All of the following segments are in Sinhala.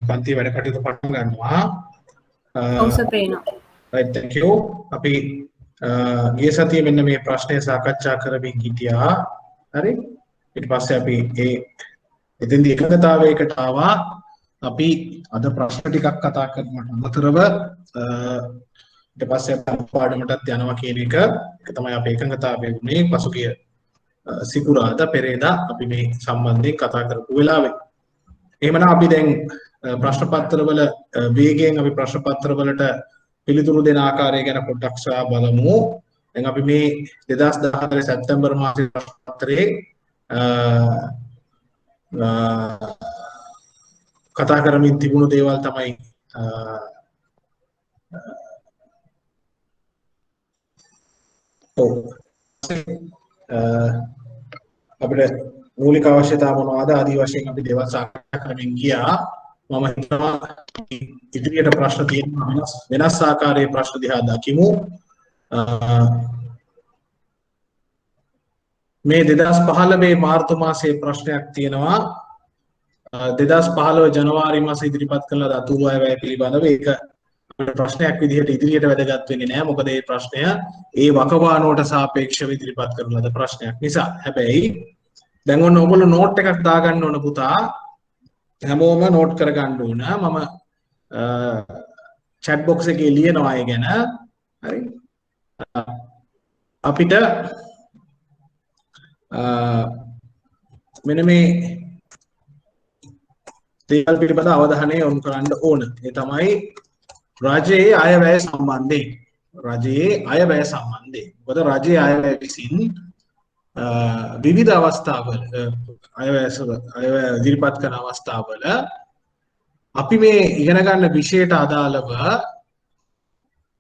පන්ති වැඩ කටයුතු පටන් ගන්නවා. ඔව් සර් පේනවා. right, thank you. අපි ගිය සතියේ මෙන්න මේ ප්‍රශ්නය සාකච්ඡා කරමින් හිටියා. හරි? ඊට පස්සේ අපි එතෙන්දී එකඟතාවයකට ආවා. අපි අද ප්‍රශ්න ටිකක් කතා කරනවට අමතරව ඊට පස්සේ පාඩමටත් යනවා කියන එක තමයි අපේ එකඟතාවය වුණේ පසුගිය සිකුරාදා පෙරේදා අපි මේ සම්බන්ධයෙන් කතා කරපු වෙලාවේ. එහෙමනම් අපි දැන් ප්‍රශ්න පත්‍රවල වේගයෙන් අපි ප්‍රශ්න පත්‍රවලට පිළිතුරු දෙන ආකාරය ගැන පොඩ්ඩක් සොයා බලමු. දැන් අපි මේ 2014 සැප්තැම්බර් මාසයේ ප්‍රශ්න පත්‍රයේ කතා කරමින් තිබුණු දේවල් තමයි අපිට මූලික අවශ්‍යතා මොනවාද ආදී වශයෙන් අපි දේවල් සාකච්ඡා කරමින් ගියා. මම හිතනවා ඉදිරියට ප්‍රශ්න තියෙනවා වෙනස් ආකාරයේ ප්‍රශ්න දිහා දකිමු. මේ 2015 මාර්තු මාසයේ ප්‍රශ්නයක් තියෙනවා. 2015 ජනවාරි මාසයේ ඉදිරිපත් කළ අතුරු අයවැය පිළිබඳව ඒක ප්‍රශ්නයක් විදිහට ඉදිරියට වැදගත් වෙන්නේ නැහැ. මොකද මේ ප්‍රශ්නය ඒ වකවානුවට සාපේක්ෂව ඉදිරිපත් කරන ලද ප්‍රශ්නයක් නිසා. හැබැයි දැන් ඔන්න ඔයගොල්ලෝ නෝට් එකක් දාගන්න ඕන පුතා. හැමෝම නෝට් කරගන්න ඕන. මම chat box එකේ ලියනවා ඒ ගැන. හරි. අපිට මෙන්න මේ දේවල් පිළිබඳ අවධානය යොමු කරන්න ඕන. ඒ තමයි රජයේ අයවැය සම්බන්ධයෙන්. රජයේ අයවැය සම්බන්ධයෙන්. මොකද රජයේ අයවැය විසින් විවිධ අවස්ථාවල අයවැය ඉදිරිපත් කරන අවස්ථාවල අපි මේ ඉගෙන ගන්න විෂයට අදාළව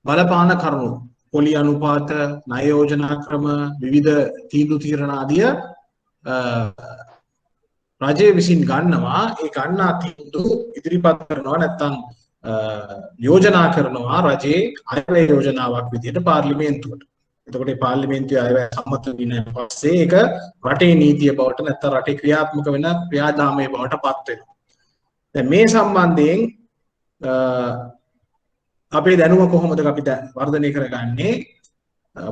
බලපාන කරුණු පොලි අනුපාත ණය යෝජනා ක්‍රම විවිධ තීන්දුව තීරණ ආදිය රජය විසින් ගන්නවා. ඒ ගන්නා තීන්දුව ඉදිරිපත් කරනවා නැත්නම් යෝජනා කරනවා රජයේ අයවැය යෝජනාවක් විදිහට පාර්ලිමේන්තුවට. එතකොට මේ පාර්ලිමේන්තුවේ අයවැය සම්මත වීමෙන් පස්සේ ඒක රටේ නීතිය බවට නැත්නම් රටේ ක්‍රියාත්මක වෙන ක්‍රියාදාමයේ බවට පත් වෙනවා. දැන් මේ සම්බන්ධයෙන් අපේ දැනුම කොහොමද අපි වර්ධනය කරගන්නේ?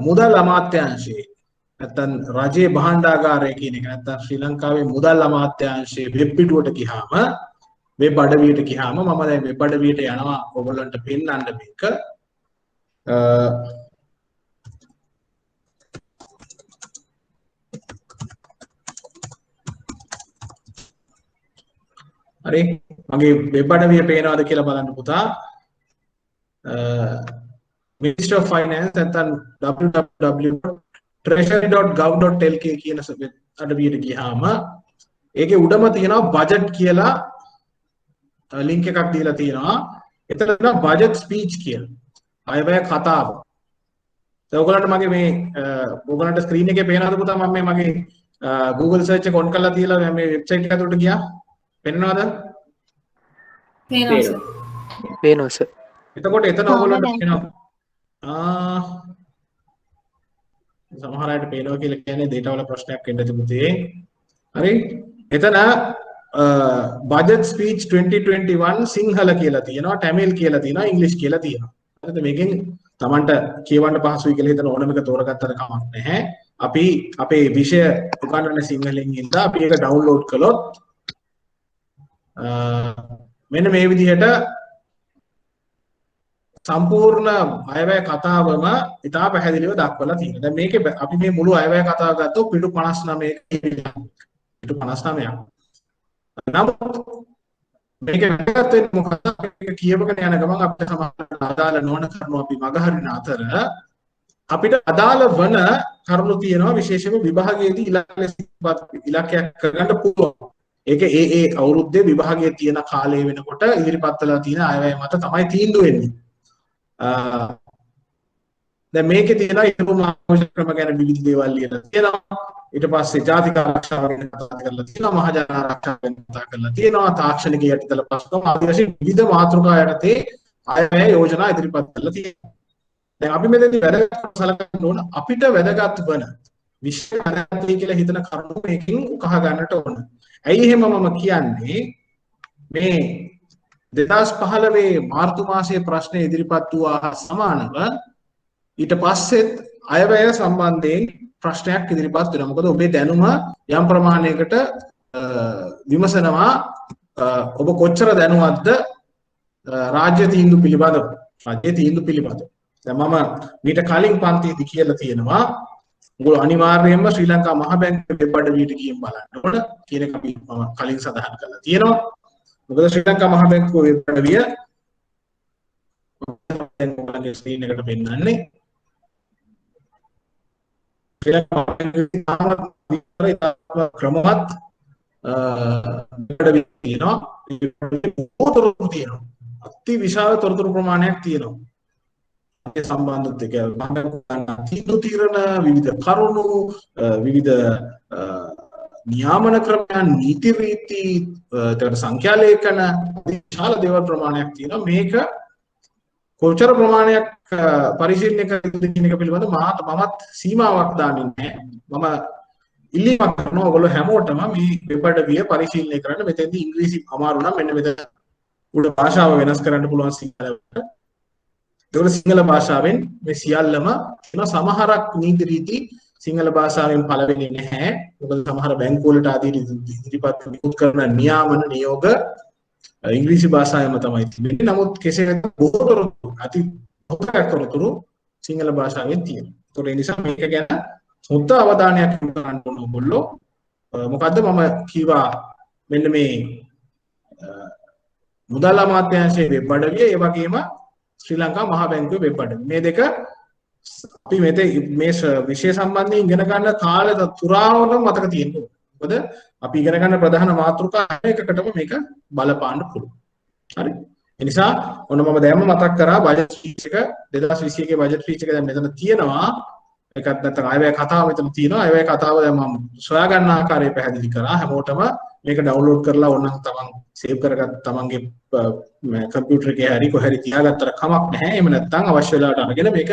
මුදල් අමාත්‍යාංශයේ නැත්නම් රජයේ භාණ්ඩාගාරය කියන එක නැත්නම් ශ්‍රී ලංකාවේ මුදල් අමාත්‍යාංශයේ වෙබ් පිටුවට ගියාම වෙබ් අඩවියට ගියාම මම දැන් වෙබ් අඩවියට යනවා ඔයගොල්ලන්ට පෙන්නන්න මේක. හරි මගේ වෙබ් අඩවිය පේනවද කියලා බලන්න පුතා. Ministry of Finance නැත්නම් www.treasury.gov.lk කියන අඩවියට ගියාම ඒකේ උඩම තියෙනවා බජට් කියලා ලින්ක් එකක් දීලා තියෙනවා. එතන තියෙනවා බජට් ස්පීච් කියලා. අයවැය කතාව. ඒ ඔයගොල්ලන්ට මගේ මේ ඔයගොල්ලන්ට ස්ක්‍රීන් එකේ පේනවද පුතා මම මේ මගේ Google search එක on කරලා තියලා මේ වෙබ්සයිට් එක ඇතුළට ගියා. පේනවද? පේනවා සර්. පේනවා සර්. එතකොට එතන ඔයගොල්ලන්ට පේනවා සමහර අයට පේනවා කියලා කියන්නේ data වල ප්‍රශ්නයක් වෙන්න තිබුතේ. හරි. එතන budget speech 2021 සිංහල කියලා තියෙනවා, tamil කියලා තියෙනවා, english කියලා තියෙනවා. හරිද? මේකෙන් Tamanට කියවන්න පහසුයි කියලා හිතන ඕනම එක තෝරගත්තට කමක් නැහැ. අපි අපේ විෂය උගන්වන්නේ සිංහලෙන් ඉඳලා අපි ඒක ඩවුන්ලෝඩ් කළොත් මෙන්න මේ විදිහට සම්පූර්ණ අයවැය කතාවම ඉතා පැහැදිලිව දක්වලා තියෙනවා. දැන් මේකේ අපි මේ මුළු අයවැය කතාව ගත්තොත් පිටු 59 පිටු 59ක්. නමුත් මේක වැදගත් වෙන්නේ මොකද? මේක කියවගෙන යන ගමන් අපිට සමහරවිට අදාළ නොවන කරුණු අපි මගහරින අතර අපිට අදාළ වන කරුණු තියෙනවා විශේෂයෙන්ම විභාගයේදී ඉලක්කයක් කරගන්න පුළුවන්. ඒක ඒ අවුරුද්දේ විභාගයේ තියෙන කාලය වෙනකොට ඉදිරිපත් වෙලා තියෙන අයවැය මත තමයි තීන්දුව වෙන්නේ. දැන් මේකේ තියෙනවා ඉතුරු මානව ක්‍රම ගැන විවිධ දේවල් ලියලා තියෙනවා. ඊට පස්සේ ජාතික ආරක්ෂාව ගැන කතා කරලා තියෙනවා, මහජන ආරක්ෂාව ගැන කතා කරලා තියෙනවා, තාක්ෂණික යටිතල ප්‍රශ්න ආදී වශයෙන් විවිධ මාතෘකා යටතේ අයවැය යෝජනා ඉදිරිපත් කරලා තියෙනවා. දැන් අපි මෙතනදී වැදගත් සලකන්න ඕන අපිට වැදගත් වන විශේෂ අරගත්තයි කියලා හිතන කරුණු මේකෙන් උකහා ගන්නට ඕන. ඇයි එහෙම මම කියන්නේ මේ 2015 මාර්තු මාසයේ ප්‍රශ්න ඉදිරිපත් වූවා සමානව ඊට පස්සෙත් අයවැය සම්බන්ධයෙන් ප්‍රශ්නයක් ඉදිරිපත් වෙනවා. මොකද ඔබේ දැනුම යම් ප්‍රමාණයකට විමසනවා ඔබ කොච්චර දැනුවත්ද රාජ්‍ය තීන්දුව පිළිබඳව. රාජ්‍ය තීන්දුව පිළිබඳව. දැන් මම මීට කලින් පන්තියේදී කියලා තියෙනවා ඔයගොල්ලෝ අනිවාර්යයෙන්ම ශ්‍රී ලංකා මහ බැංකුවේ වෙබ් අඩවියට ගිහින් බලන්න ඕන කියන එක අපි මම කලින් සඳහන් කරලා තියෙනවා. මොකද ශ්‍රී ලංකා මහ බැංකුවේ වෙබ් අඩවිය ඔයගොල්ලන්ගේ ස්ක්‍රීන් එකට පෙන්නන්නේ ශ්‍රී ලංකා මහ බැංකුවේ ක්‍රමවත් අඩවිය තියෙනවා. තොරතුරු තියෙනවා. අති විශාල තොරතුරු ප්‍රමාණයක් තියෙනවා. ඒ සම්බන්ධත් එක්ක මම තීන්දුව తీරන විවිධ කරුණු විවිධ නියාමන ක්‍රමයන් නීති රීති ඊට සංඛ්‍යා ලේඛන විශාල දේවල් ප්‍රමාණයක් තියෙනවා. මේක කොච්චර ප්‍රමාණයක් පරිශීලනය කරනද කියන එක පිළිබඳව මමත් සීමාවක් දාන්නේ නැහැ. මම ඉල්ලීමක් කරනවා ඔයගොල්ලෝ හැමෝටම මේ වෙබ් අඩවිය පරිශීලනය කරන්න. මෙතෙන්දී ඉංග්‍රීසි අමාරු නම් මෙන්න මෙතන උඩ භාෂාව වෙනස් කරන්න පුළුවන් සිංහලට. ඒක සිංහල භාෂාවෙන් මේ සියල්ලම වෙන සමහරක් නීති රීති සිංහල භාෂාවෙන් පළවෙන්නේ නැහැ. මොකද සමහර බැංකු වලට ආදී ඉදිරිපත් නිකුත් කරන නියාමන නියෝග ඉංග්‍රීසි භාෂාවෙන්ම තමයි තිබෙන්නේ. නමුත් කෙසේ වෙතත් බොහෝ තොරතුරු අති හොඳට තොරතුරු සිංහල භාෂාවෙන් තියෙනවා. ඒ නිසා මේක ගැන හොඳ අවධානයක් යොමු කරන්න ඕන ඔයගොල්ලෝ. මොකද්ද මම කීවා මෙන්න මේ මුදල් අමාත්‍යාංශයේ වෙබ් අඩවිය ඒ වගේම ශ්‍රී ලංකා මහ බැංකුවේ වෙබ් අඩවිය මේ දෙක අපි මේ විෂය සම්බන්ධයෙන් ඉගෙන ගන්න කාලය තුරාවම මතක තියෙන්න ඕනේ. මොකද අපි ඉගෙන ගන්න ප්‍රධාන මාතෘකා එකකටම මේක බලපාන්න පුළුවන්. හරි. ඒ නිසා ඔන්න මම දැන්ම මතක් කරා බජට් ෆීස් එක 2021 ගේ බජට් ෆීස් එක දැන් මෙතන තියෙනවා. ඒකත් නැත්නම් අයවැය කතාව මෙතන තියෙනවා. අයවැය කතාව දැන් මම සොයා ගන්න ආකාරය පැහැදිලි කරා. හැමෝටම මේක ඩවුන්ලෝඩ් කරලා ඕනනම් තමන් සේව් කරගත්ත තමන්ගේ කම්පියුටර් එකේ හරි කොහරි තියාගත්තට කමක් නැහැ. එහෙම නැත්නම් අවශ්‍ය වෙලාවට අරගෙන මේක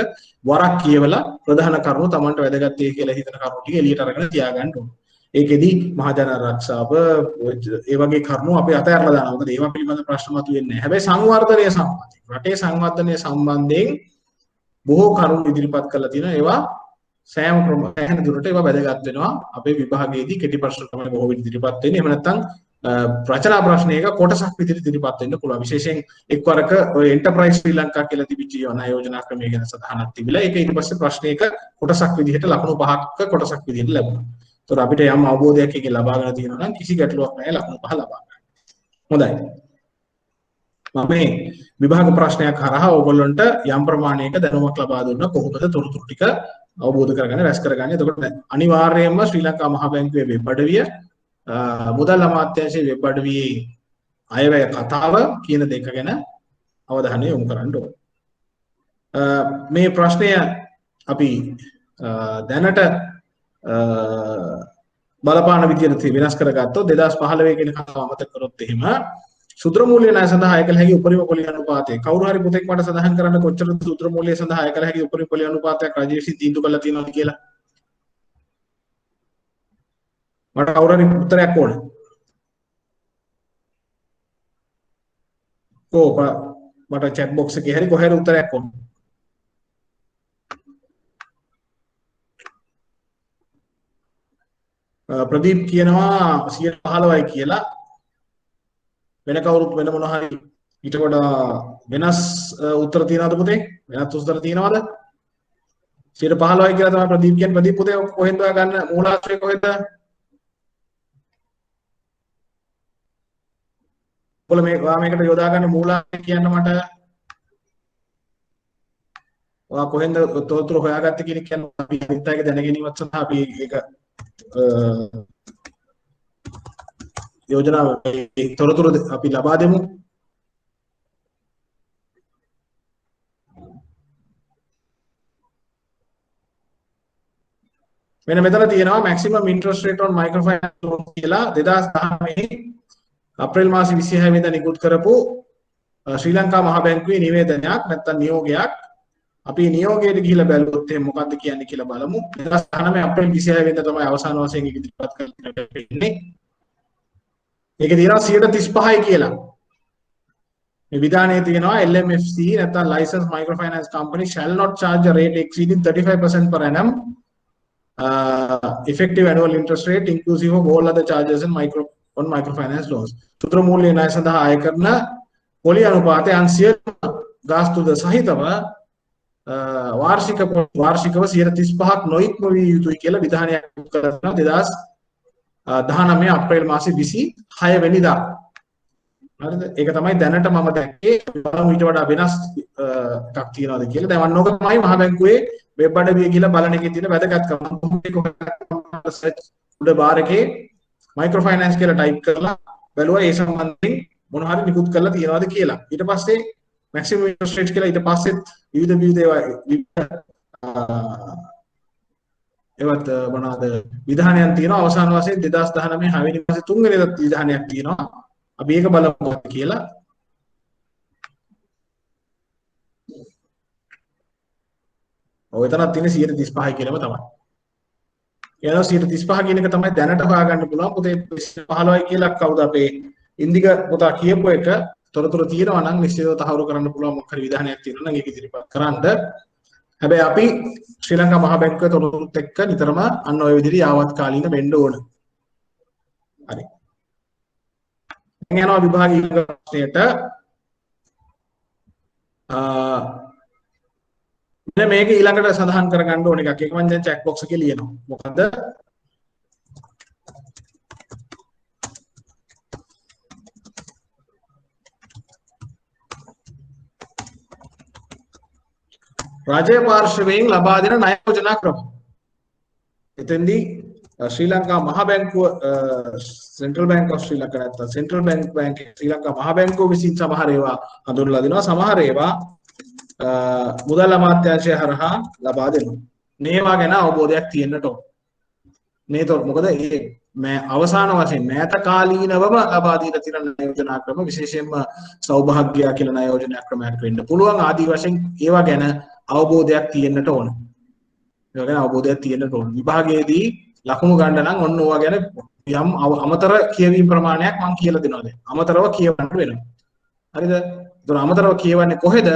වරක් කියවලා ප්‍රධාන කරුණු තමන්ට වැදගත් ඒ කියලා හිතන කරුණු ටික එළියට අරගෙන තියාගන්න ඕනේ. ඒකෙදි මහජන ආරක්ෂාව ඒ වගේ කරුණු අපි අතහැරලා දානවා. මොකද ඒවා පිළිබඳ ප්‍රශ්න මතුවෙන්නේ නැහැ. හැබැයි සංවර්ධනය සම්බන්ධයෙන් රටේ සංවර්ධනය සම්බන්ධයෙන් බොහෝ කරුණු ඉදිරිපත් කරලා තියෙනවා. ඒවා සෑම ප්‍රමාණයකට දුරට ඒවා වැදගත් වෙනවා. අපේ විභාගයේදී කෙටි ප්‍රශ්න තමයි බොහෝ විට ඉදිරිපත් වෙන්නේ. එහෙම නැත්නම් රචනා ප්‍රශ්නයක කොටසක් විදිහට ඉදිරිපත් වෙන්න පුළුවන්. විශේෂයෙන් එක්වරක ඔය එන්ටර්ප්‍රයිස් ශ්‍රී ලංකා කියලා තිබිච්ච යෝජනා ක්‍රමය ගැන සඳහනක් තිබිලා ඒක ඊට පස්සේ ප්‍රශ්නයක කොටසක් විදිහට ලකුණු 5ක කොටසක් විදිහට ලැබුණා. ඒතකොට අපිට යම් අවබෝධයක් එකේ ලබාගෙන තියෙනවා නම් කිසි ගැටලුවක් නැහැ ලකුණු 5 ලබා ගන්න. හොඳයි. මම මේ විභාග ප්‍රශ්නයක් හරහා ඕගොල්ලන්ට යම් ප්‍රමාණයක දැනුමක් ලබා දුන්නා කොහොමද තොරතුරු ටික අවබෝධ කරගන්න රැස් කරගන්න. එතකොට අනිවාර්යයෙන්ම ශ්‍රී ලංකා මහ බැංකුවේ වෙබ් අඩවිය මුදල් අමාත්‍යාංශයේ වෙබ් අඩවියේ අයවැය කතාව කියන දෙක ගැන අවධානය යොමු කරන්න ඕනේ. මේ ප්‍රශ්නය අපි දැනට බලපාන විදිහට වෙනස් කරගත්තොත් 2015 කියන කතාව අමතක කරොත් එහෙම සුත්‍ර මූල්‍ය ණය සඳහා අය කළ හැකි උපරිම පොලි අනුපාතය කවුරු හරි පුතෙක් මට සඳහන් කරන්න කොච්චර සුත්‍ර මූල්‍ය සඳහා අය කළ හැකි උපරිම පොලි අනුපාතයක් රජය විසින් තීන්දුව කළා තියෙනවද කියලා මට කවුරු හරි උත්තරයක් ඕන. මට chat box එකේ හරි කොහේ හරි උත්තරයක් ඕන. ප්‍රදීප් කියනවා 115යි කියලා. වෙන කවුරුත් වෙන මොනවා හරි ඊට වඩා වෙනස් උත්තර තියනවද පුතේ? වෙනත් උත්තර තියනවද? 115යි කියලා තමයි ප්‍රදීප් කියන්නේ. ප්‍රදීප පුතේ කොහෙන්ද ගන්න මූලාශ්‍රය කොහෙද? ඔයාලා මේකට යොදා ගන්න මූලාශ්‍රය කියන්න මට. ඔයා කොහෙන්ද තොරතුරු හොයාගත්තේ කියන එක අපි අනිත් අයගේ දැනගැනීමත් සඳහා අපි ඒක යෝජනාව තොරතුරු අපි ලබා දෙමු. මෙන්න මෙතන තියෙනවා maximum interest rate on microfinance loan කියලා 2019 අප්‍රේල් මාසේ 26 වෙනිදා නිකුත් කරපු ශ්‍රී ලංකා මහ බැංකුවේ නිවේදනයක් නැත්නම් නියෝගයක්. අපි නියෝගයට ගිහිල්ලා බැලුවොත් එහෙනම් මොකද්ද කියන්නේ කියලා බලමු. 2019 අප්‍රේල් 26 වෙනිදා තමයි අවසාන වශයෙන් ඉදිරිපත් කරන්නේ. ඒකේ තියෙනවා 135යි කියලා. මේ විධානයේ තියෙනවා LMFC නැත්නම් licensed microfinance company shall not charge a rate exceeding 35% per annum effective annual interest rate inclusive of all other charges and microfinance loans. සූත්‍ර මූල්‍ය ණය සඳහා ආය කරන පොලි අනුපාතය අංශය ගාස්තුද සහිතව වාර්ෂිකව 35%ක් නොඉක්ම විය යුතුයි කියලා විධානයක් කරනවා 2019 අප්‍රේල් මාසේ 26 වෙනිදා. හරිද? ඒක තමයි දැනට මම දැක්කේ. බලමු ඊට වඩා වෙනස් එකක් තියනවාද කියලා. දැන් ඔන්න ඔක තමයි මහ බැංකුවේ වෙබ් අඩවිය කියලා බලන එකේ තියෙන වැදගත්කම. උඩ බාර් එකේ මයික්‍රෝ ෆයිනෑන්ස් කියලා ටයිප් කරලා බැලුවා ඒ සම්බන්ධයෙන් මොන හරි නිකුත් කරලා තියනවාද කියලා. ඊට පස්සේ maximum interest rate කියලා ඊට පස්සෙත් විවිධ ඒවත් මොනවාද විධානයන් තියෙනවා. අවසාන වශයෙන් 2019 6 වෙනි මාසේ 3 වෙනිදා විධානයක් තියෙනවා. අපි ඒක බලමු කියලා. ඔය එතනක් තියෙන 135 කියලාම තමයි. එනවා 135 කියන එක තමයි දැනට හොයාගන්න පුළුවන්. පොතේ 15යි කියලා කවුද අපේ ඉන්දික පොතා කියපු එක තොරතුරු තියෙනවා නම් නිශ්චිතව තහවුරු කරන්න පුළුවන් මොකක් හරි විධානයක් තියෙනවා නම් ඒක ඉදිරිපත් කරන්න. හැබැයි අපි ශ්‍රී ලංකා මහා බැංකුවේ තොරතුරුත් එක්ක නිතරම අන්න ඔය විදිහට යාවත් කාලීන වෙන්න ඕන. හරි. යනවා විභාගීය ප්‍රශ්නයට මෙන්න මේක ඊළඟට සඳහන් කරගන්න ඕන එකක්. ඒක මම දැන් චැට් බොක්ස් එකේ ලියනවා. මොකද රාජ්‍ය පාර්ශවයෙන් ලබා දෙන ණය යෝජනා ක්‍රම. එතෙන්දී ශ්‍රී ලංකා මහා බැංකුව සෙන්ට්‍රල් බැංක් ඔෆ් ශ්‍රී ලංකා නැත්නම් සෙන්ට්‍රල් බැංක් ශ්‍රී ලංකා මහා බැංකුව විසින් සමහර ඒවා හඳුන්වලා දෙනවා. සමහර ඒවා මුදල් අමාත්‍යාංශය හරහා ලබා දෙනවා. මේවා ගැන අවබෝධයක් තියෙන්නට ඕන. මේතොර මොකද මේ අවසාන වශයෙන් මෑත කාලීනවම ලබා දීලා තියෙන ණය යෝජනා ක්‍රම විශේෂයෙන්ම සෞභාග්‍ය කියලා ණය යෝජනා ක්‍රමයක් වෙන්න පුළුවන්. ආදී වශයෙන් ඒවා ගැන අවබෝධයක් තියෙන්නට ඕන. ඒවා ගැන අවබෝධයක් තියෙන්නට ඕන. විභාගයේදී ලකුණු ගන්න නම් ඔන්න ඕවා ගැන යම් අමතර කියවීම් ප්‍රමාණයක් මම කියලා දෙනවා දැන්. අමතරව කියවන්න වෙනවා. හරිද? ඒතර අමතරව කියවන්නේ කොහෙද?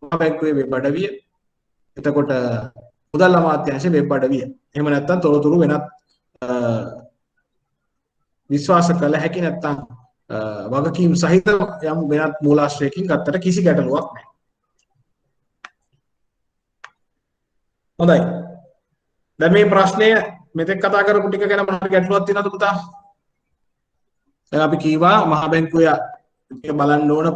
මහා බැංකුවේ වෙබ් අඩවිය. එතකොට මුදල් අමාත්‍යාංශයේ වෙබ් අඩවිය. එහෙම නැත්නම් තොරතුරු වෙනත් විශ්වාස කළ හැකි නැත්නම් වගකීම් සහිත යම් වෙනත් මූලාශ්‍රයකින් ගත්තට කිසි ගැටලුවක් නැහැ. හොඳයි. දැන් මේ ප්‍රශ්නය මෙතෙක් කතා කරපු ටික ගැන මොනවද ගැටලුවක් තියෙනවද පුතා? දැන් අපි කීවා මහා බැංකුවේ ටික බලන්න ඕන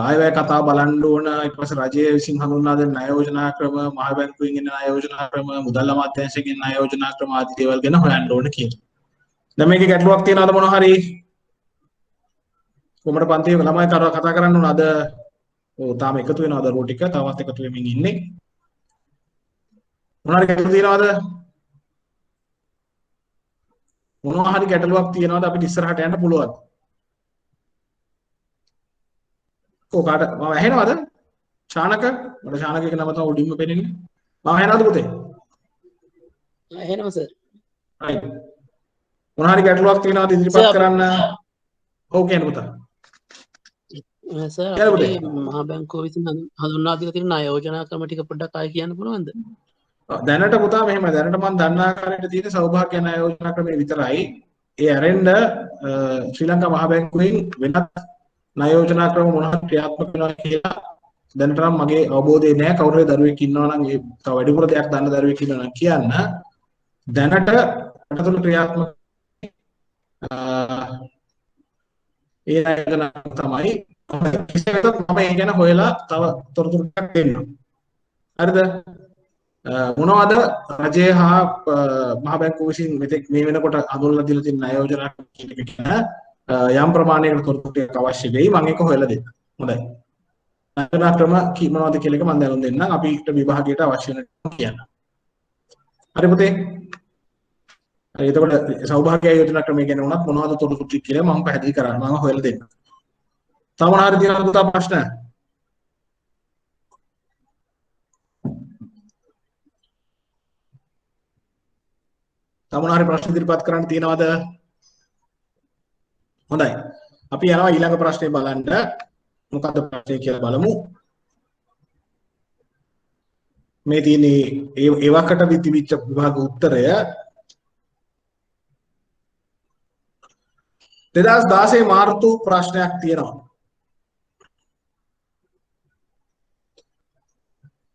අයවැය කතා බලන්න ඕන. ඊට පස්සේ රජය විසින් හඳුන්වා දෙන ණය යෝජනා ක්‍රම, මහා බැංකුවෙන් එන ණය යෝජනා ක්‍රම, මුදල් අමාත්‍යාංශයෙන් ණය යෝජනා ක්‍රම ආදී දේවල් ගැන හොයන්න ඕන කියලා. දැන් මේකේ ගැටලුවක් තියෙනවද මොන හරි? කොමඩ පන්තියේ ළමයි කතා කරන්න ඕන අද තාම එකතු වෙනවද රෝ ටික? තවත් එකතු වෙමින් ඉන්නේ. මොන හරි ගැටලු තියෙනවද? මොනවා හරි ගැටලුවක් තියෙනවද අපිට ඉස්සරහට යන්න පුළුවන්? කොහාට මම ඇහෙනවද? ශානක මට ශානකගේ නම තමයි උඩින්ම පෙනෙන්නේ. මම ඇහෙනවද පුතේ? ඇහෙනවා සර්. right. මොන හරි ගැටලුවක් තියෙනවද ඉදිරිපත් කරන්න? ඔව් කියන්න පුතා. සර් අපේ මහා බැංකුව විසින් හඳුන්වා දීලා තියෙන ණය යෝජනා ක්‍රම ටික පොඩ්ඩක් ආයෙ කියන්න පුළුවන්ද? දැනට පුතා මෙහෙම දැනට මම දන්න ආකාරයට තියෙන සෞභාග්‍ය ණය යෝජනා ක්‍රමය විතරයි. ඒ ඇරෙන්න ශ්‍රී ලංකා මහා බැංකුවෙන් වෙනත් ණය යෝජනා ක්‍රම මොනවද ක්‍රියාත්මක වෙනවා කියලා දැනට නම් මගේ අවබෝධය නැහැ. කවුරු හරි දරුවෙක් ඉන්නවා නම් ඒ තව වැඩිපුර දෙයක් දන්න දරුවෙක් ඉන්නවා නම් කියන්න. දැනට රටතුල ක්‍රියාත්මක ඒ යෝජනා තමයි කිසිවෙකුට මම ඒ ගැන හොයලා තව තොරතුරු ටිකක් දෙන්නම්. හරිද? මොනවද රජය හා මහා බැංකුව විසින් මෙතෙක් මේ වෙනකොට හඳුන්වලා දීලා තියෙන ණය යෝජනා යම් ප්‍රමාණයකට තොරතුරු ටිකක් අවශ්‍ය වෙයි. මම ඒක හොයලා දෙන්න. හොඳයි. ණය ක්‍රම කී මොනවද කියලා එක මම දැනුම් දෙන්නම්. අපිට විභාගයට අවශ්‍ය වෙන කියන්න. හරි පුතේ. හරි එතකොට සෞභාග්‍ය යෝජනා ක්‍රමය ගැන උනත් මොනවද තොරතුරු ටික කියලා මම පැහැදිලි කරන්න මම හොයලා දෙන්න. තව මොන හරි තියෙනවද පුතා ප්‍රශ්න? තමුණ හරි ප්‍රශ්න ඉදිරිපත් කරන්න තියෙනවද? හොඳයි. අපි යනවා ඊළඟ ප්‍රශ්නේ බලන්න. මොකද්ද ප්‍රශ්නේ කියලා බලමු. මේ තියෙන්නේ ඒවකට විතිවිච්ච විභාග උත්තරය 2016 මාර්තු ප්‍රශ්නයක් තියෙනවා.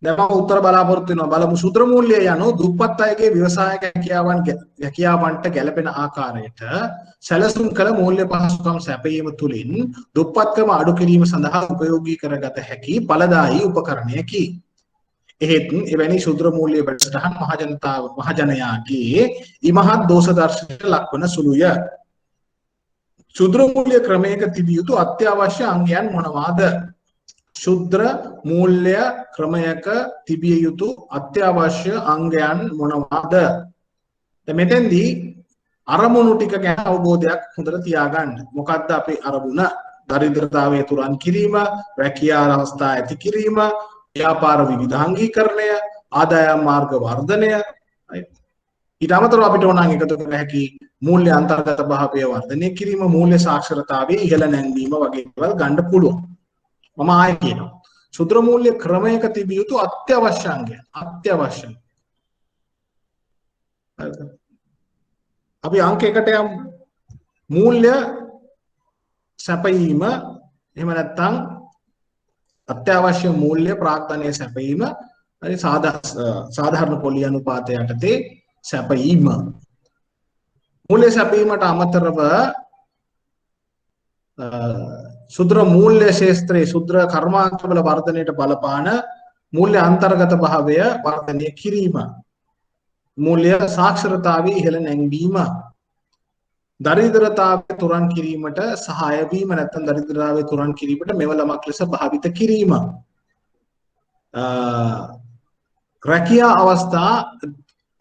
දැන් මම උත්තර බලාපොරොත්තු වෙනවා. බලමු. ශුද්‍ර මූල්‍ය යනු දුප්පත් අයගේ ව්‍යවසායක හැකියාවන්ට ගැළපෙන ආකාරයට සැලසුම් කළ මූල්‍ය පහසුකම් සැපයීම තුළින් දුප්පත්කම අඩු කිරීම සඳහා උපයෝගී කරගත හැකි ඵලදායී උපකරණයකි. එහෙත් එවැනි ශුද්‍ර මූල්‍ය වැඩසටහන් මහජනයාගේ ඉමහත් දෝෂ දර්ශනයට ලක්වන සුළුය. ශුද්‍ර මූල්‍ය ක්‍රමයක තිබිය යුතු අත්‍යවශ්‍ය අංගයන් මොනවාද? ශුද්‍ර මූල්‍ය ක්‍රමයක තිබිය යුතු අත්‍යවශ්‍ය අංගයන් මොනවාද? දැන් මෙතෙන්දී අරමුණු ටික ගැන අවබෝධයක් හොඳට තියාගන්න. මොකක්ද අපේ අරමුණ? දරිද්‍රතාවය තුරන් කිරීම, රැකියා අවස්ථා ඇති කිරීම, ව්‍යාපාර විවිධාංගීකරණය, ආදායම් මාර්ග වර්ධනය. ඊට අමතරව අපිට ඕන නම් එකතු කර හැකි මූල්‍ය අන්තර්ගත භාවය වර්ධනය කිරීම, මූල්‍ය සාක්ෂරතාවයේ ඉහළ නැංවීම වගේ දේවල් ගන්න පුළුවන්. මම ආයෙ කියනවා. ශුද්‍ර මූල්‍ය ක්‍රමයක තිබිය යුතු අත්‍යවශ්‍ය අංගයන්. අත්‍යවශ්‍ය. අපි අංක 1ට යමු. මූල්‍ය සැපයීම එහෙම නැත්නම් අත්‍යවශ්‍ය මූල්‍ය ප්‍රාග්ධනයේ සැපයීම හරි සාධාරණ පොලි අනුපාතය යටතේ සැපයීම. මූල්‍ය සැපයීමට අමතරව ශුද්‍ර මූල්‍ය ශාස්ත්‍රයේ ශුද්‍ර කර්මාන්තවල වර්ධනයට බලපාන මූල්‍ය අන්තර්ගත භාවය වර්ධනය කිරීම, මූල්‍ය සාක්ෂරතාවයේ ඉහළ නැංවීම, දරිද්‍රතාවය තුරන් කිරීමට සහාය වීම නැත්නම් දරිද්‍රතාවය තුරන් කිරීමට මෙවලමක් ලෙස භාවිත කිරීම, රැකියා අවස්ථා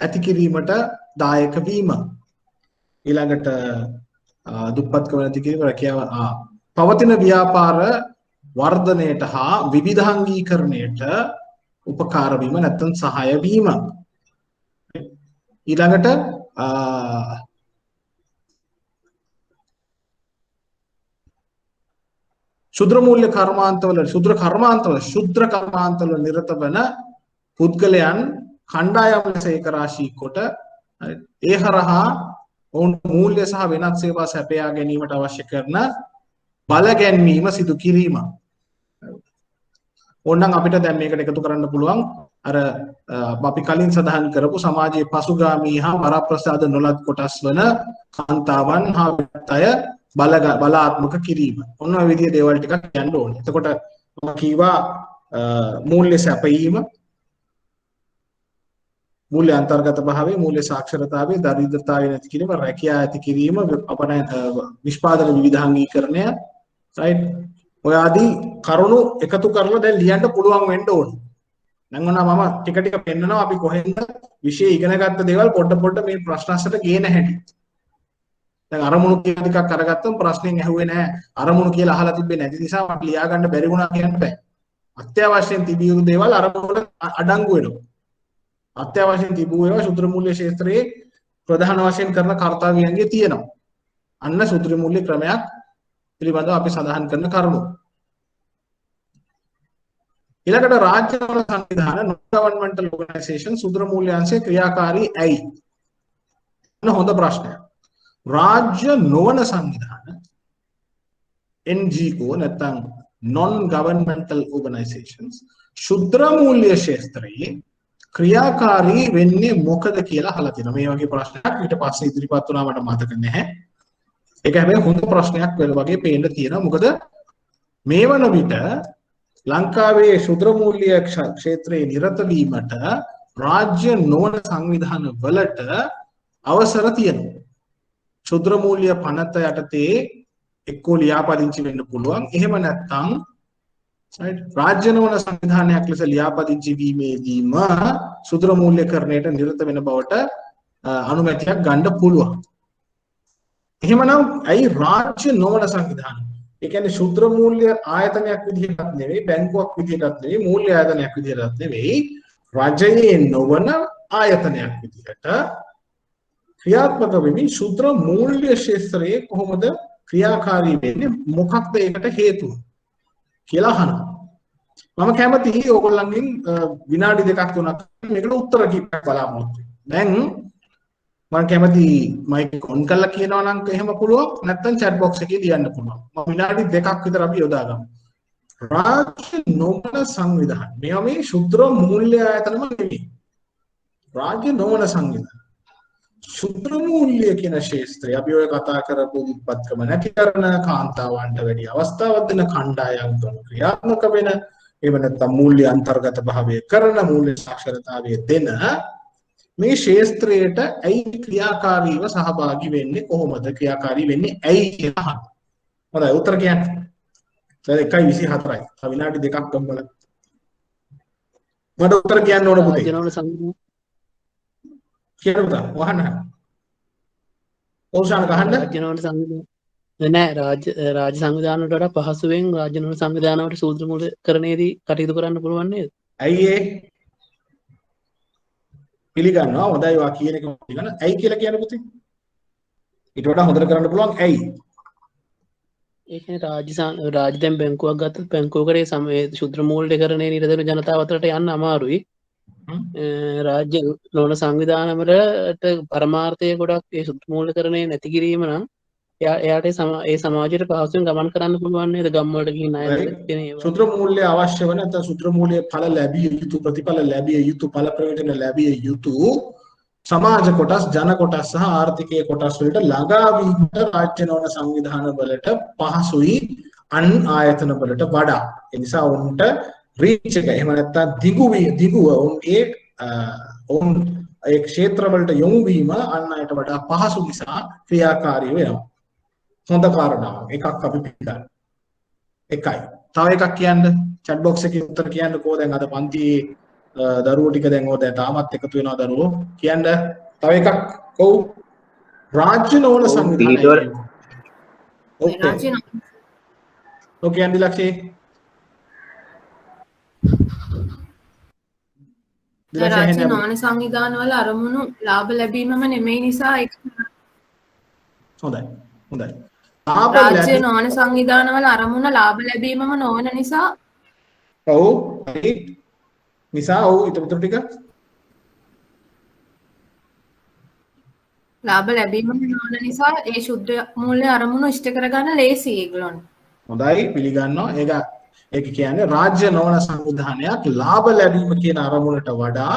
ඇති කිරීමට දායක වීම, ඊළඟට දුප්පත්කම නැති කිරීම, රැකියාව පවතින ව්‍යාපාර වර්ධනයට හා විවිධාංගීකරණයට උපකාර වීම නැත්නම් සහාය වීම. ඊළඟට ශුද්‍ර මූල්‍ය කර්මාන්තවල ශුද්‍ර කර්මාන්තවල නිරත වන පුද්ගලයන් කණ්ඩායම් ලෙස ඒක රාශී කොට ඒ හරහා ඔවුන් මූල්‍ය සහ වෙනත් සේවා සැපයා ගැනීමට අවශ්‍ය කරන බල ගැන්වීම සිදු කිරීම. ඕනනම් අපිට දැන් මේකට එකතු කරන්න පුළුවන් අර අපි කලින් සඳහන් කරපු සමාජයේ පසුගාමී හා වරප්‍රසාද නොලත් කොටස් වන කාන්තාවන් හා වෙනත් අය බලාත්මක කිරීම. ඔන්න ඔය විදිහේ දේවල් ටිකක් කියන්න ඕනේ. එතකොට මම කීවා මූල්‍ය සැපයීම, මූල්‍ය අන්තර්ගත භාවය, මූල්‍ය සාක්ෂරතාවය, දරිද්‍රතාවය නැති කිරීම, රැකියා ඇති කිරීම, නිෂ්පාදන විවිධාංගීකරණය, right? ඔය ආදී කරුණු එකතු කරලා දැන් ලියන්න පුළුවන් වෙන්න ඕනේ. දැන් ඔන්න මම ටික ටික පෙන්නනවා අපි කොහෙන්ද විෂය ඉගෙන ගත්ත දේවල් පොඩ මේ ප්‍රශ්න අස්සට ගේන හැටි. දැන් අරමුණු කියලා ටිකක් අරගත්තම ප්‍රශ්නෙන් ඇහුවේ නැහැ. අරමුණු කියලා අහලා තිබ්බේ නැති නිසා මට ලියා ගන්න බැරි වුණා කියන්න බෑ. අත්‍යවශ්‍යයෙන් තිබිය යුතු දේවල් අරමුණු වල අඩංගු වෙනවා. අත්‍යවශ්‍යයෙන් තිබූ ඒවා ශුද්‍ර මූල්‍ය ශාස්ත්‍රයේ ප්‍රධාන වශයෙන් කරන කාර්යයන්ගේ තියෙනවා. අන්න ශුද්‍ර මූල්‍ය ක්‍රමයක් පිළිබඳව අපි සඳහන් කරන කරුණු. ඊළඟට රාජ්‍ය වල සංවිධාන non-governmental organization ශුද්‍ර මූල්‍ය අංශයේ ක්‍රියාකාරී ඇයි? අන්න හොඳ ප්‍රශ්නයක්. රාජ්‍ය නොවන සංවිධාන NGO නැත්නම් non-governmental organizations ශුද්‍ර මූල්‍ය ශාස්ත්‍රයේ ක්‍රියාකාරී වෙන්නේ මොකද කියලා අහලා තියෙනවා. මේ වගේ ප්‍රශ්නයක් ඊට පස්සේ ඉදිරිපත් වුණා මට මතක නැහැ. ඒක හැබැයි හොඳ ප්‍රශ්නයක් වගේ පේන්න තියෙනවා. මොකද මේ වන විට ලංකාවේ ශුද්‍ර මූල්‍ය ක්ෂේත්‍රයේ නිරත වීමට රාජ්‍ය නොවන සංවිධාන වලට අවසර තියෙනවා. ශුද්‍ර මූල්‍ය පනත යටතේ එක්කෝ ලියාපදිංචි වෙන්න පුළුවන්. එහෙම නැත්නම් රාජ්‍ය නොවන සංවිධානයක් ලෙස ලියාපදිංචි වීමේදීම ශුද්‍ර මූල්‍යකරණයට නිරත වෙන බවට අනුමැතියක් ගන්න පුළුවන්. එහෙමනම් ඇයි රාජ්‍ය නොවන සංවිධාන? ඒ කියන්නේ ශුද්‍ර මූල්‍ය ආයතනයක් විදිහටත් නෙවෙයි, බැංකුවක් විදිහටත් නෙවෙයි, මූල්‍ය ආයතනයක් විදිහටත් නෙවෙයි, රජයේ නොවන ආයතනයක් විදිහට ක්‍රියාත්මක වෙමින් ශුද්‍ර මූල්‍ය ශාස්ත්‍රයේ කොහොමද ක්‍රියාකාරී වෙන්නේ? මොකක්ද ඒකට හේතුව කියලා අහනවා. මම කැමතියි ඕගොල්ලන්ගෙන් විනාඩි දෙකක් තුනක් මේකට උත්තර කීපයක් බලාපොරොත්තු වෙන්න. දැන් මම කැමති මයික් ඔන් කරලා කියනවා නම් එහෙම පුළුවන් නැත්නම් chat box එකේ ලියන්න පුළුවන්. මම විනාඩි දෙකක් විතර අපි යොදාගමු. රාජ්‍ය නොවන සංවිධාන. මේවා මේ ශුද්‍ර මූල්‍ය ආයතනම නෙවෙයි. රාජ්‍ය නොවන සංවිධාන. ශුද්‍ර මූල්‍ය කියන ශාස්ත්‍රය අපි ඔය කතා කරපු උත්පත්කම නැති කරන කාන්තාවන්ට වැඩි අවස්ථාවක් දෙන කණ්ඩායම් ක්‍රියාත්මක වෙන එහෙම නැත්නම් මූල්‍ය අන්තර්ගත භාවය කරන මූල්‍ය සාක්ෂරතාවය දෙන මේ ශාස්ත්‍රයට ඇයි ක්‍රියාකාරීව සහභාගී වෙන්නේ කොහොමද ක්‍රියාකාරී වෙන්නේ ඇයි කියලා අහන්න. හොඳයි උත්තර කියන්න. දැන් 1:24යි. තව විනාඩි දෙකක් ගමු. මට උත්තර කියන්න ඕන පුතේ. කියන්න පුතා වහන්න. ඕසාන ගහන්න. රාජ්‍යනෝන සංවිධාන නෑ රාජ්‍ය සංවිධානවලට වඩා පහසුවෙන් රාජ්‍යනෝන සංවිධානවලට සූත්‍ර මූලකරණයේදී කටයුතු කරන්න පුළුවන් නේද? ඇයි ඒ? පිළිගන්නවා හොඳයි වා කියන එක පිළිගන්න. ඇයි කියලා කියන්නේ පුතේ? ඊට වඩා හොඳට කරන්න පුළුවන් ඇයි? ඒ කියන්නේ රාජ්‍ය දැන් බැංකුවක් ගත්තොත් බැංකුවකේ සමේ ශුද්‍ර මූල්‍යකරණයේ නිරත ජනතාව අතරට යන්න අමාරුයි. රාජ්‍ය නොවන සංවිධානවලට පරමාර්ථය ගොඩක් ඒ ශුද්‍ර මූල්‍යකරණය නැති කිරීම නම් එයාට ඒ සමාජයට පහසුවෙන් ගමන් කරන්න පුළුවන් නේද ගම් වලට ගිහින් අය කියන ඒවා. ශුද්‍ර මූල්‍ය අවශ්‍ය වෙන නැත්නම් ශුද්‍ර මූල්‍ය ඵල ලැබිය යුතු ප්‍රතිඵල ලැබිය යුතු ඵල ප්‍රයෝජන ලැබිය යුතු සමාජ කොටස් ජන කොටස් සහ ආර්ථිකයේ කොටස් වලට ළඟා වීමට රාජ්‍ය නොවන සංවිධාන වලට පහසුයි අන් ආයතන වලට වඩා. ඒ නිසා උන්ට රීච් එක එහෙම නැත්නම් දිගුව උන්ගේ ඒ ක්ෂේත්‍ර වලට යොමු වීම අන් අයට වඩා පහසු නිසා ක්‍රියාකාරී වෙනවා. හොඳ කාරණාවක්. එකක් අපි පිළිගන්න. එකයි. තව එකක් කියන්න chat box එකේ උත්තර කියන්නකෝ දැන් අද පන්තියේ දරුවෝ ටික දැන් ඕක දැන් තාමත් එකතු වෙනවා දරුවෝ. කියන්න තව එකක් ඔව් රාජ්‍ය නොවන සංවිධානය. රාජ්‍ය ඔව් කියන්නේ ලක්ෂේ. රාජ්‍ය නොවන සංවිධානවල අරමුණු ලාභ ලැබීමම නෙමෙයි නිසා ඒක හොඳයි. හොඳයි. රාජ්‍ය නොවන සංවිධානවල අරමුණ ලාභ ලැබීමම නොවන නිසා ඔව් නිසා ඔව් ඊට ටික ලාභ ලැබීමම නොවන නිසා ඒ ශුද්ධ මූල්‍ය අරමුණු ඉෂ්ට කරගන්න ලේසි ඒගොල්ලන්ට. හොඳයි පිළිගන්නවා. ඒක කියන්නේ රාජ්‍ය නොවන සංවිධානයක් ලාභ ලැබීම කියන අරමුණට වඩා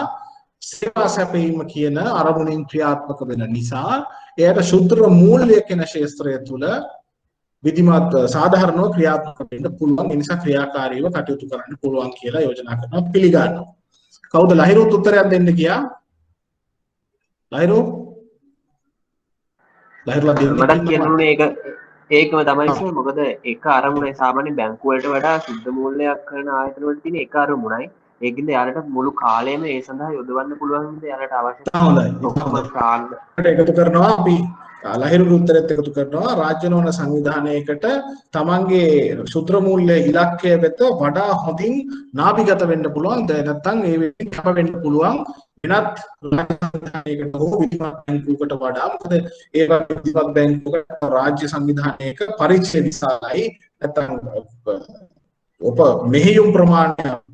සේවා සැපයීම කියන අරමුණින් ක්‍රියාත්මක වෙන නිසා එයට ශුද්ධ මූල්‍ය කියන ශාස්ත්‍රය තුළ විධිමත් සාධාරණව ක්‍රියාත්මක වෙන්න පුළුවන්. ඒ නිසා ක්‍රියාකාරීව කටයුතු කරන්න පුළුවන් කියලා යෝජනා කරනවා පිළිගන්නවා. කවුද ලහිරුත් උත්තරයක් දෙන්න ගියා? ලහිරුලා දෙන්න මට කියන්නුනේ ඒකම තමයි සර්. මොකද එක අරමුණයි සාමාන්‍ය බැංකු වලට වඩා සුද්ධ මූල්‍යයක් කරන ආයතන වල තියෙන එක අරමුණයි. ඒකින්ද යාලට මුළු කාලයම ඒ සඳහා යොදවන්න පුළුවන් විදිහට යාලට අවශ්‍ය එකතු කරනවා අපි ලහිරුගේ උත්තරෙත් එකතු කරනවා රාජ්‍ය නොවන සංවිධානයකට තමන්ගේ ශුද්‍ර මූල්‍ය ඉලක්කය වෙත වඩා හොඳින් නාභිගත වෙන්න පුළුවන්. නැත්නම් ඒ වෙලින් කැප වෙන්න පුළුවන් වෙනත් සංවිධානයකට හෝ විධිමත් බැංකුවකට වඩා. මොකද ඒ වගේ විධිමත් බැංකුවකට රාජ්‍ය සංවිධානයක පරිචය විශාලයි. නැත්නම් මෙහෙයුම්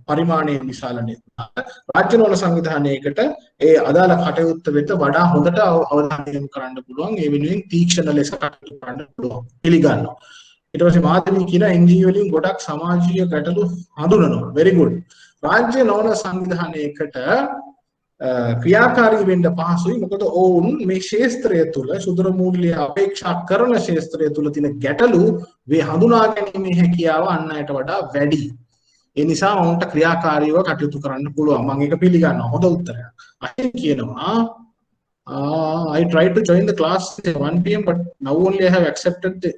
පරිමාණය විශාල නිසා රාජ්‍ය නොවන සංවිධානයකට ඒ අදාළ කටයුත්ත වෙත වඩා හොඳට අවධානය යොමු කරන්න පුළුවන්. ඒ වෙනුවෙන් තීක්ෂණ ලෙස කටයුතු කරන්න පුළුවන්. පිළිගන්නවා. ඊට පස්සේ මාතලි කියන NGO වලින් ගොඩක් සමාජීය ගැටලු හඳුනනවා. very good. රාජ්‍ය නොවන සංවිධානයකට ක්‍රියාකාරී වෙන්න පහසුයි. මොකද ඔවුන් මේ ශාස්ත්‍රය තුළ ශුද්ධ මූල්‍ය අපේක්ෂා කරන ශාස්ත්‍රය තුළ තියෙන ගැටලු වේ හඳුනා ගැනීමේ හැකියාව අන් අයට වඩා වැඩි. ඒ නිසා ඔවුන්ට ක්‍රියාකාරීව කටයුතු කරන්න පුළුවන්. මම ඒක පිළිගන්නවා. හොඳ උත්තරයක්. අහින් කියනවා I tried to join the class at 1 PM but now only they have accepted the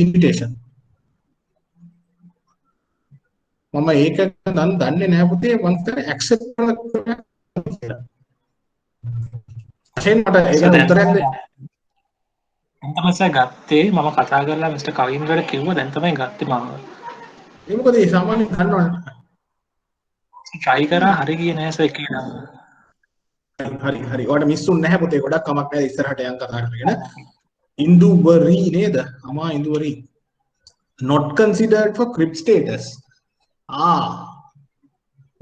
invitation. මම ඒක දන්නේ නැහැ පුතේ මම කරේ accept කරලා අහින් මට ඒක උත්තරයක් දෙන්න. මම තමයි ගත්තේ මම කතා කරලා මිස්ටර් කවින්ගට කිව්වා දැන් තමයි ගත්තේ මම. ඒ මොකද ඒ සාමාන්‍යයෙන් දන්නවනේ. try කරා හරි ගියේ නෑ සර් කියලා. හරි. ඔයාලට මිස්ුන් නැහැ පුතේ ගොඩක් කමක් නැහැ ඉස්සරහට යන් කතා කරගෙන. ඉන්දුවරි නේද? අමා ඉන්දුවරි. not considered for crib status.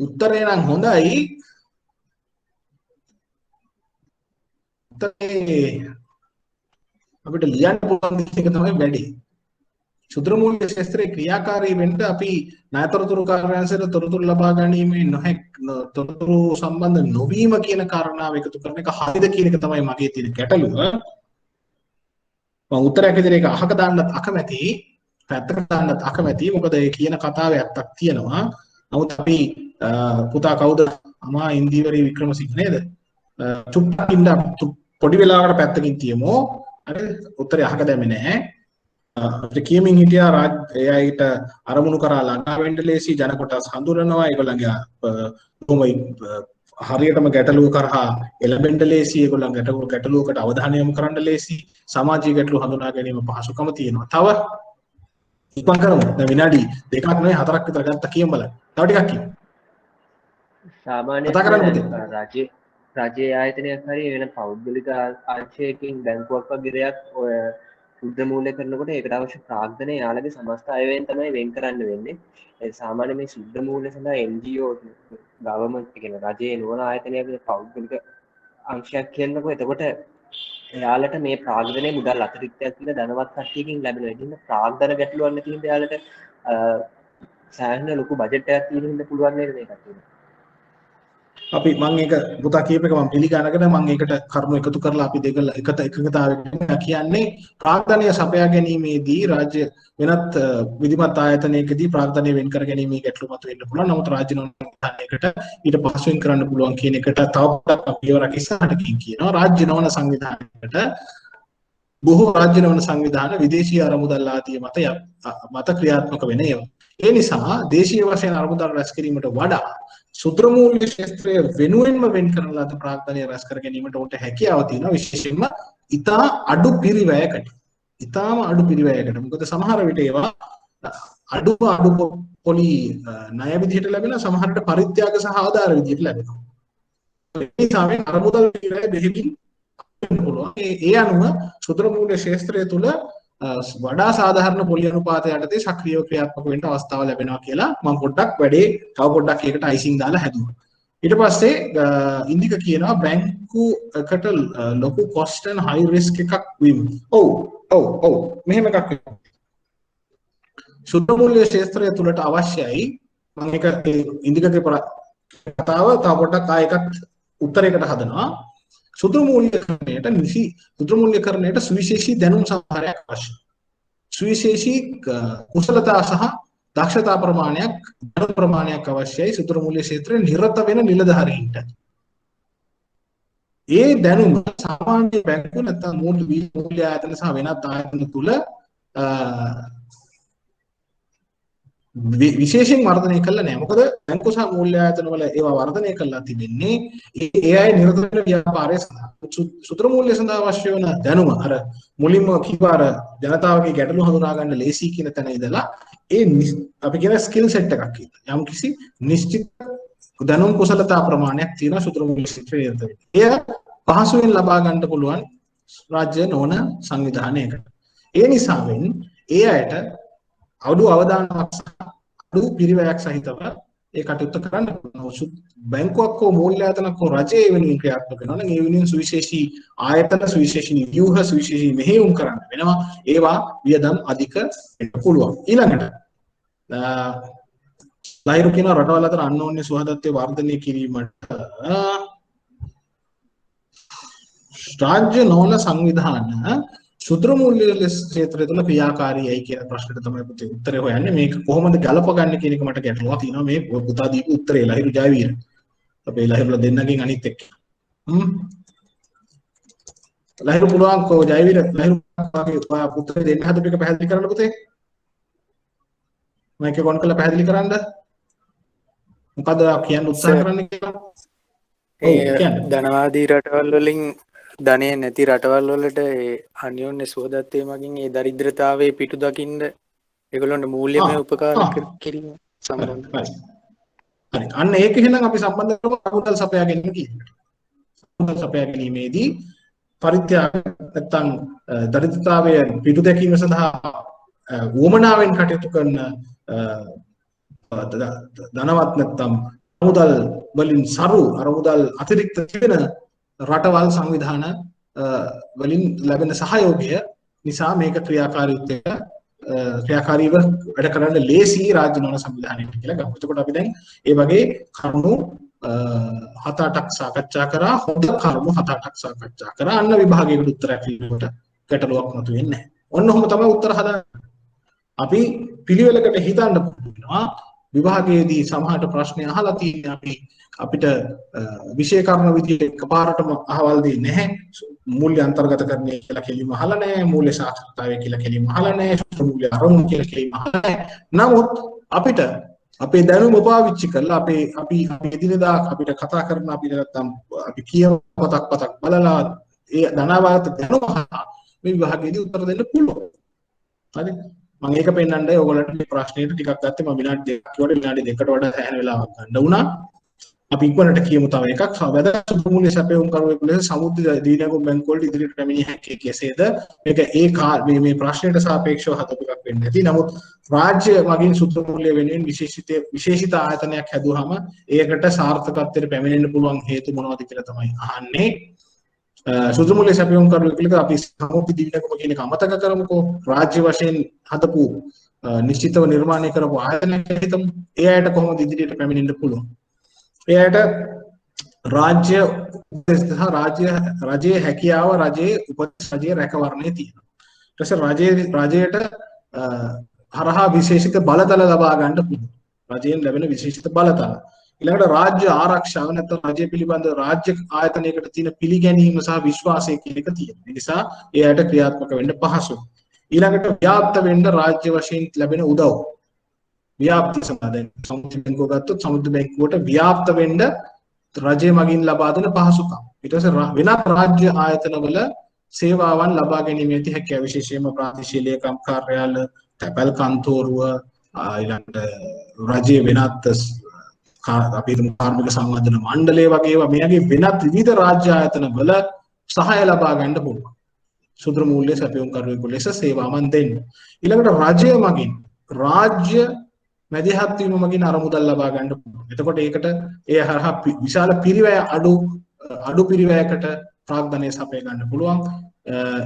උත්තරේ නම් හොඳයි. උත්තරේ අපිට ලියන්න පුළුවන් එක තමයි වැඩි. ශුද්‍ර මූල්‍ය ශාස්ත්‍රයේ ක්‍රියාකාරී වෙන්න අපි ණයතොරතුරු කාර්යාංශයට තොරතුරු ලබා ගැනීමේ තොරතුරු සම්බන්ධ නොවීම කියන කාරණාව එකතු කරන එක හරිද කියන එක තමයි මගේ තියෙන ගැටලුව. මම උත්තරයක් විදිහට ඒක අහක දාන්නත් අකමැති, පැත්තකට දාන්නත් අකමැති. මොකද ඒ කියන කතාවේ ඇත්තක් තියෙනවා. නමුත් අපි පුතා කවුද? අමා ඉන්දිවරි වික්‍රමසිංහ නේද? චුට්ටක් ඉන්න පොඩි වෙලාවකට පැත්තකින් තියමු. හරි උත්තරය අහක දැම්මේ නැහැ. අපිට කියමින් හිටියා එයාට අරමුණු කරා ළඟා වෙන්න ලේසි, ජන කොටස් හඳුනනවා, ඒගොල්ලන්ගේ කොහොමයි හරියටම ගැටලුව කරහා එළඹෙන්න ලේසි, ඒගොල්ලන් ගැටලුවකට අවධානය යොමු කරන්න ලේසි, සමාජීය ගැටලු හඳුනා ගැනීම පහසුකම තියෙනවා. තව ඉක්මන් කරමු. දැන් විනාඩි 2ක් නෙවෙයි 4ක් විතර ගත්තා කියමු බලන්න. තව ටිකක් කියමු. සාමාන්‍ය රජයේ ආයතනයක් හරි වෙන පෞද්ගලික ආශ්‍රයකින් බැංකුවක් වගේ දෙයක් ඔය සුද්ධ මූල්‍ය කරනකොට ඒකට අවශ්‍ය ප්‍රාග්ධනය යාලගේ සමස්ත අයවැයෙන් තමයි වෙන් කරන්න වෙන්නේ. ඒ සාමාන්‍ය මේ සුද්ධ මූල්‍ය සඳහා NGO ගවර්න්මන්ට් කියන රජයේ නොවන ආයතනයක පෞද්ගලික අංශයක් කියනකොට එතකොට එයාලට මේ ප්‍රාග්ධනයේ මුදල් අතිරික්තයක් තියෙන ධනවත් කට්ටියකින් ලැබෙනවා. ඉතින් ප්‍රාග්ධන ගැටලුවක් නැති හින්දා එයාලට සෑහෙන ලොකු බජට් එකක් තියෙන හින්දා පුළුවන් නේද මේක තියෙන. අපි මම ඒක පුතා කියප එක මම පිළිගන්නගෙන මම ඒකට කරුණු එකතු කරලා අපි දෙක එකගතාවයකට කියන්නේ ප්‍රාග්ධනය සපයා ගැනීමේදී රාජ්‍ය වෙනත් විධිමත් ආයතනයකදී ප්‍රාග්ධනය වෙන් කර ගැනීමේ ගැටලු මතුවෙන්න පුළුවන්. නමුත් රාජ්‍ය නොවනකට ඊට පහසුවෙන් කරන්න පුළුවන් කියන එකට තවපොඩක් අපි ඉවරක් ඉස්සරහට කියනවා. රාජ්‍ය නොවන සංවිධානයකට බොහෝ රාජ්‍ය නොවන සංවිධාන විදේශීය අරමුදල් ආදී මත ක්‍රියාත්මක වෙන ඒවා. ඒ නිසා දේශීය වශයෙන් අරමුදල් රැස් කිරීමට වඩා සුත්‍ර මූල්‍ය ශාස්ත්‍රය වෙනුවෙන්ම වෙන් කරන ලද ප්‍රාග්ධනය රැස් කර ගැනීමට උන්ට හැකියාව තියෙනවා. විශේෂයෙන්ම ඉතා අඩු පිරිවැයකට. ඉතාම අඩු පිරිවැයකට. මොකද සමහර විට ඒවා අඩු පොලි ණය විදිහට ලැබෙන, සමහරට පරිත්‍යාග සහ ආධාර විදිහට ලැබෙනවා. ඒ නිසා මේ අරමුදල් පිරිවැය දෙකකින් පුළුවන්. ඒ අනුව සුත්‍ර මූල්‍ය ශාස්ත්‍රය තුළ වඩා සාධාරණ පොලි අනුපාත යටතේ සක්‍රියව ක්‍රියාත්මක වෙන්න අවස්ථාව ලැබෙනවා කියලා මම පොඩ්ඩක් වැඩේ තව පොඩ්ඩක් ඒකට අයිසිං දාලා හැදුවා. ඊට පස්සේ ඉන්දික කියනවා බැංකුවකට ලොකු cost and high risk එකක් වීම. ඔව් මෙහෙම එකක් වෙනවා. සුද්ධ මූල්‍ය ශාස්ත්‍රය තුලට අවශ්‍යයි මම ඒක ඉන්දිකගේ කතාව තව පොඩ්ඩක් ආයෙකත් උත්තරයකට හදනවා. සුත්‍ර මූල්‍යකරණයට සුවිශේෂී දැනුම් සමහරයක් අවශ්‍යයි. සුවිශේෂී කුසලතා සහ දක්ෂතා ප්‍රමාණයක් අවශ්‍යයි සුත්‍ර මූල්‍ය ක්ෂේත්‍රයේ නිරත වෙන නිලධාරීන්ට. ඒ දැනුම සාමාන්‍ය බැංකු නැත්නම් මූල්‍ය ආයතන සහ වෙනත් ආයතන තුල විශේෂයෙන් වර්ධනය කළා නෑ. මොකද බැංකු සහ මූල්‍ය ආයතන වල ඒවා වර්ධනය කළා තිබෙන්නේ ඒ අය නිරත වෙන ව්‍යාපාරය සඳහා. සුත්‍ර මූල්‍ය සඳහා අවශ්‍ය වෙන දැනුම අර මුලින්ම කිව්වාර ජනතාවගේ ගැටලු හඳුනා ගන්න ලේසි කියන තැන ඉඳලා ඒ අපි කියන ස්කිල් සෙට් එකක් කියලා. යම් කිසි නිශ්චිත දැනුම් කුසලතා ප්‍රමාණයක් තියෙන සුත්‍ර මූල්‍ය ක්ෂේත්‍රයේ ඉඳලා. එය පහසුවෙන් ලබා ගන්න පුළුවන් රාජ්‍ය නොවන සංවිධානයකට. ඒ නිසාවෙන් ඒ අයට අඩු අවදානමක් අඩු පිරිවැයක් සහිතව ඒ කටයුත්ත කරන්න පුළුවන්. බැංකුවක් හෝ මූල්‍ය ආයතනයක් හෝ රජයේ වෙනුවෙන් ක්‍රියාත්මක වෙනවා නම් ඒ වෙනුවෙන් සුවිශේෂී ආයතන, සුවිශේෂී ව්‍යුහ, සුවිශේෂී මෙහෙයුම් කරන්න වෙනවා. ඒවා වියදම් අධික වෙන්න පුළුවන්. ඊළඟට ලයිරු කියන රටවල් අතර අන්‍යෝන්‍ය සහෝදරත්වය වර්ධනය කිරීමට රාජ්‍ය නොවන සංවිධාන සුත්‍ර මූල්‍ය ක්ෂේත්‍රය තුළ ක්‍රියාකාරීයි කියන ප්‍රශ්නෙට තමයි පුතේ උත්තරය හොයන්නේ. මේක කොහොමද ගලපගන්නේ කියන එක මට ගැටලුවක් තියෙනවා. මේ පුතා දීපු උත්තරේ ලහිරු ජයවීර. අපේ ලහිරුලා දෙන්නගෙන් අනිත් එක්ක. ලහිරු පුළුවන් කෝ ජයවීර ලහිරු පුත්‍රය දෙන්න හදපු එක පැහැදිලි කරන්න පුතේ. මයික් එක ඔන් කරලා පැහැදිලි කරන්න. මොකද කියන්න උත්සාහ කරන්නේ කියලා. ධනවාදී රටවල් වලින් ධනය නැති රටවල් වලට අන්‍යෝන්‍ය සුහදත්වය මගින් ඒ දරිද්‍රතාවයේ පිටු දකින්න ඒගොල්ලොන්ට මූල්‍යමය උපකාර කිරීම සම්බන්ධයි. හරි. අන්න ඒක එහෙනම් අපි සම්බන්ධ කරමු අමුදල් සපයා ගැනීම කියනකට. අමුදල් සපයා ගැනීමේදී පරිත්‍යාග නැත්නම් දරිද්‍රතාවය පිටු දැකීම සඳහා වමනාවෙන් කටයුතු කරන ධනවත් නැත්නම් අරමුදල් වලින් සරු අරමුදල් අතිරික්ත තිබෙන රටවල් සංවිධාන වලින් ලැබෙන සහයෝගය නිසා මේක ක්‍රියාකාරීව වැඩ කරන්න ලේසි රාජ්‍ය නොවන සංවිධානයකට කියලා ගමු. එතකොට අපි දැන් ඒ වගේ කරුණු 7-8ක් සාකච්ඡා කරා, හොඳ කරුණු 7-8ක් සාකච්ඡා කරා. අන්න විභාගයකට උත්තරයක් ලියනකොට ගැටලුවක් මතුවෙන්නේ නැහැ. ඔන්න ඔහොම තමයි උත්තර හදාගන්නේ. අපි පිළිවෙලකට හිතන්න පුළුවන්. විභාගයේදී සමහරට ප්‍රශ්න අහලා තියෙන්නේ අපිට විශේෂ කර්ම විදිහට එකපාරටම අහවල් දෙන්නේ නැහැ. මූල්‍ය අන්තර්ගත කරන්නේ කියලා කෙලින්ම අහලා නැහැ. මූල්‍ය සාක්ෂරතාවය කියලා කෙලින්ම අහලා නැහැ. මූල්‍ය අරමුණු කියලා කෙලින්ම අහලා නැහැ. නමුත් අපිට අපේ දැනුම පාවිච්චි කරලා අපි එදිනෙදා අපිට කතා කරන අපිට නැත්තම් අපි කියව පතක් බලලා ඒ ධනවාගත දැනුම මේ විභාගයේදී උත්තර දෙන්න පුළුවන්. හරි. මම ඒක පෙන්නන්නයි ඔයගොල්ලන්ට මේ ප්‍රශ්නෙට ටිකක් ගත්තේ. මම විනාඩි 2ක් කිව්වට විනාඩි 2කට වඩා සෑහෙන වෙලාවක් ගන්න වුණා. අපි ඉක්මනට කියමු තව එකක්. වැදගත් සුදුමූල්‍ය සැපයුම් කරුවෙකු ලෙස සමුද්‍ර දිවිනැගුම් බැංකුවලට ඉදිරියට පැමිණිය හැකි කෙසේද? මේක මේ ප්‍රශ්නෙට සාපේක්ෂව හදපු එකක් වෙන්නේ නැති. නමුත් රාජ්‍ය මගින් සුදුමූල්‍ය වෙනුවෙන් විශේෂිත ආයතනයක් හැදුවාම ඒකට සාර්ථකත්වයට පැමිණෙන්න පුළුවන් හේතු මොනවද කියලා තමයි අහන්නේ. සුදුමූල්‍ය සැපයුම් කරුවෙකු ලෙස අපි සමුද්‍ර දිවිනැගුම කියන එක අමතක කරමුකෝ. රාජ්‍ය වශයෙන් හදපු නිශ්චිතව නිර්මාණය කරපු ආයතනයක් හිතමු. ඒ අයට කොහොමද ඉදිරියට පැමිණෙන්න පුළුවන්? එයාට රාජ්‍ය උපදෙස් සහ රජයේ හැකියාව රජයේ උපදෙස් රජයේ රැකවරණය තියෙනවා. ඊට පස්සේ රජයට හරහා විශේෂිත බලතල ලබා ගන්න පුළුවන්. රජයෙන් ලැබෙන විශේෂිත බලතල. ඊළඟට රාජ්‍ය ආරක්ෂාව නැත්නම් රජය පිළිබඳ රාජ්‍ය ආයතනයකට තියෙන පිළිගැනීම සහ විශ්වාසය කියන එක තියෙනවා. ඒ නිසා එයාට ක්‍රියාත්මක වෙන්න පහසුයි. ඊළඟට ව්‍යාප්ත වෙන්න රාජ්‍ය වශයෙන් ලැබෙන උදව්. ව්‍යාප්ති සමාදන් සමුද්‍ර බැංකුව ගත්තොත් සමුද්‍ර බැංකුවට ව්‍යාප්ත වෙන්න රජය මගින් ලබා දෙන පහසුකම්. ඊට පස්සේ වෙනත් රාජ්‍ය ආයතනවල සේවාවන් ලබා ගැනීම ඇති හැකියාව විශේෂයෙන්ම ප්‍රාදේශීය ලේකම් කාර්යාල, තැපැල් කන්තෝරුව, ඊළඟට රජයේ වෙනත් අපි කාර්මික සංවර්ධන මණ්ඩලය වගේ මේවාගේ වෙනත් විවිධ රාජ්‍ය ආයතනවල සහාය ලබා ගන්න පුළුවන්. සුදුරු මූල්‍ය සැපයුම් කරුවෙකු ලෙස සේවාවන් දෙන්න. ඊළඟට රජය මගින් රාජ්‍ය මැදිහත් වීම මගින් අරමුදල් ලබා ගන්න පුළුවන්. එතකොට ඒකට ඒ හරහා විශාල පිරිවැය අඩු පිරිවැයකට ප්‍රාග්ධනය සපය ගන්න පුළුවන්.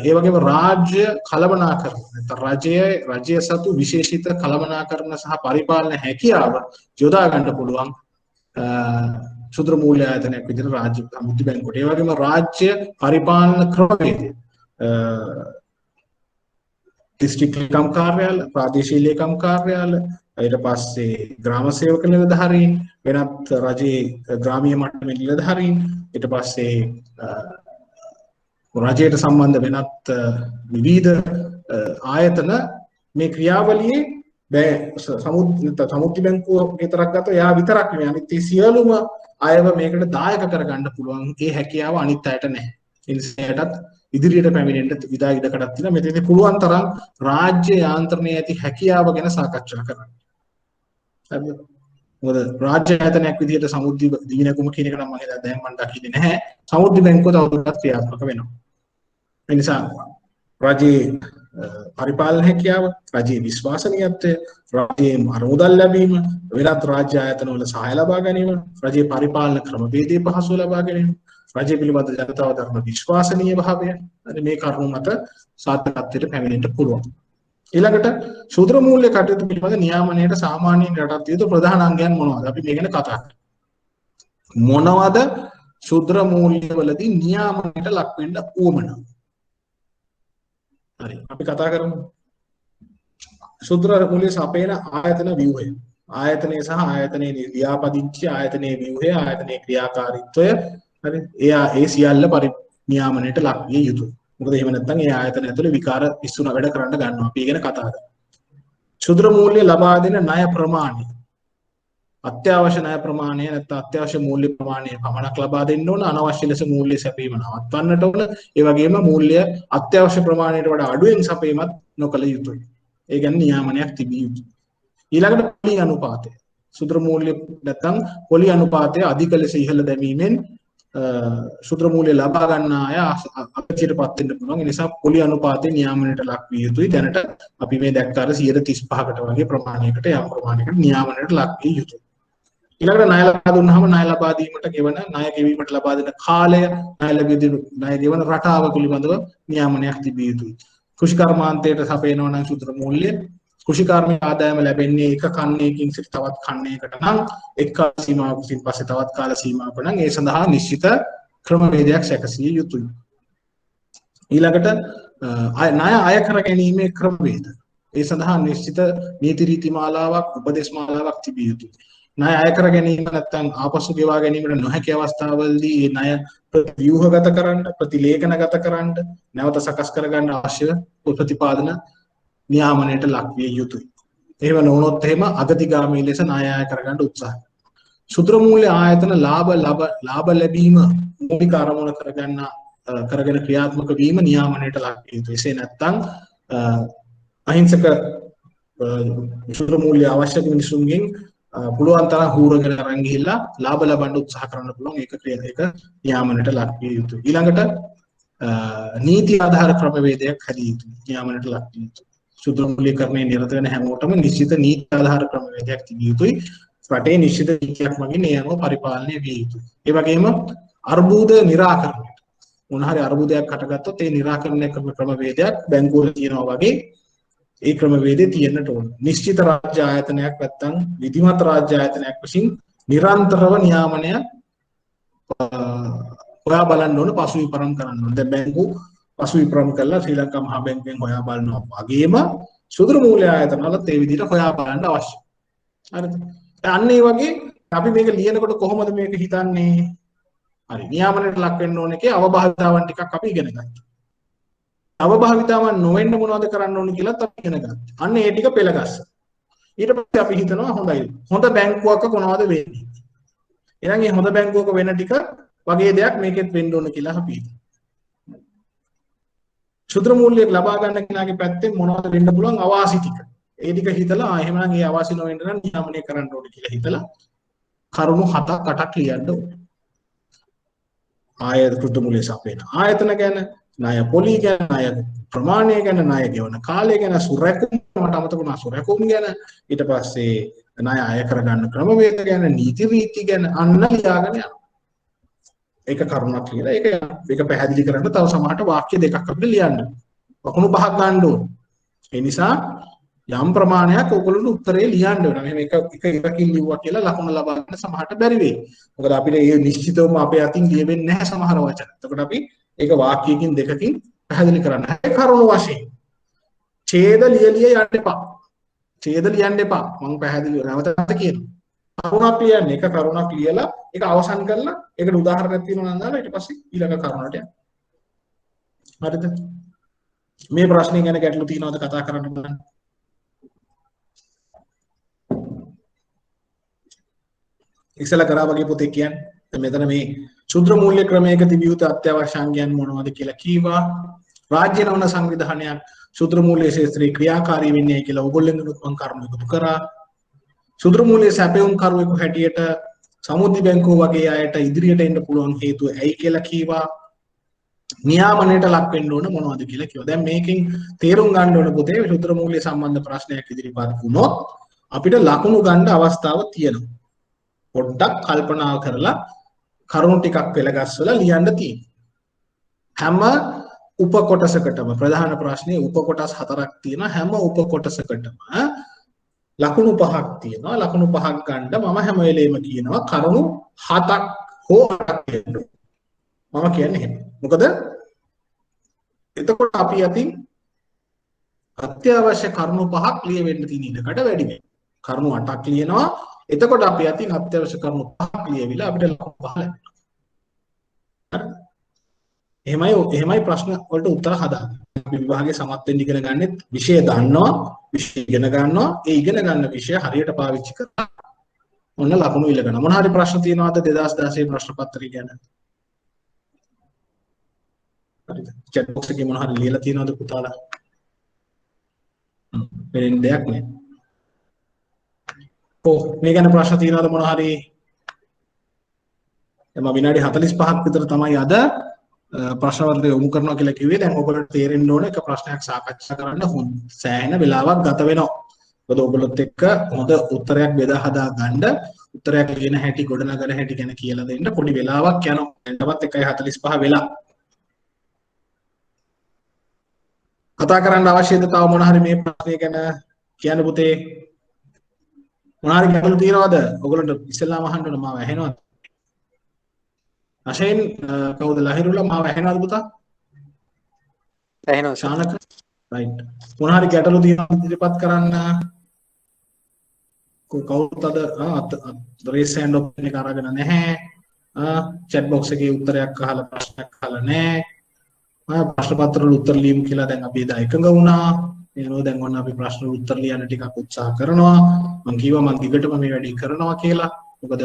ඒ වගේම රාජ්‍ය කළමනාකරණ නැත්නම් රජය සතු විශේෂිත කළමනාකරණ සහ පරිපාලන හැකියාව යොදා ගන්න පුළුවන්. සුදුරු මූල්‍ය ආයතනයක් විදිහට රාජ්‍ය සමුද්‍ර බැංකුවට. ඒ වගේම රාජ්‍ය පරිපාලන ක්‍රමවේදය දිස්ත්‍රික්ක ලේකම් කාර්යාල, ප්‍රාදේශීය ලේකම් කාර්යාල, ඊට පස්සේ ග්‍රාම සේවක නිලධාරීන්, වෙනත් රජයේ ග්‍රාමීය මට්ටමේ නිලධාරීන්, ඊට පස්සේ රජයට සම්බන්ධ වෙනත් විවිධ ආයතන මේ ක්‍රියාවලියේ සමුද්‍ර බැංකුව විතරක් ගත්තොත් එයා විතරක් නෙවෙයි අනිත් සියලුම අයව මේකට දායක කරගන්න පුළුවන්. ඒ හැකියාව අනිත් අයට නැහැ. ඒ නිසාටත් ඉදිරියට පැමිණෙන්න විදා ඉඩකඩක් තියෙනවා. මෙතනදී පුළුවන් තරම් රාජ්‍ය යාන්ත්‍රණයේ ඇති හැකියාව ගැන සාකච්ඡා කරන්න. හරිද? මොකද රාජ්‍ය ආයතනයක් විදිහට සමුද්‍ර දිවිනැගුම කියන එක නම් මම හිතා දැන් මම දකින්නේ නැහැ. සමුද්‍ර බැංකුව තවදුරටත් ක්‍රියාත්මක වෙනවා. ඒ නිසා රජයේ පරිපාලන හැකියාව, රජයේ විශ්වාසනීයත්වය, රජයේ අරමුදල් ලැබීම, වෙනත් රාජ්‍ය ආයතනවල සහාය ලබා ගැනීම, රජයේ පරිපාලන ක්‍රමවේදයේ පහසුව ලබා ගැනීම, රජය පිළිබඳ ජනතාව දරන විශ්වාසනීය භාවය මේ කරුණු මත සාර්ථකත්වයට පැමිණෙන්න පුළුවන්. ඊළඟට ශුද්‍ර මූල්‍ය කටයුතු පිළිබඳ නියාමනයට සාමාන්‍යයෙන් රටක් යුතු ප්‍රධාන අංගයන් මොනවද? අපි මේ ගැන කතා කරමු. මොනවද ශුද්‍ර මූල්‍යවලදී නියාමනයට ලක් වෙන්න උවමනා? හරි. අපි කතා කරමු. ශුද්‍ර මූල්‍ය සපයන ආයතන ව්‍යුහය. ආයතනයේ සහ ආයතනයේ ව්‍යාපදිංචි, ආයතනයේ ව්‍යුහය, ආයතනයේ ක්‍රියාකාරීත්වය හරි ඒ සියල්ල නියාමනයට ලක් විය යුතුයි. මොකද එහෙම නැත්නම් ඒ ආයතන ඇතුලේ විකාර ඉස්සුන වැඩ කරන්න ගන්නවා. අපි ගැන කතා කරමු. ශුද්‍ර මූල්‍ය ලබා දෙන ණය ප්‍රමාණය. අත්‍යවශ්‍ය ණය ප්‍රමාණය නැත්නම් අත්‍යවශ්‍ය මූල්‍ය ප්‍රමාණය පමණක් ලබා දෙන්න ඕන. අනවශ්‍ය ලෙස මූල්‍ය සැපීම නවත්වන්නට ඕන. ඒ වගේම මූල්‍ය අත්‍යවශ්‍ය ප්‍රමාණයට වඩා අඩුවෙන් සැපීමත් නොකළ යුතුයි. ඒ කියන්නේ නියාමනයක් තිබිය යුතුයි. ඊළඟට පොලි අනුපාතය. ශුද්‍ර මූල්‍ය නැත්නම් පොලි අනුපාතය අධික ලෙස ඉහළ දැමීමෙන් ශුද්‍ර මූල්‍ය ලබා ගන්න අය අපචිතපත් වෙන්න පුළුවන්. ඒ නිසා පොලි අනුපාතයේ නියාමනයට ලක් විය යුතුයි. දැනට අපි මේ දැක්ක අර 135කට වගේ ප්‍රමාණයකට යම් ප්‍රමාණයකට නියාමනයට ලක් විය යුතුයි. ඊළඟට ණය ලබා දුන්නාම ණය ලබා දීමට ගෙවන ණය ගෙවීමට ලබා දෙන කාලය ණය ගෙවන රටාව පිළිබඳව නියාමනයක් තිබිය යුතුයි. කෘෂිකර්මාන්තයට සපයනවා නම් ශුද්‍ර මූල්‍ය කෘෂිකාර්මික ආදායම ලැබෙන්නේ එක කන්නයකින් සිට තවත් කන්නයකට නම් එක් කාල සීමාවකින් පස්සේ තවත් කාල සීමාවක නම් ඒ සඳහා නිශ්චිත ක්‍රමවේදයක් සැකසිය යුතුයි. ඊළඟට ණය අය කර ගැනීමේ ක්‍රමවේද ඒ සඳහා නිශ්චිත නීති රීති මාලාවක් උපදේශ මාලාවක් තිබිය යුතුයි. ණය අය කර ගැනීම නැත්නම් ආපසු ගෙවා ගැනීමට නොහැකි අවස්ථාවලදී මේ ණය ප්‍රතිව්‍යුහගත කරන්න ප්‍රතිලේඛනගත කරන්න නැවත සකස් කර ගන්න අවශ්‍ය ප්‍රතිපාදන නියාමනයට ලක් විය යුතුයි. එහෙම නොවුනොත් එහෙම අගතිගාමී ලෙස ණය අය කරගන්න උත්සාහ. ශුද්‍ර මූල්‍ය ආයතන ලාභ ලැබීම මූලික අරමුණ කරගෙන ක්‍රියාත්මක වීම නියාමනයට ලක් විය යුතුයි. එසේ නැත්නම් අහිංසක ශුද්‍ර මූල්‍ය අවශ්‍ය මිනිසුන්ගෙන් පුළුවන් තරම් හූරගෙන අරන් ගිහිල්ලා ලාභ ලබන්න උත්සාහ කරන්න පුළුවන්. ඒක නියාමනයට ලක් විය යුතුයි. ඊළඟට නීති ආධාර ක්‍රමවේදයක් හැදිය යුතුයි. නියාමනයට ලක් විය යුතුයි. ශුද්‍ර මූල්‍යකරණයේ නිරත වෙන හැමෝටම නිශ්චිත නීති ආධාර ක්‍රමවේදයක් තිබිය යුතුයි. රටේ නිශ්චිත නීතියක් මගින් ඒ අනුව පරිපාලනය විය යුතුයි. ඒ වගේම අර්බුද නිරාකරණයට මොන හරි අර්බුදයක් හටගත්තොත් ඒ නිරාකරණය කරන ක්‍රමවේදයක් බැංකුවල තියෙනවා වගේ ඒ ක්‍රමවේදේ තියෙන්නට ඕන. නිශ්චිත රාජ්‍ය ආයතනයක් නැත්නම් විධිමත් රාජ්‍ය ආයතනයක් වශයෙන් නිරන්තරව නියාමනය හොයා බලන්න ඕන, පසු විපරම් කරන්න ඕන. දැන් බැංකු පසු විපරම් කරලා ශ්‍රී ලංකා මහා බැංකුවෙන් හොයා බලනවා වගේම ශුද්‍ර මූල්‍ය ආයතනවලත් ඒ විදිහට හොයා බලන්න අවශ්‍යයි. හරිද? අන්න ඒ වගේ අපි මේක ලියනකොට කොහොමද මේක හිතන්නේ? හරි, නියාමනයට ලක් වෙන්න ඕන එකේ අවභාවිතාවන් ටිකක් අපි ඉගෙන ගත්තා. අවභාවිතාවන් නොවෙන්න මොනවද කරන්න ඕන කියලාත් අපි ඉගෙන ගත්තා. අන්න ඒ ටික පෙළගස්ස. ඊට පස්සේ අපි හිතනවා හොඳයි. හොඳ බැංකුවක කොනවද වෙන්නේ? එහෙනම් මේ හොඳ බැංකුවක වෙන ටික වගේ දෙයක් මේකෙත් වෙන්න ඕන කියලා අපි හිතනවා. ශුද්‍ර මූල්‍ය ලබා ගන්න කෙනාගේ පැත්තෙන් මොනවද වෙන්න පුළුවන් අවාසි ටික. ඒ ටික හිතලා එහෙමනම් ඒ අවාසි නොවෙන්න නම් නියාමනය කරන්න ඕනේ කියලා හිතලා කරුණු 7ක් 8ක් ලියන්න ඕනේ. ශුද්‍ර මූල්‍ය සපයන ආයතන ගැන, ණය පොලි ගැන, ණය ප්‍රමාණය ගැන, ණය ගෙවන කාලය ගැන, සුරැකුම් මට අමතක වුණා සුරැකුම් ගැන, ඊට පස්සේ ණය අය කරගන්න ක්‍රමවේද ගැන, නීති රීති ගැන අන්න ලියාගෙන යනවා. ඒක කරුණක් කියලා ඒක පැහැදිලි කරන්න තව සමහරට වාක්‍ය දෙකක් අපිට ලියන්න. වකුණු 5ක් ගන්න ඕන. ඒ නිසා යම් ප්‍රමාණයක් ඔයගොල්ලෝ උත්තරේ ලියන්න ඕන. මෙහෙම එක ඉරකින් ලිව්වා කියලා ලකුණ ලබා ගන්න සමහරට බැරි වෙයි. මොකද අපිට මේ නිශ්චිතවම අපේ අතින් ලියෙන්නේ නැහැ සමහර වචන. එතකොට අපි ඒක වාක්‍යයකින් දෙකකින් පැහැදිලි කරන්න. ඒ කරුණු වශයෙන් ඡේද ලියලිය යන්න එපා. ඡේද ලියන්න එපා. මම පැහැදිලි නැවතත් කියනවා. කරුණක් ලියන්න, එක කරුණක් ලියලා ඒක අවසන් කරලා ඒකට උදාහරණයක් තියෙනවා නම් දාලා ඊට පස්සේ ඊළඟ කරුණට යන්න. හරිද? මේ ප්‍රශ්නේ ගැන ගැටලු තියෙනවද කතා කරන්න බලන්න. ඉස්සලා කරා වගේ පොතේ කියන්නේ මෙතන මේ ශුද්‍ර මූල්‍ය ක්‍රමයක තිබිය යුතු අත්‍යවශ්‍ය අංගයන් මොනවද කියලා කීවා. රාජ්‍ය නවන සංවිධානයක් ශුද්‍ර මූල්‍ය ශාස්ත්‍රයේ ක්‍රියාකාරී වෙන්නේ කියලා ඕගොල්ලෝ මම කරුණු එකතු කරා. ශුද්‍ර මූල්‍ය සැපයුම් කරුවෙකු හැටියට සමුද්‍රි බැංකුව වගේ අයට ඉදිරියට එන්න පුළුවන් හේතුව ඇයි කියලා කීවා. නියාමනයට ලක් වෙන්න ඕන මොනවද කියලා කිව්වා. දැන් මේකෙන් තේරුම් ගන්න ඕන පුතේ ශුද්‍ර මූල්‍ය සම්බන්ධ ප්‍රශ්නයක් ඉදිරිපත් වුණොත් අපිට ලකුණු ගන්න අවස්ථාව තියෙනවා. පොඩ්ඩක් කල්පනා කරලා කරුණු ටිකක් පෙළගස්සලා ලියන්න තියෙනවා. හැම උපකොටසකටම ප්‍රධාන ප්‍රශ්නේ උපකොටස් 4ක් තියෙනවා. හැම උපකොටසකටම ලකුණු 5ක් තියෙනවා. ලකුණු 5ක් ගන්න මම හැම වෙලේම කියනවා කරුණු 7ක් හෝ 8ක් කියන්න. මම කියන්නේ එහෙම. මොකද එතකොට අපි අතින් අත්‍යවශ්‍ය කරුණු 5ක් ලියවෙන්න තියෙන ඉඩකට වැඩි වෙනවා. කරුණු 8ක් ලියනවා. එතකොට අපි අතින් අත්‍යවශ්‍ය කරුණු 5ක් ලියවිලා අපිට ලකුණු 5 ලැබෙනවා. හරි? එහෙමයි ප්‍රශ්න වලට උත්තර හදාගන්න. අපි විභාගයේ සමත් වෙන්න ඉගෙන ගන්නෙත් විෂය දන්නවා, විෂය ඉගෙන ගන්නවා. ඒ ඉගෙන ගන්න විෂය හරියට පාවිච්චි කරලා ඔන්න ලකුණු ඉල්ලගන්න. මොන හරි ප්‍රශ්න තියෙනවද 2016 ප්‍රශ්න පත්‍රය ගැන? හරිද? chat box එකේ මොන හරි ලියලා තියෙනවද පුතාලා? වෙන දෙයක් නෑ. මේ ගැන ප්‍රශ්න තියෙනවද මොන හරි? එම විනාඩි 45ක් විතර තමයි අද ප්‍රශ්න වලට යොමු කරනවා කියලා කිව්වේ. දැන් ඔයගොල්ලන්ට තේරෙන්න ඕන එක ප්‍රශ්නයක් සාකච්ඡා කරන්න සෑහෙන වෙලාවක් ගත වෙනවා. මොකද ඔයගොල්ලොත් එක්ක හොඳ උත්තරයක් බෙදා හදා ගන්න උත්තරයක් ලියන හැටි ගොඩනගන හැටි ගැන කියලා දෙන්න පොඩි වෙලාවක් යනවා. දැන්වත් 1:45 වෙලා. කතා කරන්න අවශ්‍යද තව මොන හරි මේ ප්‍රශ්නය ගැන කියන්න පුතේ? මොන හරි ගැටලු තියෙනවද? ඔයගොල්ලන්ට ඉස්සෙල්ලාම අහන්න ඕන මාව ඇහෙනවද? අශේන් කවුද ලහිරුලා මාව ඇහෙනවද පුතා? ඇහෙනවා ශානක රයිට්. මොන හරි ගැටලු තියෙනවද ඉදිරිපත් කරන්න? කවුරුත් අද රේස් හෑන්ඩ් ඔප්ෂන් එක අරගෙන නැහැ. chat box එකේ උත්තරයක් අහලා ප්‍රශ්නයක් අහලා නැහැ. ප්‍රශ්න පත්‍ර වල උත්තර ලියමු කියලා දැන් අපි එදා එකඟ වුණා. එනවා දැන් ඔන්න අපි ප්‍රශ්න වල උත්තර ලියන්න ටිකක් උත්සාහ කරනවා. මම කිව්වා මම දිගටම මේ වැඩේ කරනවා කියලා. මොකද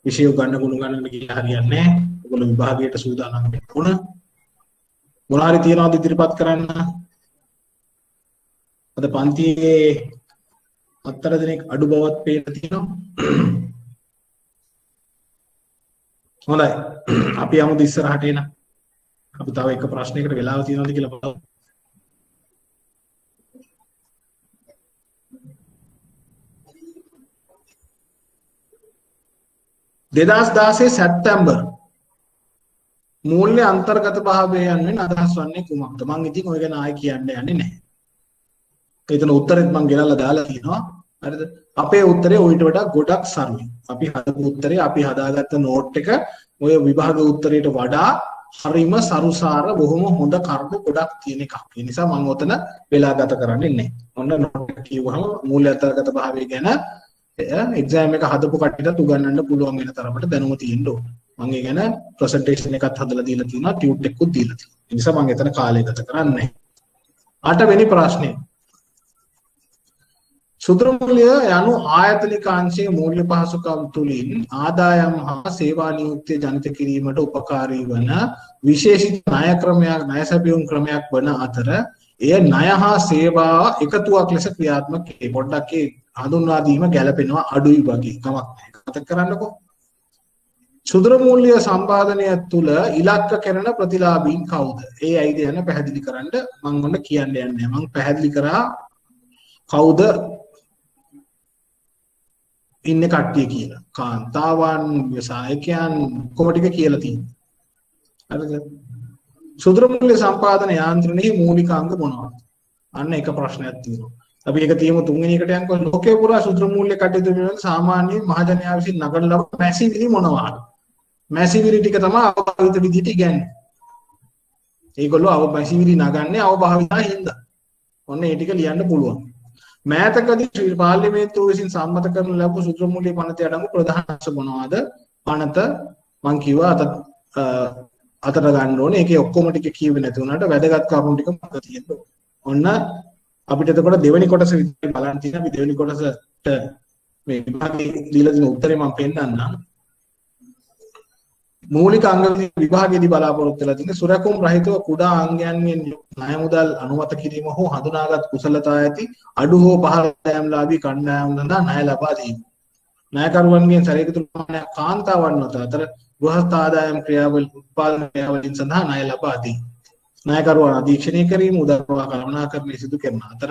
විෂය ගන්න ගුණ ගන්න කියලා හරියන්නේ නැහැ. ඔයගොල්ලෝ විභාගයට සූදානම් වෙන්න ඕන. මොන හරි තියනවද ඉදිරිපත් කරන්න? අද පන්තියේ 4 දිනක් අඩු බවක් පේන්න තියෙනවා. හොඳයි. අපි යමු ඉස්සරහට එන. අපි තව එක ප්‍රශ්නයකට වෙලාව තියෙනවද කියලා බලමු. සැප්තැම්බර් මූල්‍ය අන්තර්ගත භාවය යන්නේ අදහස් වන්නේ කුමක්ද? මම ඉතින් ඔය ගැන ආයෙ කියන්න යන්නේ නැහැ. ඒතන උත්තරෙත් මම ගෙනල්ලා දාලා තියෙනවා. හරිද? අපේ උත්තරේ ඊට වඩා ගොඩක් සරලයි. අපි හදපු උත්තරේ අපි හදාගත්ත නෝට් එක ඔය විභාග උත්තරයට වඩා හරිම සරුසාර බොහොම හොඳ කරුණු ගොඩක් තියෙන එකක්. ඒ නිසා මම ඔතන වෙලා ගත කරන්නේ නැහැ. ඔන්න නෝට් එක කියවහම මූල්‍ය අන්තර්ගත භාවය ගැන එක්සෑම් එක හදපු කට්ටියට උගන්වන්න පුළුවන් වෙන තරමට දැනුම තියෙන්න ඕන. මම ඒ ගැන ප්‍රසන්ටේෂන් එකක් හදලා දීලා තියෙනවා, ටියුට් එකකුත් දීලා තියෙනවා. ඒ නිසා මම එතන කාලය ගත කරන්නේ නැහැ. 8 වෙනි ප්‍රශ්නේ. සුත්‍ර මූල්‍ය යනු ආයතනික අංශයේ මූල්‍ය පහසුකම් තුලින් ආදායම් හා සේවා නියුක්තිය ජනිත කිරීමට උපකාරී වන විශේෂිත ණය ක්‍රමයක්, ණය සැපයුම් ක්‍රමයක් වන අතර එය ණය හා සේවා එකතුවක් ලෙස ක්‍රියාත්මක වේ. පොඩ්ඩක් ඒ හඳුන්වා දීම ගැලපෙනවා අඩුයි වගේ කමක් නැහැ. කතා කරන්නකෝ. සුත්‍ර මූල්‍ය සම්පාදනය තුළ ඉලක්ක කරන ප්‍රතිලාභීන් කවුද? ඒ අයිද යන පැහැදිලි කරන්න මම ඔන්න කියන්න යන්නේ. මම පැහැදිලි කරා කවුද ඉන්න කට්ටිය කියලා. කාන්තාවන්, ව්‍යවසායකයන් කොහොම ටික කියලා තියෙනවා. හරිද? සුත්‍ර මූල්‍ය සම්පාදන යාන්ත්‍රණයේ මූලික අංග මොනවද? අන්න එක ප්‍රශ්නයක් තියෙනවා. අපි ඒක තියමු තුන්වෙනි එකට යන්කෝ. ලෝකේ පුරා සුත්‍ර මූල්‍ය කටයුතු පිළිබඳ සාමාන්‍ය මහජනයා විසින් නගන ලබන මැසිවිලි මොනවාද? මැසිවිලි ටික තමයි අවභාවිත විදිහට ඉගන්නේ. ඒගොල්ලෝ මැසිවිලි නගන්නේ අවභාවිතා හින්දා. ඔන්න ඒ ටික ලියන්න පුළුවන්. මෑතකදී ශ්‍රී පාර්ලිමේන්තුව විසින් සම්මත කරන ලැබු සුත්‍ර මූල්‍ය පනතේ අඩංගු ප්‍රධාන අංශ මොනවාද? පනත මම කිව්වා අතට ගන්න ඕනේ. ඒකේ ඔක්කොම ටික කියවෙන්නේ නැති වුණාට වැදගත් කරුණු ටික මතක තියෙන්න ඕනේ. ඔන්න අපිට එතකොට දෙවෙනි කොටස විතරයි බලන්න තියෙන. අපි දෙවෙනි කොටසට මේ විභාගයේ දීලා දෙන උත්තරේ මම පෙන්නන්නම්. මූලික අංග විභාගයේදී බලාපොරොත්තු වෙලා තියෙන සුරකුම් රහිතව කුඩා අංගයන්ගෙන් ණය මුදල් අනුමත කිරීම හෝ හඳුනාගත් කුසලතා ඇති අඩු හෝ පහළ ආදායම්ලාභී කණ්ඩායම් සඳහා ණය ලබා දීම. ණයකරුවන්ගෙන් සැලකිය යුතු ප්‍රමාණයක් කාන්තාවන් නොත අතර ගෘහස්ථ ආදායම් ක්‍රියාවල උත්පාදන ක්‍රියාවලින් සඳහා ණය ලබා දී. ණයකරුවන් අධීක්ෂණය කිරීම උදා ප්‍රවාහ කළමනාකරණය සිදු කරන අතර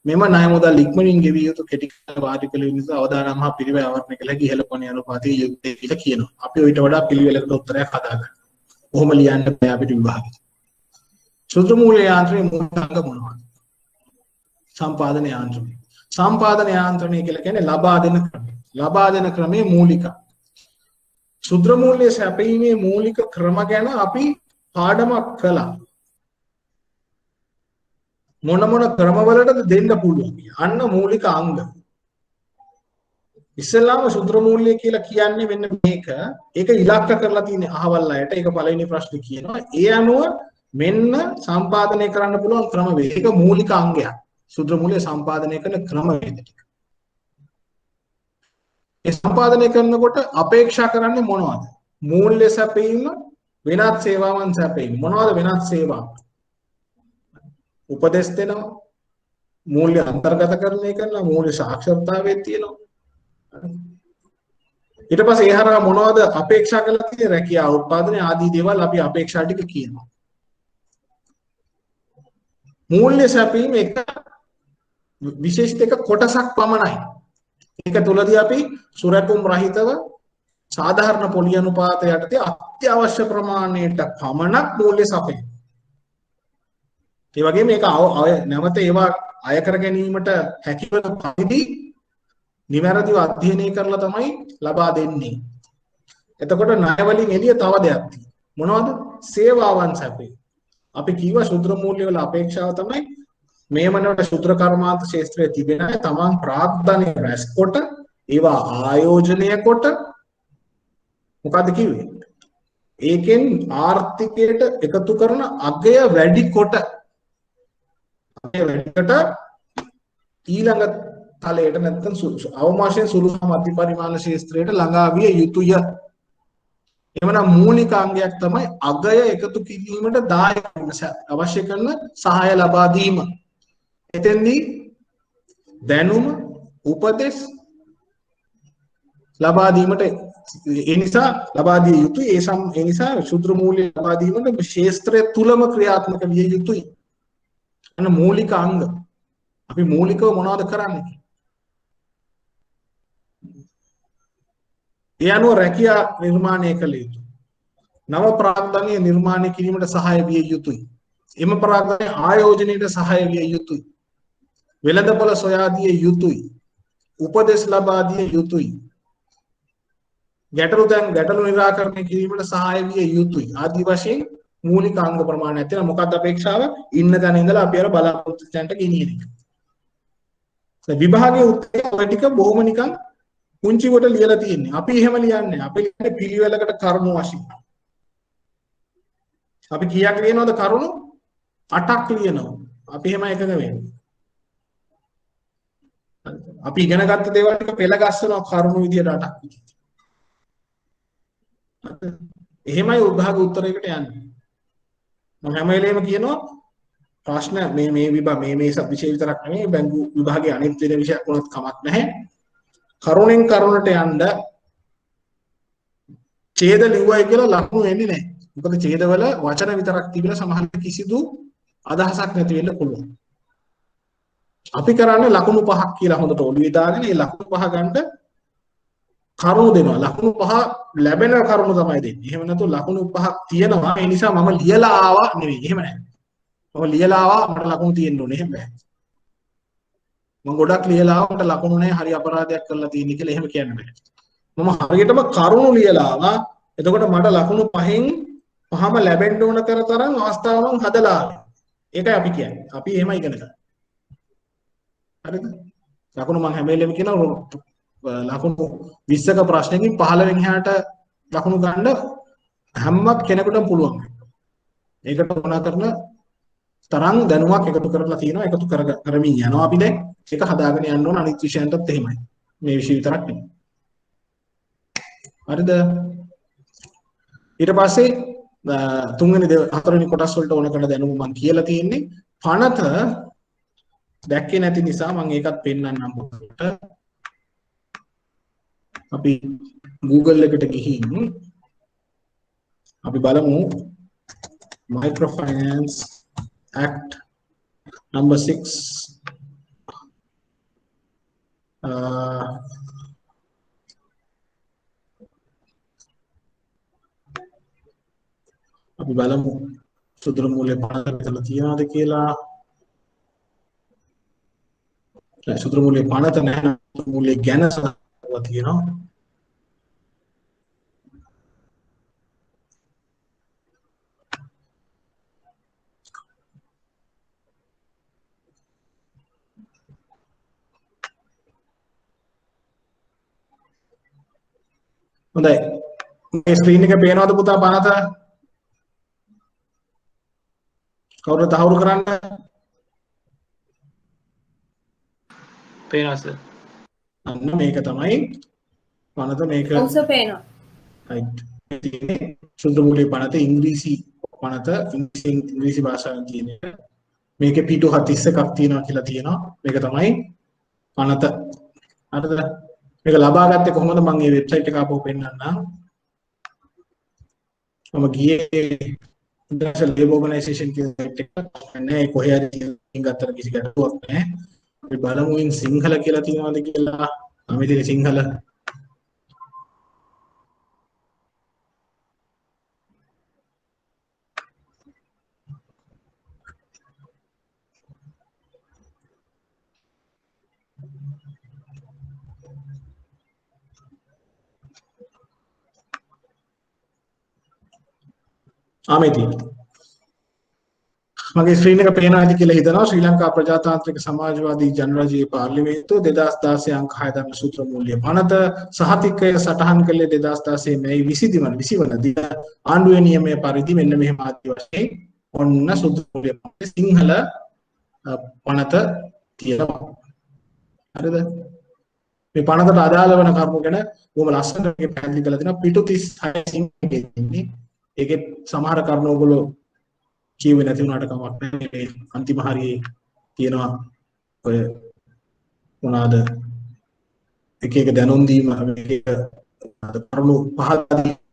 මෙම ණය මුදල් ඉක්මනින් ගෙවිය යුතු කෙටි කාල වාර්ෂික නිසා අවදානම් හා පිරිවැය ආවරණය කළ හැකි ඉහළ පණ අනුපාතයේ යුක්තය කියලා කියනවා. අපි ඊට වඩා පිළිවෙලකට උත්තරයක් හදාගන්න. කොහොම ලියන්න බෑ අපිට විභාගෙ. සුත්‍ර මූල්‍ය යාන්ත්‍රයේ මූලික අංග මොනවද? සම්පාදන යාන්ත්‍රණය. සම්පාදන යාන්ත්‍රණය කියලා කියන්නේ ලබා දෙන ක්‍රමයේ මූලික. සුත්‍ර මූල්‍ය සැපීමේ මූලික ක්‍රම ගැන අපි පාඩමක් කළා. මොන ක්‍රමවලටද දෙන්න පුළුවන්. අන්න මූලික අංග. ඉස්සෙල්ලාම සුත්‍ර මූල්‍ය කියලා කියන්නේ මෙන්න මේක. ඒක ඉලක්ක කරලා තියෙන අහවල් අයට. ඒක පළවෙනි ප්‍රශ්නේ කියනවා. ඒ අනුව මෙන්න සම්පාදනය කරන්න පුළුවන් ක්‍රමවේද. ඒක මූලික අංගයක්. සුත්‍ර මූල්‍ය සම්පාදනය කරන ක්‍රමවේද ටික. ඒ සම්පාදනය කරනකොට අපේක්ෂා කරන්නේ මොනවද? මූල්‍ය සැපීම, වෙනත් සේවාවන් සැපීම. මොනවද වෙනත් සේවා? උපදෙස් දෙනවා, මූල්‍ය අන්තර්ගත කරණය කරනවා, මූල්‍ය සාක්ෂරතාවයේ තියෙනවා. ඊට පස්සේ ඒ හරහා මොනවද අපේක්ෂා කරලා තියෙන්නේ? රැකියාව, උත්පාදනය ආදී දේවල් අපි අපේක්ෂා ටික කියනවා. මූල්‍ය සැපීම එක විශේෂිත එක කොටසක් පමණයි. ඒක තුලදී අපි සුරැකුම් රහිතව සාධාරණ පොලි අනුපාත යටතේ අත්‍යවශ්‍ය ප්‍රමාණයට පමණක් මූල්‍ය සපයන. ඒ වගේම මේක නැවත ඒවා අය කර ගැනීමට හැකිවන පරිදි නිවැරදිව අධ්‍යයනය කරලා තමයි ලබා දෙන්නේ. එතකොට ණය වලින් එළිය තව දෙයක් තියෙනවා. මොනවද? සේවාවන් සැපේ. අපි කියව ශුද්‍ර මූල්‍ය වල අපේක්ෂාව තමයි මේ වනට ශුද්‍ර කර්මාන්ත ක්ෂේත්‍රයේ තිබෙන තමන් ප්‍රාග්ධනය රැස් කොට ඒවා ආයෝජනය කොට මොකද්ද කිව්වේ? ඒකෙන් ආර්ථිකයට එකතු කරන අගය වැඩි කොට ඊළඟ තලයට නැත්නම් අවමාශයෙන් සුළු මධ්‍ය පරිමාණ ක්ෂේත්‍රයට ළඟා විය යුතුය. එවනම් මූලික අංගයක් තමයි අගය එකතු කිරීමට දායක අවශ්‍ය කරන සහාය ලබා දීම. එතෙන්දී දැනුම උපදෙස් ලබා දීමට ඒ නිසා ලබා දිය යුතුයි. ඒ නිසා ශුද්‍ර මූල්‍ය ලබා දීමට ක්ෂේත්‍රය තුලම ක්‍රියාත්මක විය යුතුයි. අන්න මූලික අංග. අපි මූලිකව මොනවද කරන්නේ? ඒ අනුව රැකියා නිර්මාණය කළ යුතුයි. නව ප්‍රාග්ධනය නිර්මාණය කිරීමට සහාය විය යුතුයි. එම ප්‍රාග්ධනය ආයෝජනයට සහාය විය යුතුයි. වෙළඳපොළ සොයා දිය යුතුයි. උපදෙස් ලබා දිය යුතුයි. ගැටලු නිරාකරණය කිරීමට සහාය විය යුතුයි. ආදී වශයෙන් මූලික අංග ප්‍රමාණයක් තියෙනවා. මොකක්ද අපේක්ෂාව? ඉන්න තැන ඉඳලා අපි අර බලාපොරොත්තු තැනට ගෙනියන එක. විභාගයේ උත්තරය ඔය ටික බොහොම නිකන් පුංචි කොට ලියලා තියෙන්නේ. අපි එහෙම ලියන්නේ. අපි ලියන්නේ පිළිවෙලකට කරුණු වශයෙන්. අපි කීයක් ලියනවද කරුණු? 8ක් ලියනවා. අපි එහෙම එකක වෙන්නේ. අපි ඉගෙන ගත්ත දේවල් ටික පෙළ ගස්සනවා කරුණු විදියට 8ක් විදියට. එහෙමයි විභාග උත්තරයකට යන්නේ. මම හැම වෙලේම කියනවා ප්‍රශ්න මේ විෂය විතරක් නෙමෙයි බැංකු විභාගයේ අනිත් වෙන විෂයක් වුණත් කමක් නැහැ. කරුණෙන් කරුණට යන්න ඡේද ලිව්වයි කියලා ලකුණු එන්නේ නැහැ. මොකද ඡේදවල වචන විතරක් තිබිලා සමහර කිසිදු අදහසක් නැති වෙන්න පුළුවන්. අපි කරන්නේ ලකුණු 5ක් කියලා හොඳට ඔළුවේ දාගෙන මේ ලකුණු 5 ගන්න කරුණු දෙනවා. ලකුණු 5 ලැබෙන කරුණු තමයි දෙන්නේ. එහෙම නැතු ලකුණු 5ක් තියෙනවා. ඒ නිසා මම ලියලා ආවා නෙවෙයි. එහෙම නැහැ. මම ලියලා ආවා මට ලකුණු තියෙන්න ඕනේ. එහෙම බෑ. මම ගොඩක් ලියලා ආවා මට ලකුණු නැහැ. හරි අපරාධයක් කරලා තියෙන්නේ කියලා එහෙම කියන්න බෑ. මම හරියටම කරුණු ලියලා ආවා. එතකොට මට ලකුණු 5ම ලැබෙන්න ඕන තරම් අවස්ථාවන් හදලා ආවා. ඒකයි අපි කියන්නේ. අපි එහෙම ඉගෙන ගන්න. හරිද? ලකුණු මම හැම වෙලෙම කියනවා ලකුණු 20ක ප්‍රශ්නකින් 15 එහාට ලකුණු ගන්න හැම කෙනෙකුටම පුළුවන්. ඒකට මොනා කරන තරම් දැනුමක් එකතු කරලා තියෙනවා. එකතු කරමින් යනවා අපි දැන්. ඒක හදාගෙන යන්න ඕන අනිත් විෂයන්ටත් එහෙමයි. මේ විෂය විතරක් නෙමෙයි. හරිද? ඊට පස්සේ හතරවෙනි කොටස් වලට ඕන කරන දැනුම මම කියලා තියෙන්නේ. පනත දැක්කේ නැති නිසා මම ඒකත් පෙන්නන්නම් ඔබට. අපි Google එකට ගිහින් අපි බලමු Microfinance Act number 6 අපි බලමු සුදුර මූල්‍ය පනත තියනවාද කියලා. සුදුර මූල්‍ය පනත නැහැ. මූල්‍ය ගැන සඳහන් තියෙනවා. හොඳයි. මේ ස්ක්‍රීන් එක පේනවද පුතා පනත? කවුරුද තහවුරු කරන්න? පේනවා සර්. අන්න මේක තමයි පනත මේක. ඔව් සර් පේනවා. රයිට්. සුදුරු මූල්‍ය පනත ඉංග්‍රීසි පනත ඉංග්‍රීසි භාෂාවෙන් තියෙන එක. මේකේ පිටු 41ක් තියෙනවා කියලා තියෙනවා. මේක තමයි පනත. හරිද? මේක ලබා ගත්තේ කොහොමද මම මේ වෙබ්සයිට් එක ආපහු පෙන්නන්නම් මම ගියේ ඉන්ටර්නැෂනල් ලේබර් ඕගනයිසේෂන් කියන සයිට් එකට නෑ කොහේ හරි ලින්ක් ගත්තට කිසි ගැටලුවක් නෑ අපි බලමු ඉන් සිංහල කියලා තියෙනවද කියලා මම ඉතින් සිංහල ආමේදී මගේ ස්ක්‍රීන් එක පේනවා ඇති කියලා හිතනවා ශ්‍රී ලංකා ප්‍රජාතාන්ත්‍රික සමාජවාදී ජනරජයේ පාර්ලිමේන්තුව 2016 අංක 6 දක්වන සූත්‍ර මූල්‍ය පනත සහතිකය සටහන් කළේ 2016 මැයි 20 වන දින ආණ්ඩුවේ නියමයේ පරිදි මෙන්න මෙහෙම ආදී වශයෙන් ඔන්න සූත්‍ර මූල්‍ය සිංහල පනත තියෙනවා හරිද මේ පනතට අදාළ වෙන කරුණු ගැන බොහොම ලස්සනට පැහැදිලි කරලා දෙනවා පිටු 36 සිංහලයේ ඉන්නේ ඒකේ සමහර කරුණු ඔයගොල්ලෝ කියුවේ නැති වුණාට කමක් නැහැ අන්තිම හරියේ තියෙනවා ඔය මොනවාද එක එක දැනුම් දීම එක කරුණු පහළ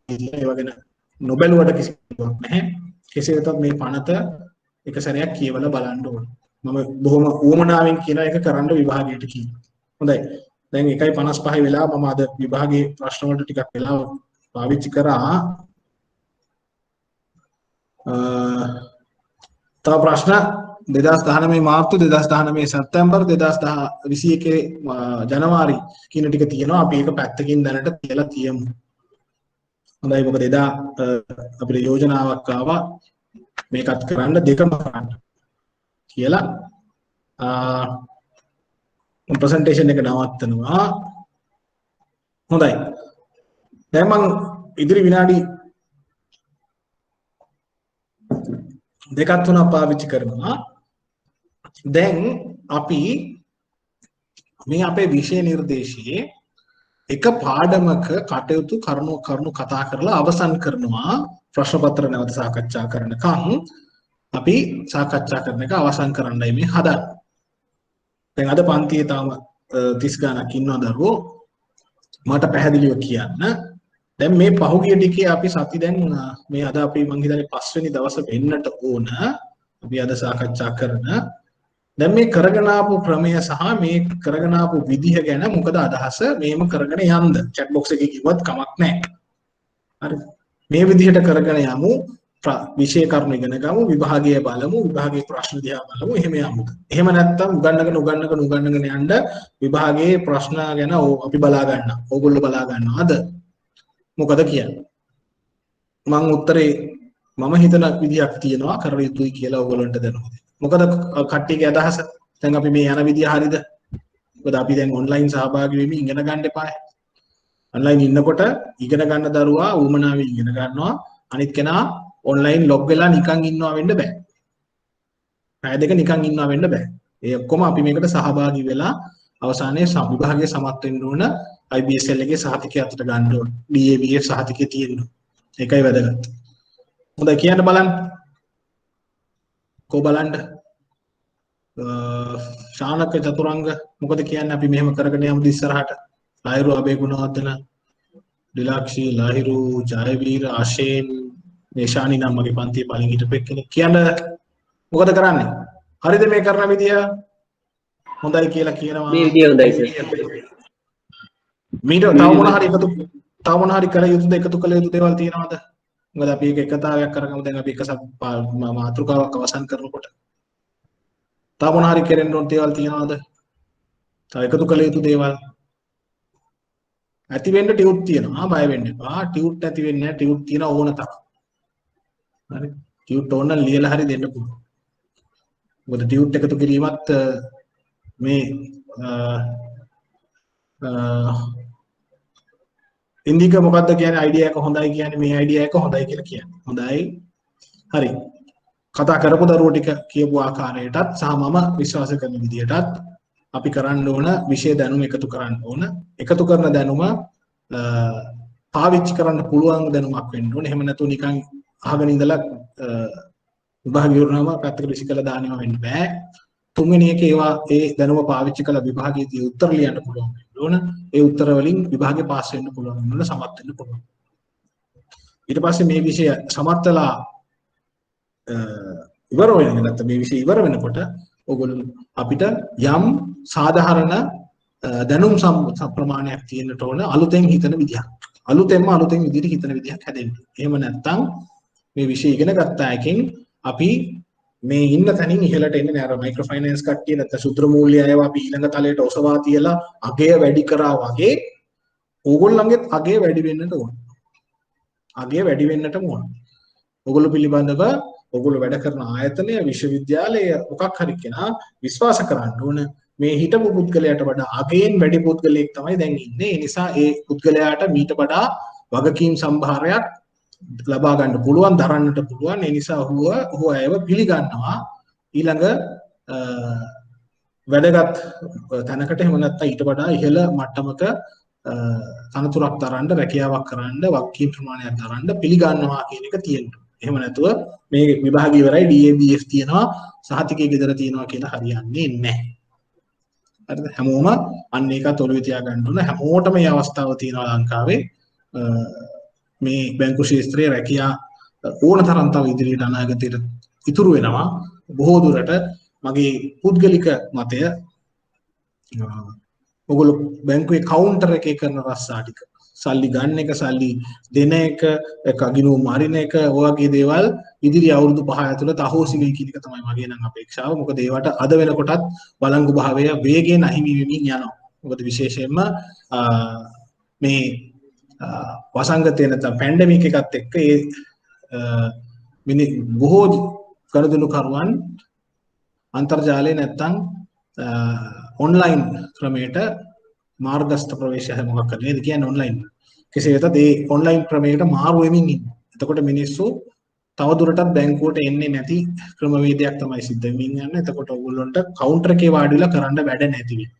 දී ඒවා ගැන නොබැලුවට කිසිවක් නැහැ කෙසේ වෙතත් මේ පනත එක සැරයක් කියවලා බලන්න ඕන මම බොහොම උවමනාවෙන් කියන එක කරන්න විභාගයට කියනවා හොඳයි දැන් 1:55 වෙලා මම අද විභාගයේ ප්‍රශ්න වලට ටිකක් වෙලා පාවිච්චි කරා තව ප්‍රශ්න 2019 මාර්තු 2019 සැප්තැම්බර් 2021 ජනවාරි කියන ටික තියෙනවා අපි ඒක පැත්තකින් දැනට තියලා තියමු හොඳයි මොකද එදා අපිට යෝජනාවක් ආවා මේකත් කරන්න දෙකම කරන්න කියලා ප්‍රසන්ටේෂන් එක නවත්තනවා හොඳයි දැන් මම ඉදිරි විනාඩි දෙකක් තුනක් පාවිච්චි කරනවා දැන් අපි මේ අපේ විෂය නිර්දේශයේ එක පාඩමක කටයුතු කරුණු කතා කරලා අවසන් කරනවා ප්‍රශ්න පත්‍ර නැවත සාකච්ඡා කරනකම් අපි සාකච්ඡා කරන එක අවසන් කරන්නයි මේ හදන්නේ දැන් අද පන්තියේ තාම 30 ගණක් ඉන්නවා දරුවෝ මට පැහැදිලිව කියන්න දැන් මේ පහුගිය ටිකේ අපි සති දැන් මේ අද අපි මං හිතන්නේ 5 වෙනි දවසේ වෙන්නට ඕන අපි අද සාකච්ඡා කරන දැන් මේ කරගෙන ආපු ක්‍රමය සහ මේ කරගෙන ආපු විදිහ ගැන මොකද අදහස මේම කරගෙන යන්න chat box එකේ කිව්වත් කමක් නැහැ හරි මේ විදිහට කරගෙන යමු විෂය කරුණු ඉගෙන ගමු විභාගය බලමු විභාගයේ ප්‍රශ්න දිහා බලමු එහෙම යමු එහෙම නැත්නම් උගන්නගෙන යන්න විභාගයේ ප්‍රශ්න ගැන අපි බලා ගන්න ඕගොල්ලෝ බලා ගන්නවාද මොකද කියන්නේ මම උත්තරේ මම හිතන විදියක් තියෙනවා කර යුතුයි කියලා ඕගොල්ලන්ට දැනුවා මොකද කට්ටියගේ අදහස දැන් අපි මේ යන විදිය හරියද මොකද අපි දැන් ඔන්ලයින් සහභාගී වෙමින් ඉගෙන ගන්න එපා ඔන්ලයින් ඉන්නකොට ඉගෙන ගන්න දරුවා උමනාවෙන් ඉගෙන ගන්නවා අනිත් කෙනා ඔන්ලයින් ලොග් වෙලා නිකන් ඉන්නවා වෙන්න බෑ පැය දෙක නිකන් ඉන්නවා වෙන්න බෑ ඒ ඔක්කොම අපි මේකට සහභාගී වෙලා අවසානයේ විභාගයේ සමත් වෙන්න ඕන IBSL එකේ සහතිකය අතට ගන්න ඕන DAVF සහතිකය තියෙන්න ඒකයි වැදගත් හොඳයි කියන්න බලන්න කො බලන්න ශානක චතුරංග මොකද කියන්නේ අපි මෙහෙම කරගෙන යමු ඉස්සරහට ලහිරු අබේ ගුණවර්ධන ඩිලාක්ෂී ලහිරු ජයවීර ආශේන් නේෂානි නම් මගේ පන්තියේ පලින් හිටපෙක් කෙනෙක් කියන්න මොකද කරන්නේ හරිද මේ කරන විදිය හොඳයි කියලා කියනවා මේ විදිය හොඳයි සර් මීට තව මොන හරි කළ යුතුද එකතු කළ යුතු දේවල් තියෙනවද මොකද අපි එක එකතාවයක් කරගමු දැන් අපි එක මාතෘකාවක් අවසන් කරනකොට තව මොන හරි කෙරෙන්න ඕන දේවල් තියෙනවද තව එකතු කළ යුතු දේවල් ඇති වෙන්න ටියුට් තියෙනවා බය වෙන්න එපා ටියුට් ඇති වෙන්නේ නැහැ ටියුට් තියෙන ඕන තරම් හරි ටියුට් ඕන නම් ලියලා හරි දෙන්න පුළුවන් මොකද ටියුට් එකතු කිරීමත් මේ ඉන්දික මොකද්ද කියන්නේ අයිඩියා එක හොඳයි කියන්නේ මේ අයිඩියා එක හොඳයි කියලා කියන්නේ හොඳයි හරි කතා කරපු දරුවෝ ටික කියපු ආකාරයටත් සහ මම විශ්වාස කරන විදිහටත් අපි කරන්න ඕන විෂය දැනුම එකතු කරන්න ඕන එකතු කරන දැනුම පාවිච්චි කරන්න පුළුවන් දැනුමක් වෙන්න ඕන එහෙම නැතු නිකන් අහගෙන ඉඳලා විභාගය වුණාම පැත්තකට විසිකලා දානවා වෙන්න බෑ තුන්වෙනි එක ඒවා ඒ දැනුම පාවිච්චි කරලා විභාගයේදී උත්තර ලියන්න පුළුවන් වෙන්න ඕන. ඒ උත්තර වලින් විභාගේ පාස් වෙන්න පුළුවන් වෙන සමත් වෙන්න පුළුවන්. ඊට පස්සේ මේ විෂය සමත්ලා ඉවර වෙන නැත්නම් මේ විෂය ඉවර වෙනකොට ඔයගොල්ලෝ අපිට යම් සාධාරණ දැනුම් ප්‍රමාණයක් තියෙන්නට ඕන අලුතෙන් හිතන විදිහක්. අලුතෙන් විදිහට හිතන විදිහක් හැදෙන්න. එහෙම නැත්නම් මේ විෂය ඉගෙන ගත්ත අයකින් අපි මේ ඉන්න තැනින් ඉහළට එන්නේ නෑ. අර මයික්‍රෝ ෆයිනෑන්ස් කට්ටිය නැත්නම් සුත්‍ර මූල්‍ය අයව අපි ඊළඟ තලයට ඔසවා තියලා අගය වැඩි කරා වගේ ඕගොල්ලන්ගෙත් අගය වැඩි වෙන්නට ඕන. අගය වැඩි වෙන්නට ඕන. ඔගොල්ලෝ පිළිබඳව ඔගොල්ලෝ වැඩ කරන ආයතනය විශ්වවිද්‍යාලය මොකක් හරි කෙනා විශ්වාස කරන්න ඕන. මේ හිටපු පුද්ගලයාට වඩා අගයෙන් වැඩි පුද්ගලයෙක් තමයි දැන් ඉන්නේ. ඒ නිසා ඒ පුද්ගලයාට මීට වඩා වගකීම් සම්භාරයක් ලබා ගන්න පුළුවන්, දරන්නට පුළුවන්. ඒ නිසා ඔහු අයව පිළිගන්නවා ඊළඟ වැඩගත් තැනකට. එහෙම නැත්නම් ඊට වඩා ඉහළ මට්ටමක තනතුරක් දරන්න, රැකියාවක් කරන්න, වගකීම් ප්‍රමාණයක් දරන්න පිළිගන්නවා කියන එක තියෙනවා. එහෙම නැතුව මේ විභාගය ඉවරයි DABF තියෙනවා සහතිකයේ ගෙදර තියෙනවා කියලා හරියන්නේ නැහැ. හරිද? හැමෝම අන්න ඒකත් ඔළුවේ තියාගන්න ඕන. හැමෝටම මේ අවස්ථාව තියෙනවා ලංකාවේ. මේ බැංකු ශාස්ත්‍රයේ රැකියා ඕන තරම් තව ඉදිරියට අනාගතයට ඉතුරු වෙනවා. බොහෝ දුරට මගේ පුද්ගලික මතය ඔයගොල්ලෝ බැංකුවේ කවුන්ටර් එකේ කරන රස්සා ටික සල්ලි ගන්න එක, සල්ලි දෙන එක, කගිනු මරින එක, ඔයගේ දේවල් ඉදිරි අවුරුදු 5 ඇතුළත අහෝසි වෙයි කියන එක තමයි මගේ නම් අපේක්ෂාව. මොකද ඒවට අද වෙනකොටත් බලංගු භාවය වේගයෙන් අහිමි වෙමින් යනවා. මොකද විශේෂයෙන්ම මේ වසංගතය නැත්නම් පැන්ඩමික් එකත් එක්ක ඒ බොහෝ ගනුදෙනුකරුවන් අන්තර්ජාලයේ නැත්නම් ඔන්ලයින් ක්‍රමයට මාර්ගස්ත ප්‍රවේශය මොකක් කරන්නේ නේද කියන්නේ ඔන්ලයින්. කෙසේ වෙතත් ඒ ඔන්ලයින් ක්‍රමයකට මාරු වෙමින් ඉන්නේ. එතකොට මිනිස්සු තවදුරටත් බැංකුවට එන්නේ නැති ක්‍රමවේදයක් තමයි සිද්ධ වෙමින් යන්නේ. එතකොට ඔයගොල්ලන්ට කවුන්ටර් එකේ වාඩි වෙලා කරන්න වැඩ නැති වෙනවා.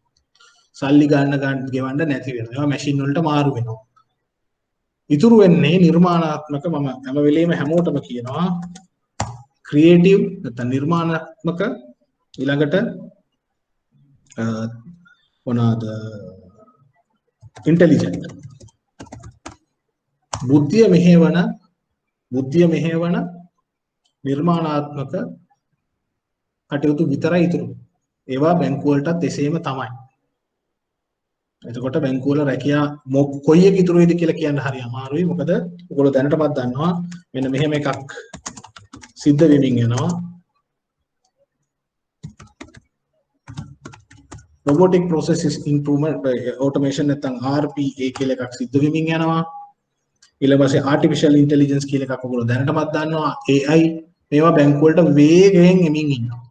සල්ලි ගන්න ගෙවන්න නැති වෙනවා. ඒවා මැෂින් වලට මාරු වෙනවා. ඉතුරු වෙන්නේ නිර්මාණාත්මක මම හැම වෙලේම හැමෝටම කියනවා ක්‍රියේටිව් නැත්නම් නිර්මාණාත්මක ඊළඟට මොනවාද ඉන්ටෙලිජන්ට් බුද්ධිය මෙහෙවන නිර්මාණාත්මක කටයුතු විතරයි ඉතුරු. ඒවා බැංකුව වලටත් එසේම තමයි. එතකොට බැංකුව වල රැකියා කොයි එක ඉතුරු වෙයිද කියලා කියන්න හරි අමාරුයි. මොකද ඔයගොල්ලෝ දැනටමත් දන්නවා මෙන්න මෙහෙම එකක් සිද්ධ වෙමින් යනවා. robotic process improvement automation නැත්නම් RPA කියලා එකක් සිද්ධ වෙමින් යනවා. ඊළඟ පස්සේ artificial intelligence කියලා එකක් ඔයගොල්ලෝ දැනටමත් දන්නවා. AI මේවා බැංකුව වලට වේගයෙන් එමින් ඉන්නවා.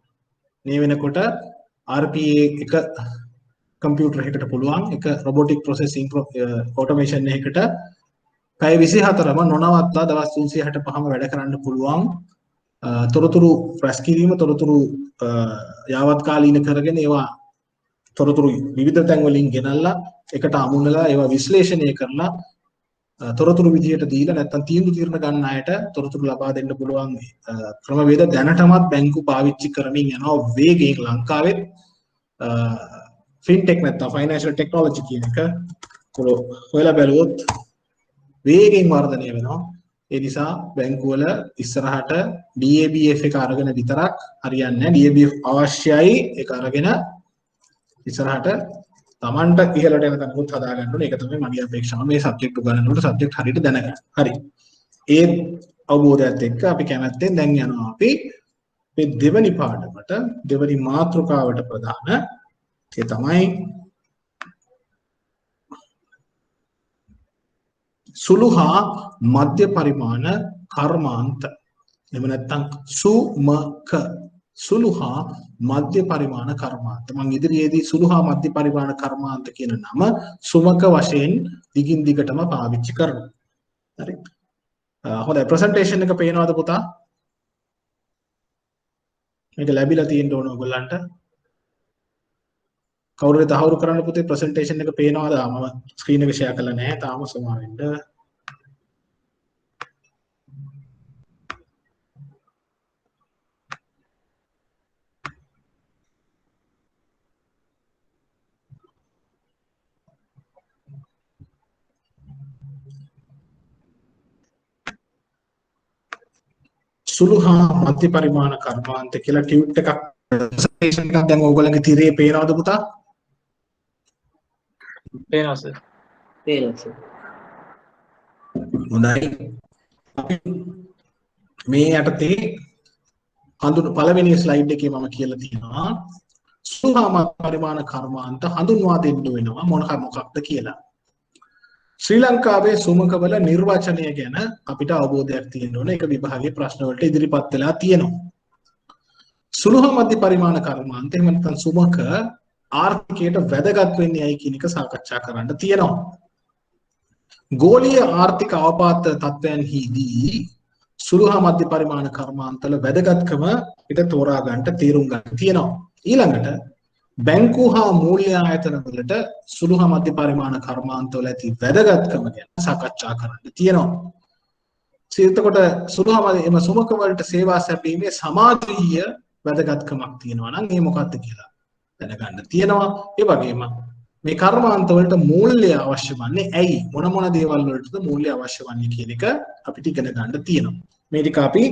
මේ වෙනකොට RPA එක කම්පියුටර් එකකට පුළුවන් එක robotic process automation එකකට පැය 24ම නොනවත්වා දවස් 365ම වැඩ කරන්න පුළුවන්. තොරතුරු රැස් කිරීම, තොරතුරු යාවත්කාලීන කරගෙන ඒවා තොරතුරු විවිධ තැන් වලින් ගෙනල්ලා එකට අමුණලා ඒවා විශ්ලේෂණය කරලා තොරතුරු විදියට දීලා නැත්නම් තීරණ ගන්න අයට තොරතුරු ලබා දෙන්න පුළුවන් ක්‍රමවේද දැනටමත් බැංකු පාවිච්චි කරමින් යනවා වේගයෙන්. ලංකාවෙත් ෆින්ටෙක් නැත්නම් ෆයිනෑන්ෂල් ටෙක්නොලොජි කියන එක හොයලා බැලුවොත් වේගයෙන් වර්ධනය වෙනවා. ඒ නිසා බැංකු වල ඉස්සරහට DABF එක අරගෙන විතරක් හරියන්නේ නැහැ. DABF අවශ්‍යයි. ඒක අරගෙන ඉස්සරහට Tamanට ඉහළට යන තැනකුත් හදා ගන්න ඕනේ. ඒක තමයි මගේ අපේක්ෂාව. මේ සබ්ජෙක්ට් උගන්වනකොට සබ්ජෙක්ට් හරියට දැනගන්න. හරි. ඒ අවබෝධයත් එක්ක අපි කැමැත්තෙන් දැන් යනවා අපි මේ දෙවනි පාඩමට, දෙවනි මාතෘකාවට ප්‍රධාන ඒ තමයි සුළු හා මධ්‍ය පරිමාණ කර්මාන්ත. එහෙම නැත්නම් සුමක සුළු හා මධ්‍ය පරිමාණ කර්මාන්ත. මම ඉදිරියේදී සුළු හා මධ්‍ය පරිමාණ කර්මාන්ත කියන නම සුමක වශයෙන් දිගින් දිගටම පාවිච්චි කරනවා. හරි. හොඳයි ප්‍රසන්ටේෂන් එක පේනවද පුතා? මේක ලැබිලා තියෙන්න ඕන ඔයගොල්ලන්ට. කවුරුද තහවුරු කරන්න පුතේ ප්‍රසන්ටේෂන් එක පේනවද? මම ස්ක්‍රීන් එක ෂෙයා කරලා නැහැ තාම සමා වෙන්න. සුළු හා මධ්‍ය පරිමාණ කර්මාන්ත කියලා ටියුට් එකක් ප්‍රසන්ටේෂන් එකක් දැන් ඕගොල්ලන්ගේ තිරේ පේනවද පුතා? පේනවා සර්. හොඳයි. මේ යටතේ පළවෙනි ස්ලයිඩ් එකේ මම කියලා තියෙනවා සුළු හා මධ්‍ය පරිමාණ කර්මාන්ත හඳුන්වා දෙන්න වෙනවා මොකක්ද කියලා. ශ්‍රී ලංකාවේ සුමකවල නිර්වචනය ගැන අපිට අවබෝධයක් තියෙන්න ඕන. ඒක විභාගයේ ප්‍රශ්න වලට ඉදිරිපත් වෙලා තියෙනවා. සුළු හා මධ්‍ය පරිමාණ කර්මාන්ත එහෙම නැත්නම් සුමක ආර්ථිකයට වැදගත් වෙන්නේ ඇයි කියන එක සාකච්ඡා කරන්න තියෙනවා. ගෝලීය ආර්ථික අවපාත තත්ත්වයන්හිදී සුළු හා මධ්‍ය පරිමාණ කර්මාන්තවල වැදගත්කම පිට තෝරා ගන්නට තීරුම් ගන්න තියෙනවා. ඊළඟට බැංකු හා මූල්‍ය ආයතන වලට සුළු හා මධ්‍ය පරිමාණ කර්මාන්තවල ඇති වැදගත්කම ගැන සාකච්ඡා කරන්න තියෙනවා. එතකොට සුළු හා මධ්‍ය සුමක වලට සේවා සැපීමේ සමාජීය වැදගත්කමක් තියෙනවා නම් ඒ මොකක්ද කියලා දැනගන්න තියෙනවා. ඒ වගේම මේ කර්මාන්ත වලට මූල්‍ය අවශ්‍ය වන්නේ ඇයි? මොන දේවල් වලටද මූල්‍ය අවශ්‍ය වන්නේ කියන එක අපිට ඉගෙන ගන්න තියෙනවා. මේ ටික අපි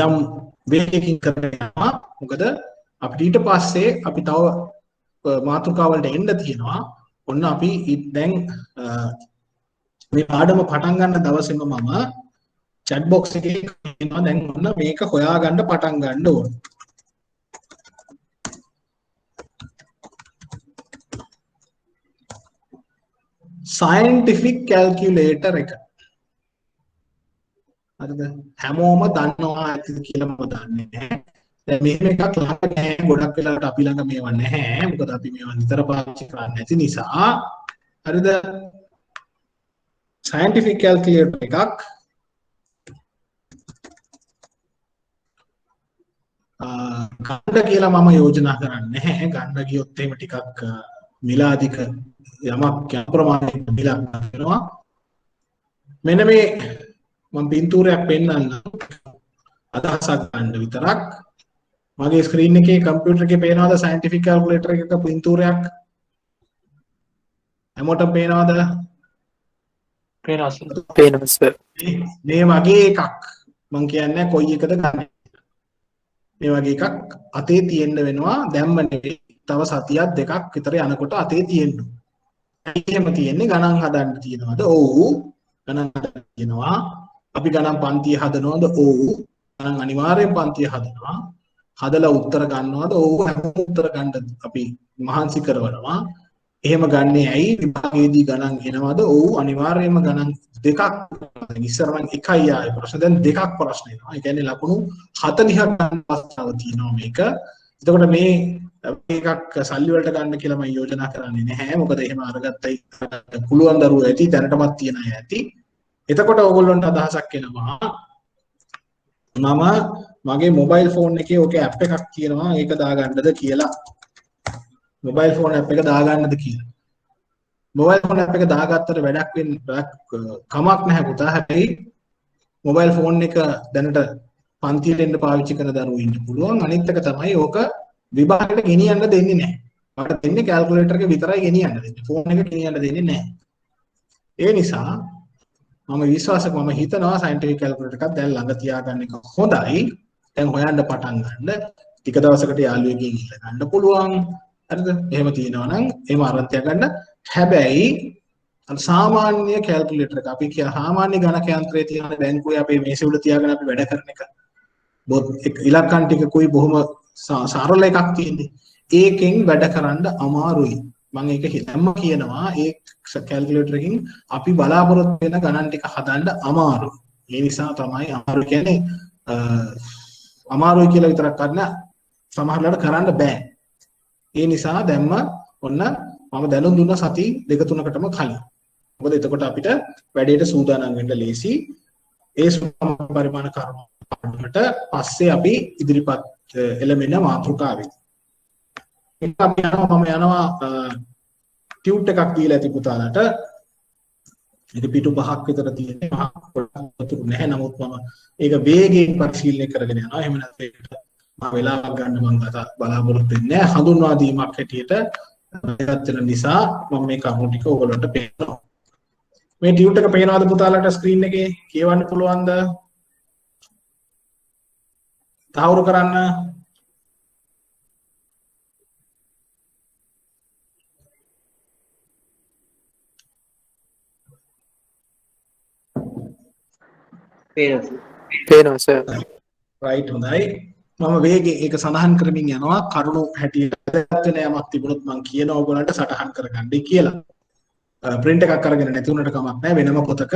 යම් වේගකින් කරගෙන යනවා. මොකද අපිට ඊට පස්සේ අපි තව මාතෘකාවලට එන්න තියෙනවා. ඔන්න අපි දැන් මේ පාඩම පටන් ගන්න දවසේම මම chat box එකේ කියනවා දැන් ඔන්න මේක හොයාගන්න පටන් ගන්න ඕන. scientific calculator එක. හරිද? හැමෝම දන්නවා ඇතිද කියලා මම දන්නේ නැහැ. දැන් මෙහෙම එකක් ළඟ නැහැ. ගොඩක් වෙලාවට අපි ළඟ මේවා නැහැ. මොකද අපි මේවා නිතර පාවිච්චි කරන්නේ නැති නිසා. හරිද? scientific calculator එකක් ගන්න කියලා මම යෝජනා කරන්නේ නැහැ. ගන්න ගියොත් එහෙම ටිකක් මිල අධික යමක් ප්‍රමාණයක මිලක් වෙනවා. මෙන්න මේ මම පින්තූරයක් පෙන්නන්න අදහසක් ගන්න විතරක්. මගේ ස්ක්‍රීන් එකේ කම්පියුටර් එකේ පේනවද scientific calculator එකක පින්තූරයක්? හැමෝටම පේනවද? පේනවා සර්. මේ වගේ එකක් මම කියන්නේ කොයි එකද ගන්න. මේ වගේ එකක් අතේ තියෙන්න වෙනවා. දැම්ම නෙවෙයි තව සතියක් දෙකක් විතර යනකොට අතේ තියෙන්න. එහෙම තියෙන්නේ ගණන් හදන්න තියෙනවද? ඔව්. ගණන් හදන්න තියෙනවා. අපි ගණන් පන්තිය හදනවද? ඔව්. ගණන් අනිවාර්යෙන් පන්තිය හදනවා. හදලා උත්තර ගන්නවද? ඔව්. හැමෝම උත්තර ගන්න අපි මහන්සි කරනවා. එහෙම ගන්නේ ඇයි? විභාගයේදී ගණන් එනවද? ඔව්. අනිවාර්යයෙන්ම ගණන් දෙකක්. ඉස්සර නම් එකයි ආයේ ප්‍රශ්න දැන් දෙකක් ප්‍රශ්න එනවා. ඒ කියන්නේ ලකුණු 40ක් ගන්න අවස්ථාව තියෙනවා මේක. එතකොට මේ එකක් සල්ලි වලට ගන්න කියලා මම යෝජනා කරන්නේ නැහැ. මොකද එහෙම අරගත්තයි පුළුවන් දරුවෝ ඇති දැනටමත් තියෙන අය ඇති. එතකොට ඕගොල්ලන්ට අදහසක් එනවා මම මගේ මොබයිල් ෆෝන් එකේ ඔකේ ඇප් එකක් තියෙනවා ඒක දාගන්නද කියලා. මොබයිල් ෆෝන් ඇප් එක දාගන්නද කියලා. මොබයිල් ෆෝන් ඇප් එක දාගත්තට වැඩක් වෙන්නේ කමක් නැහැ පුතා. හැබැයි මොබයිල් ෆෝන් එක දැනට පන්තියට එන්න පාවිච්චි කරන දරුවෝ ඉන්න පුළුවන්. අනිත් එක තමයි ඕක විභාගයට ගෙනියන්න දෙන්නේ නැහැ. මට දෙන්නේ කැල්කියුලේටර් එක විතරයි ගෙනියන්න දෙන්නේ. ෆෝන් එක ගෙනියන්න දෙන්නේ නැහැ. ඒ නිසා මම හිතනවා සයන්ටිෆික් කැල්කියුලේටර් එකක් දැන් ළඟ තියාගන්න එක හොඳයි. දැන් හොයන්න පටන් ගන්න. ටික දවසකට යාළුවෙක්ගෙන් ඉල්ල ගන්න පුළුවන්. හරිද? එහෙම තියෙනවා නම් එහෙම අරන් තියාගන්න. හැබැයි සාමාන්‍ය කැල්කියුලේටර් එක අපි සාමාන්‍ය ගණක යන්ත්‍රයේ තියෙන බැංකුවේ අපේ මේසෙ උඩ තියාගෙන අපි වැඩ කරන එක. ඉලක්කම් ටිකකුයි බොහොම සරල එකක් තියෙන්නේ. ඒකෙන් වැඩ කරන්න අමාරුයි. මම ඒක හිතම්ම කියනවා ඒ කැල්කියුලේටර් එකකින් අපි බලාපොරොත්තු වෙන ගණන් ටික හදන්න අමාරුයි. ඒ නිසා තමයි අමාරු කියන්නේ අමාරුයි කියලා විතරක් කරන්න සමහරවිට කරන්න බෑ. ඒ නිසා දැම්ම ඔන්න මම දැනුම් දුන්න සති දෙක තුනකටම කලින්. මොකද එතකොට අපිට වැඩේට සූදානම් වෙන්න ලේසි. ඒ පරිමාණ කර්මකට පස්සේ අපි ඉදිරිපත් එළමෙන මාතෘකාවේ. ඒක අපි යනවා ටියුට් එකක් දීලා ඇති පුතාලට. ඒක පිටු 5ක් විතර තියෙන්නේ. මහා වතුරු නැහැ. නමුත් මම ඒක වේගයෙන් පරිශීලනය කරගෙන යනවා. එහෙම නැත්නම් ඒකට මම වෙලාවක් ගන්න මම බලාපොරොත්තු වෙන්නේ නැහැ. හඳුන්වා දීමක් හැටියට වැදගත් වෙන නිසා මම මේ කරුණු ටික ඔයගොල්ලන්ට පෙන්නනවා. මේ ටියුට් එක පේනවද පුතාලට ස්ක්‍රීන් එකේ? කියවන්න පුළුවන්ද? තහවුරු කරන්න. පේනවා සර්. රයිට් හොඳයි. මම වේගෙන් ඒක සඳහන් කරමින් යනවා කරුණු හැටියට වෙන යමක් තිබුණොත් මම කියනවා ඔයගොල්ලන්ට සටහන් කරගන්නයි කියලා. print එකක් අරගෙන නැති වුණට කමක් නැහැ වෙනම පොතක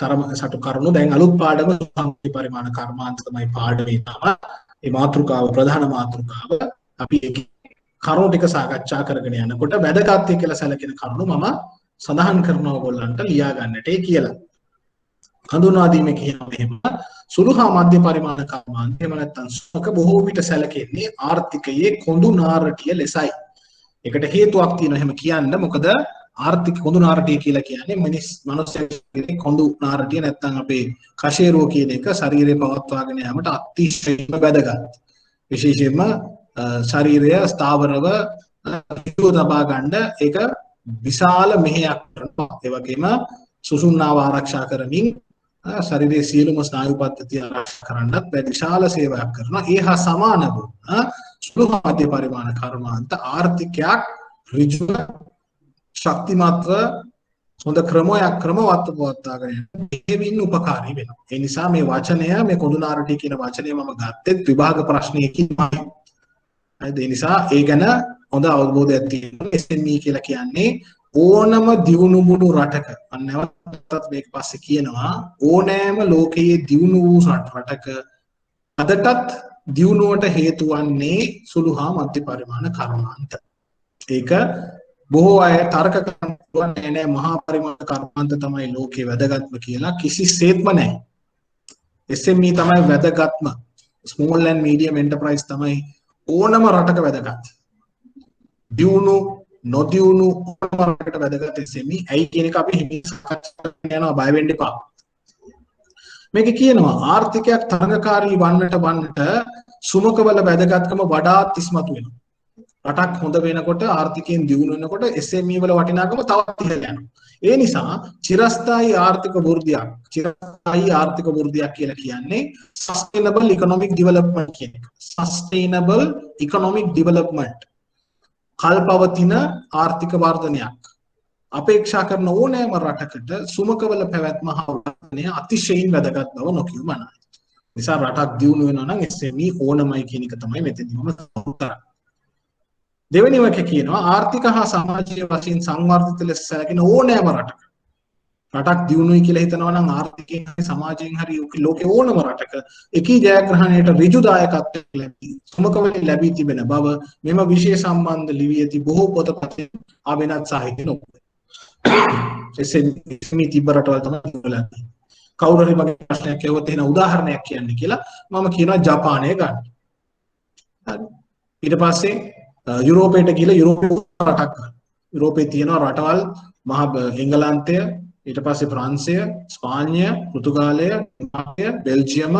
තරම සටු කරුණු දැන් අලුත් පාඩම සුභාංගික පරිමාණ කර්මාන්ත තමයි පාඩමේ තම. මේ මාතෘකාව ප්‍රධාන මාතෘකාව අපි ඒක කරුණු ටික සාකච්ඡා කරගෙන යනකොට වැදගත් කියලා සැලකෙන කරුණු මම සඳහන් කරනවා ඔයගොල්ලන්ට ලියා ගන්නට කියලා. හඳුන්වා දීම කියනවා එහෙම සුළු හා මධ්‍ය පරිමාණ කර්මාන්ත එහෙම නැත්නම් සුමක බොහෝ විට සැලකෙන්නේ ආර්ථිකයේ කොඳු නාරටිය ලෙසයි. ඒකට හේතුවක් තියෙනවා එහෙම කියන්න. මොකද ආර්ථික කොඳු නාරටිය කියලා කියන්නේ මිනිස්සුන්ගේ කොඳු නාරටිය නැත්නම් අපේ කෂේරුව කියන එක ශරීරය පවත්වාගෙන යාමට අතිශයින්ම වැදගත්. විශේෂයෙන්ම ශරීරය ස්ථාවරව තබා ගන්න ඒක විශාල මෙහෙයක් කරනවා. ඒ වගේම සුසුම්නාව ආරක්ෂා කරමින් ශරීරයේ සියලුම ස්නායු පද්ධතිය ආරක්ෂා කරන්නත් විශාල සේවයක් කරනවා. ඒ හා සමානව සුළු මධ්‍ය පරිමාණ කර්මාන්ත ආර්ථිකයක් ඍජුව ශක්තිමත්ව හොඳ ක්‍රමවත්ව පවත්වාගෙන යන්න උපකාරී වෙනවා. ඒ නිසා මේ වචනය මේ කොඳු නාරටි කියන වචනය මම ගත්තෙත් විභාග ප්‍රශ්නයකින්මයි. හරිද? ඒ නිසා ඒ ගැන හොඳ අවබෝධයක් තියෙනවා. SME කියලා කියන්නේ ඕනම දියුණු මුණු රටක අන්නවත්තත් මේක පස්සේ කියනවා ඕනෑම ලෝකයේ දියුණු වූ රටක අදටත් දියුණුවට හේතු වන්නේ සුළු හා මධ්‍ය පරිමාණ කර්මාන්ත. ඒක බොහෝ අය තර්ක කරන්නේ නැහැ මහා පරිමාණ කර්මාන්ත තමයි ලෝකේ වැදගත්ම කියලා. කිසිසේත්ම නැහැ. SME තමයි වැදගත්ම. small and medium enterprise තමයි ඕනම රටක වැදගත්. දියුණු නොදියුණු ඕනමකට වැදගත් SME ඇයි කියන එක අපි හිමින් සාකච්ඡා කරනවා බය වෙන්න එපා. මේක කියනවා ආර්ථිකයක් තරඟකාරී වන්නට සුමකවල වැදගත්කම වඩාත් ඉස්මතු වෙනවා. රටක් හොඳ වෙනකොට ආර්ථිකයෙන් දියුණු වෙනකොට SME වල වටිනාකම තවත් ඉහළ යනවා. ඒ නිසා චිරස්ථායී ආර්ථික වෘද්ධියක් කියලා කියන්නේ sustainable economic development කියන එක. sustainable economic development කල්පවතින ආර්ථික වර්ධනයක් අපේක්ෂා කරන ඕනෑම රටකට සුමකවල පැවැත්ම හා වර්ධනය අතිශයින් වැදගත් බව නොකියුමනයි. නිසා රටක් දියුණු වෙනවා නම් SME ඕනමයි කියන එක තමයි මෙතනදී මම උත්තර. දෙවෙනිව කියනවා ආර්ථික හා සමාජීය වශයෙන් සංවර්ධිත ලෙස සැලකෙන ඕනෑම රටක රටක් දියුණුයි කියලා හිතනවා නම් ආර්ථිකයෙන් හරි සමාජයෙන් හරි ලෝකේ ඕනම රටක එකී ජයග්‍රහණයට ඍජු දායකත්වයක් ලැබී සුමකවලින් ලැබී තිබෙන බව මෙම විශේෂ සම්බන්ධ ලිවි ඇති බොහෝ පොතපතින් ආවෙනත් සාහිත්‍ය නොවේ. SME තිබ්බ රටවල් තමයි බලන්නේ. කවුරු හරි මගේ ප්‍රශ්නයක් ඇහුවොත් එහෙනම් උදාහරණයක් කියන්න කියලා මම කියනවා ජපානය ගන්න. හරි. ඊට පස්සේ යුරෝපයට ගිහලා යුරෝපීය රටක් ගන්න. යුරෝපයේ තියෙන රටවල් මහා එංගලන්තය ඊට පස්සේ ප්‍රංශය, ස්පාඤ්ඤය, පෘතුගාලය, බෙල්ජියම,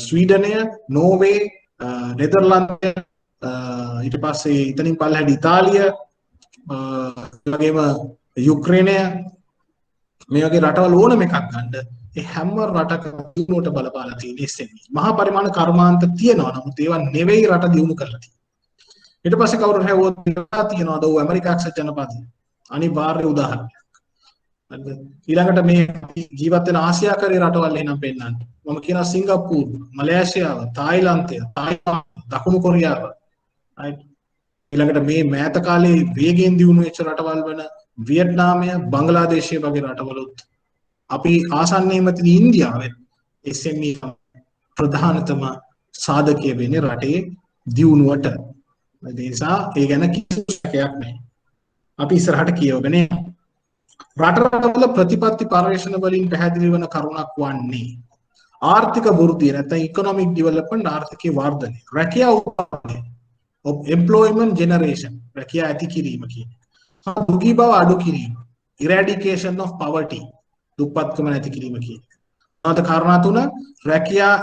ස්වීඩනය, නෝර්වේ, නෙදර්ලන්තය, ඊට පස්සේ ඉතින් පල්ලෙහාට ඉතාලිය, වගේම යුක්‍රේනය මේ වගේ රටවල් ඕනම එකක් ගන්න. ඒ හැම රටකම දියුණුවට බලපාලා තියෙන SME. මහා පරිමාණ කර්මාන්ත තියෙනවා. නමුත් ඒවා නෙවෙයි රට දියුණු කරලා තියෙන්නේ. ඊට පස්සේ කවුරු හරි හවොත් තියෙනවාද ඔව් ඇමරිකා එක්සත් ජනපදය. අනිවාර්ය උදාහරණයක්. ඊළඟට මේ ජීවත් වෙන ආසියාකරයේ රටවල් එහෙනම් පෙන්නන්න. මම කියනවා සිංගප්පූරු, මලේසියාව, තායිලන්තය, තායිවාන, දකුණු කොරියාව. ඊළඟට මේ මෑත කාලේ වේගයෙන් දියුණු වෙච්ච රටවල් වන වියට්නාමය, බංග්ලාදේශය වගේ රටවලුත් අපි ආසන්නයේම තියෙන ඉන්දියාවෙත් SME ප්‍රධානතම සාධකය වෙන්නේ රටේ දියුණුවට. ඒ නිසා ඒ ගැන කිසිම සැකයක් නැහැ. අපි ඉස්සරහට කියවගෙන යමු. රටවල ප්‍රතිපත්ති පරිශ්‍රණ වලින් පැහැදිලි වන කරුණක් වන්නේ ආර්ථික වෘද්ධිය නැත්නම් ඉකොනොමික් ඩෙවලොප්මන්ට් ආර්ථිකයේ වර්ධනය, රැකියාව උත්පාදනය, employment generation රැකියාව ඇති කිරීම කියන එක. දුගී බව අඩු කිරීම, eradication of poverty දුප්පත්කම නැති කිරීම කියන එක. අනත කාරණා තුන රැකියා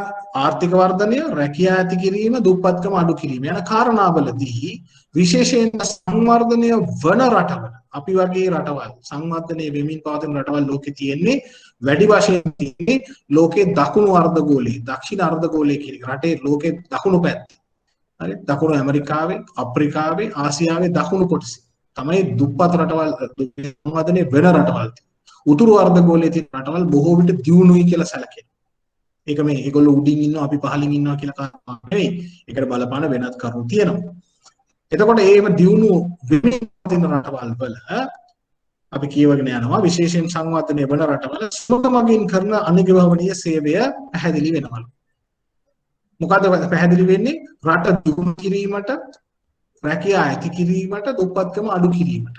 ආර්ථික වර්ධනය, රැකියාව ඇති කිරීම, දුප්පත්කම අඩු කිරීම යන කාරණාවලදී විශේෂයෙන් සංවර්ධනය වන රටවල අපි වගේ රටවල් සංවර්ධනය වෙමින් පවතින රටවල් ලෝකේ තියෙන්නේ වැඩි වශයෙන් තියෙන්නේ ලෝකේ දකුණු අර්ධගෝලයේ දක්ෂිණ අර්ධගෝලයේ කියන රටේ ලෝකේ දකුණු පැත්තේ. හරි දකුණු ඇමරිකාවේ අප්‍රිකාවේ ආසියාවේ දකුණු කොටසේ තමයි දුප්පත් රටවල් සංවර්ධනය වෙන රටවල්. උතුරු අර්ධගෝලයේ තියෙන රටවල් බොහෝ විට දියුණුයි කියලා සැලකෙනවා. ඒක මේ ඒගොල්ලෝ උඩින් ඉන්නවා අපි පහළින් ඉන්නවා කියලා කාරණා නෙවෙයි. ඒකට බලපාන වෙනත් කරුණු තියෙනවා. එතකොට ඒම දියුණු වෙමින් තියෙන රටවල් වල අපි කියවගෙන යනවා විශේෂයෙන් සංවර්ධනය වෙන රටවල සුමගමගින් කරන අනිගමනීය සේවය පැහැදිලි වෙනවලු. මොකද පැහැදිලි වෙන්නේ රට දියුණු කිරීමට රැකියා ඇති කිරීමට දුප්පත්කම අඩු කිරීමට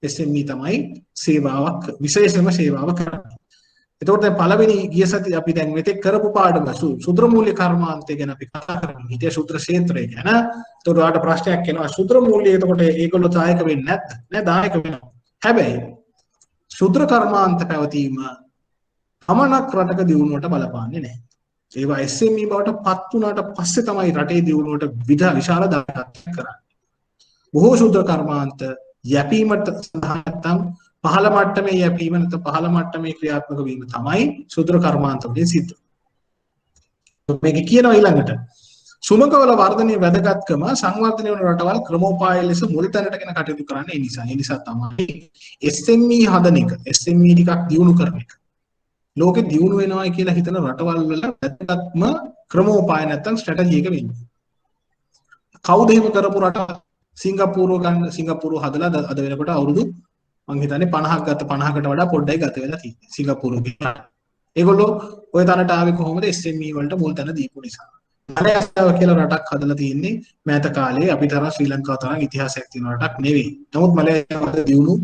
SME තමයි සේවාවක් විශේෂම සේවාව කරන්නේ. එතකොට දැන් පළවෙනි ගිය සති අපි දැන් මෙතෙක් කරපු පාඩම ශුද්‍ර මූල්‍ය කර්මාන්තය ගැන අපි කතා කරමු. හිතේ ශුද්‍ර ක්ෂේත්‍රය ගැන. එතකොට ඔයාලට ප්‍රශ්නයක් එනවා ශුද්‍ර මූල්‍ය එතකොට ඒගොල්ලෝ දායක වෙන්නේ නැද්ද? නෑ දායක වෙනවා. හැබැයි ශුද්‍ර කර්මාන්ත පැවතීම පමණක් රටක දියුණුවට බලපාන්නේ නැහැ. ඒවා SME බවට පත් වුණාට පස්සේ තමයි රටේ දියුණුවට විශාල දායකත්වයක් කරන්නේ. බොහෝ ශුද්‍ර කර්මාන්ත යැපීමට සඳහා නැත්නම් පහළ මට්ටමේ යැපීම නැත්නම් පහළ මට්ටමේ ක්‍රියාත්මක වීම තමයි ශුද්‍ර කර්මාන්ත වලින් සිද්ධ වෙන්නේ. මේක කියනවා ඊළඟට සුමකවල වර්ධනයේ වැදගත්කම සංවර්ධනය වන රටවල් ක්‍රමෝපාය ලෙස මුල් තැනටගෙන කටයුතු කරන්නේ ඒ නිසා. ඒ නිසා තමයි SME හදන එක, SME ටිකක් දියුණු කරන එක. ලෝකෙ දියුණු වෙනවායි කියලා හිතන රටවල් වල වැදගත්ම ක්‍රමෝපාය නැත්නම් ස්ට්‍රැටජි එක වෙන්නේ. කවුද එහෙම කරපු රටවල්? සිංගප්පූරුව ගන්න. සිංගප්පූරුව හදලා අද වෙනකොට අවුරුදු මං හිතන්නේ 50ක් ගත 50කට වඩා පොඩ්ඩයි ගත වෙලා තියෙන්නේ සිංගප්පූරුව කියලා. ඒගොල්ලෝ ওই තැනට ආවේ කොහොමද? SME වලට මුල් තැන දීපු නිසා. මලයාලම කියලා රටක් හදලා තියෙන්නේ මෑත කාලේ අපි තරම් ශ්‍රී ලංකාව තරම් ඉතිහාසයක් තියෙන රටක් නෙවෙයි. නමුත් මලයාලම දියුණු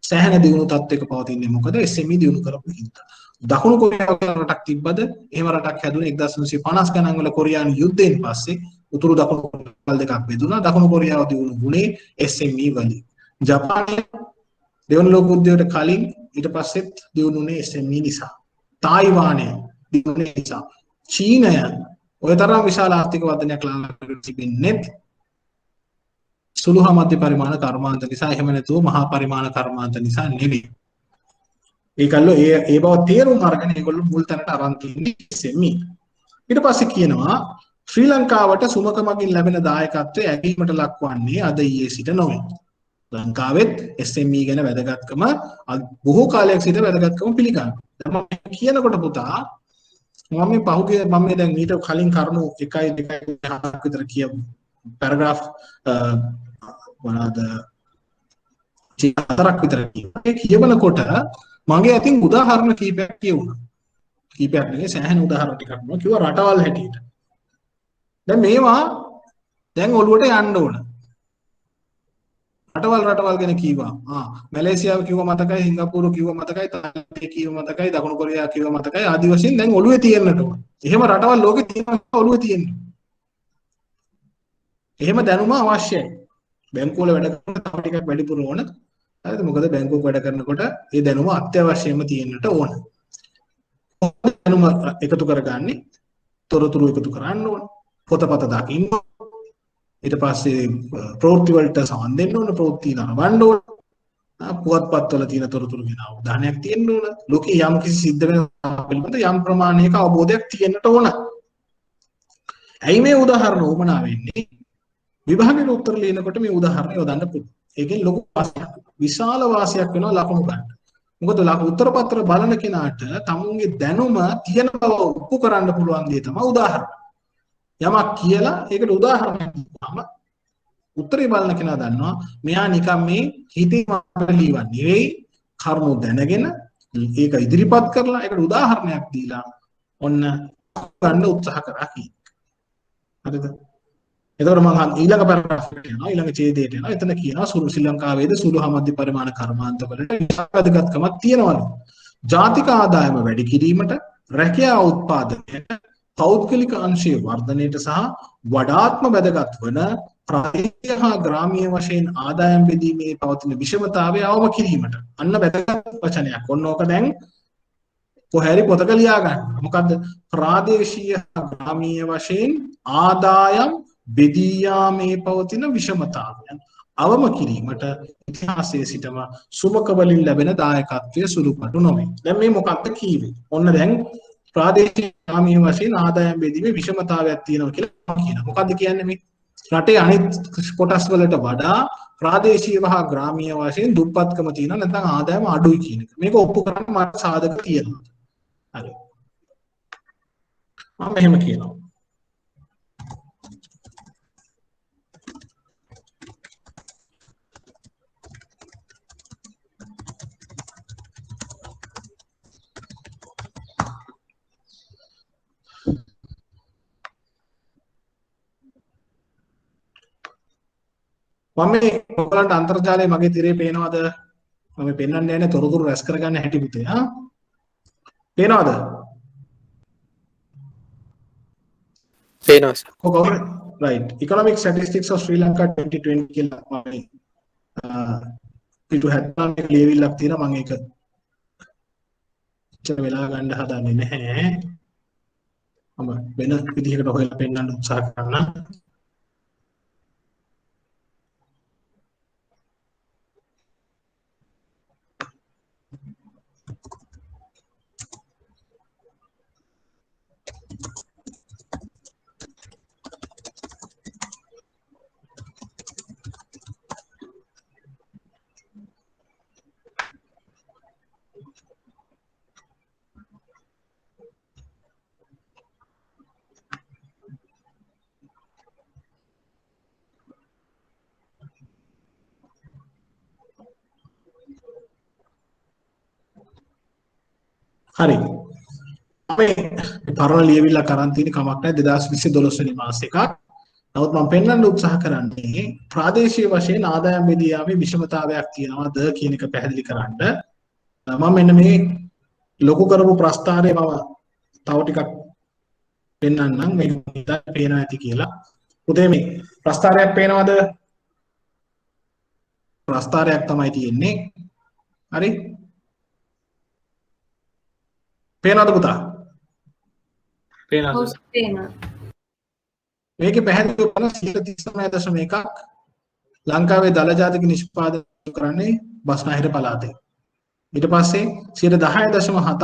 සෑහෙන දියුණු තත්ත්වයක පවතින්නේ මොකද? SME දියුණු කරපු හින්දා. දකුණු කොරියාව කියලා රටක් තිබ්බද? එහෙම රටක් හැදුනේ 1950 ගණන් වල කොරියානු යුද්ධයෙන් පස්සේ උතුරු දකුණු කොරියාවල් දෙකක් බෙදුණා. දකුණු කොරියාව දියුණු වුණේ SME වලින්. ජපානයේ දෙවන ලෝක යුද්ධයට කලින් ඊට පස්සෙත් දියුණුනේ SME නිසා. තායිවානය දියුණුනේ නිසා. චීනය ඔය තරම් විශාල ආර්ථික වර්ධනයක් ලාභ තිබෙන්නේ සුළු හා මධ්‍ය පරිමාණ කර්මාන්ත නිසා. එහෙම නැතුව මහා පරිමාණ කර්මාන්ත නිසා නෙවෙයි. ඒකල්ලෝ ඒ බව තේරුම් අරගෙන ඒගොල්ලෝ මුල් තැනට අරන් තින්නේ SME. ඊට පස්සේ කියනවා ශ්‍රී ලංකාවට සුමකමකින් ලැබෙන දායකත්වය ඇගීමට ලක්වන්නේ අද ඊයේ සිට නොවේ. ලංකාවෙත් SME ගැන වැදගත්කම බොහෝ කාලයක් සිට වැදගත්කම පිළිගන්නවා. මම කියනකොට පුතා මම දැන් ඊට කලින් කරුණු 1 2 3 විතර කියමු. පැරග්‍රාෆ් මොනවාද 4ක් විතර කියනවා. ඒ කියවනකොට මගේ අතින් උදාහරණ කීපයක් කියවුණා. කීපයක් නෙවෙයි සෑහෙන උදාහරණ ටිකක් මම කිව්වා රටවල් හැටියට. දැන් මේවා දැන් ඔළුවට යන්න ඕන. රටවල් ගැන කීවා. මැලේසියාව කිව්වා මතකයි, සිංගප්පූරු කිව්වා මතකයි, තායිලන්තය කිව්වා මතකයි, දකුණු කොරියාව කිව්වා මතකයි. ආදි වශයෙන් දැන් ඔළුවේ තියෙන්නට ඕන. එහෙම රටවල් ලෝකේ තියෙනවා ඔළුවේ තියෙන්නේ. එහෙම දැනුම අවශ්‍යයි. බැංකුවල වැඩ කරන තව ටිකක් වැඩිපුර ඕන. හරිද? මොකද බැංකුවක වැඩ කරනකොට ඒ දැනුම අත්‍යවශ්‍යම තියෙන්නට ඕන. දැනුම එකතු කරගන්නේ තොරතුරු එකතු කරන්න ඕන. පොතපත දකින්න. ඊට පස්සේ ප්‍රවෘත්ති වලට සම්බන්ධ වෙන්න ඕන. ප්‍රවෘත්ති නරඹන්න ඕන. පුවත්පත් වල තියෙන තොරතුරු ගැන අවධානයක් තියෙන්න ඕන. ලෝකේ යම් කිසි සිද්ධ වෙන පිළිබඳ යම් ප්‍රමාණයක අවබෝධයක් තියෙන්නට ඕන. ඇයි මේ උදාහරණ උමනා වෙන්නේ? විභාගයේ උත්තර ලියනකොට මේ උදාහරණ යොදන්න පුළුවන්. ඒකෙන් ලොකු විශාල වාසියක් වෙනවා ලකුණු ගන්න. මොකද උත්තර පත්‍ර බලන කෙනාට තමුන්ගේ දැනුම තියෙන බව ඔප්පු කරන්න පුළුවන් දේ තමයි උදාහරණ. යමක් කියලා ඒකට උදාහරණයක් දුන්නාම උත්තරේ බලන කෙනා දන්නවා මෙයා නිකන් මේ හිතේ මාතෘකාවක් ලියවන්නේ නෙවෙයි කරුණු දැනගෙන ඒක ඉදිරිපත් කරලා ඒකට උදාහරණයක් දීලා ඔන්න ගන්න උත්සාහ කරා කියන්නේ. හරිද? එතකොට මම ඊළඟ පැරග්‍රාෆ් එකට යනවා ඊළඟ ඡේදයට යනවා. එතන කියනවා ශ්‍රී ලංකාවේද සුළු හා මධ්‍ය පරිමාණ කර්මාන්ත වලට වැදගත්කමක් තියෙනවලු. ජාතික ආදායම වැඩි කිරීමට, රැකියා උත්පාදනයට, පෞද්ගලික අංශයේ වර්ධනයට සහ වඩාත්ම වැදගත් වන ප්‍රාදේශීය හා ග්‍රාමීය වශයෙන් ආදායම් බෙදීමේ පවතින විෂමතාවය අවම කිරීමට. අන්න වැදගත් වචනයක්. ඔන්න ඕක දැන් කොහේරි පොතක ලියා ගන්න. මොකද්ද? ප්‍රාදේශීය හා ග්‍රාමීය වශයෙන් ආදායම් බෙදී යාමේ පවතින විෂමතාවයන් අවම කිරීමට ඉතිහාසයේ සිටම සුමක වලින් ලැබෙන දායකත්වයේ සුළුපටු නොවේ. දැන් මේ මොකක්ද කීවේ? ඔන්න දැන් ප්‍රාදේශීය ග්‍රාමීය වශයෙන් ආදායම් බෙදීමේ විෂමතාවයක් තියෙනවා කියලා කියනවා. මොකද්ද කියන්නේ මේ? රටේ අනිත් කොටස් වලට වඩා ප්‍රාදේශීය හා ග්‍රාමීය වශයෙන් දුප්පත්කම තියෙනවා නැත්නම් ආදායම අඩුයි කියන එක. මේක ඔප්පු කරන්න මට සාධක තියෙනවා. හරි. මම එහෙම කියනවා. මම ඔයගලන්ට අන්තර්ජාලයේ මගේ තිරේ පේනවද? මම පෙන්වන්නේ නැහැ තොරතුරු රැස් කරගන්න හැටි පුතේ. පේනවද? පේනවා සර්. කොහොමද? right. Economic statistics of Sri Lanka 2020 කියලා මම පිටු 70 එක ලියවිල්ලක් තියෙනවා මම ඒක ඉච්චර වෙලා ගන්න හදන්නේ නැහැ. මම වෙන විදිහකට හොයලා පෙන්වන්න උත්සාහ කරනවා. හරි. අපි පරණ ලියවිල්ලක් අරන් තියෙන කමක් නැහැ 2020 12 වෙනි මාස එකක්. නමුත් මම පෙන්වන්න උත්සාහ කරන්නේ ප්‍රාදේශීය වශයෙන් ආදායම් බෙදීමේ විෂමතාවයක් තියෙනවද කියන එක පැහැදිලි කරන්න. මම මෙන්න මේ ලොකු කරපු ප්‍රස්තාරය මම තව ටිකක් පෙන්වන්නම් මේක හිතා පේනවා ඇති කියලා. පුතේ මේ ප්‍රස්තාරයක් පේනවද? ප්‍රස්තාරයක් තමයි තියෙන්නේ. හරි? පේනවද පුතා? පේනවා. මේකේ පැහැදිලිව බලන 39.1ක් ලංකාවේ දල ජාතික නිෂ්පාදනය කරන්නේ බස්නාහිර පළාතේ. ඊට පස්සේ 10.7ක්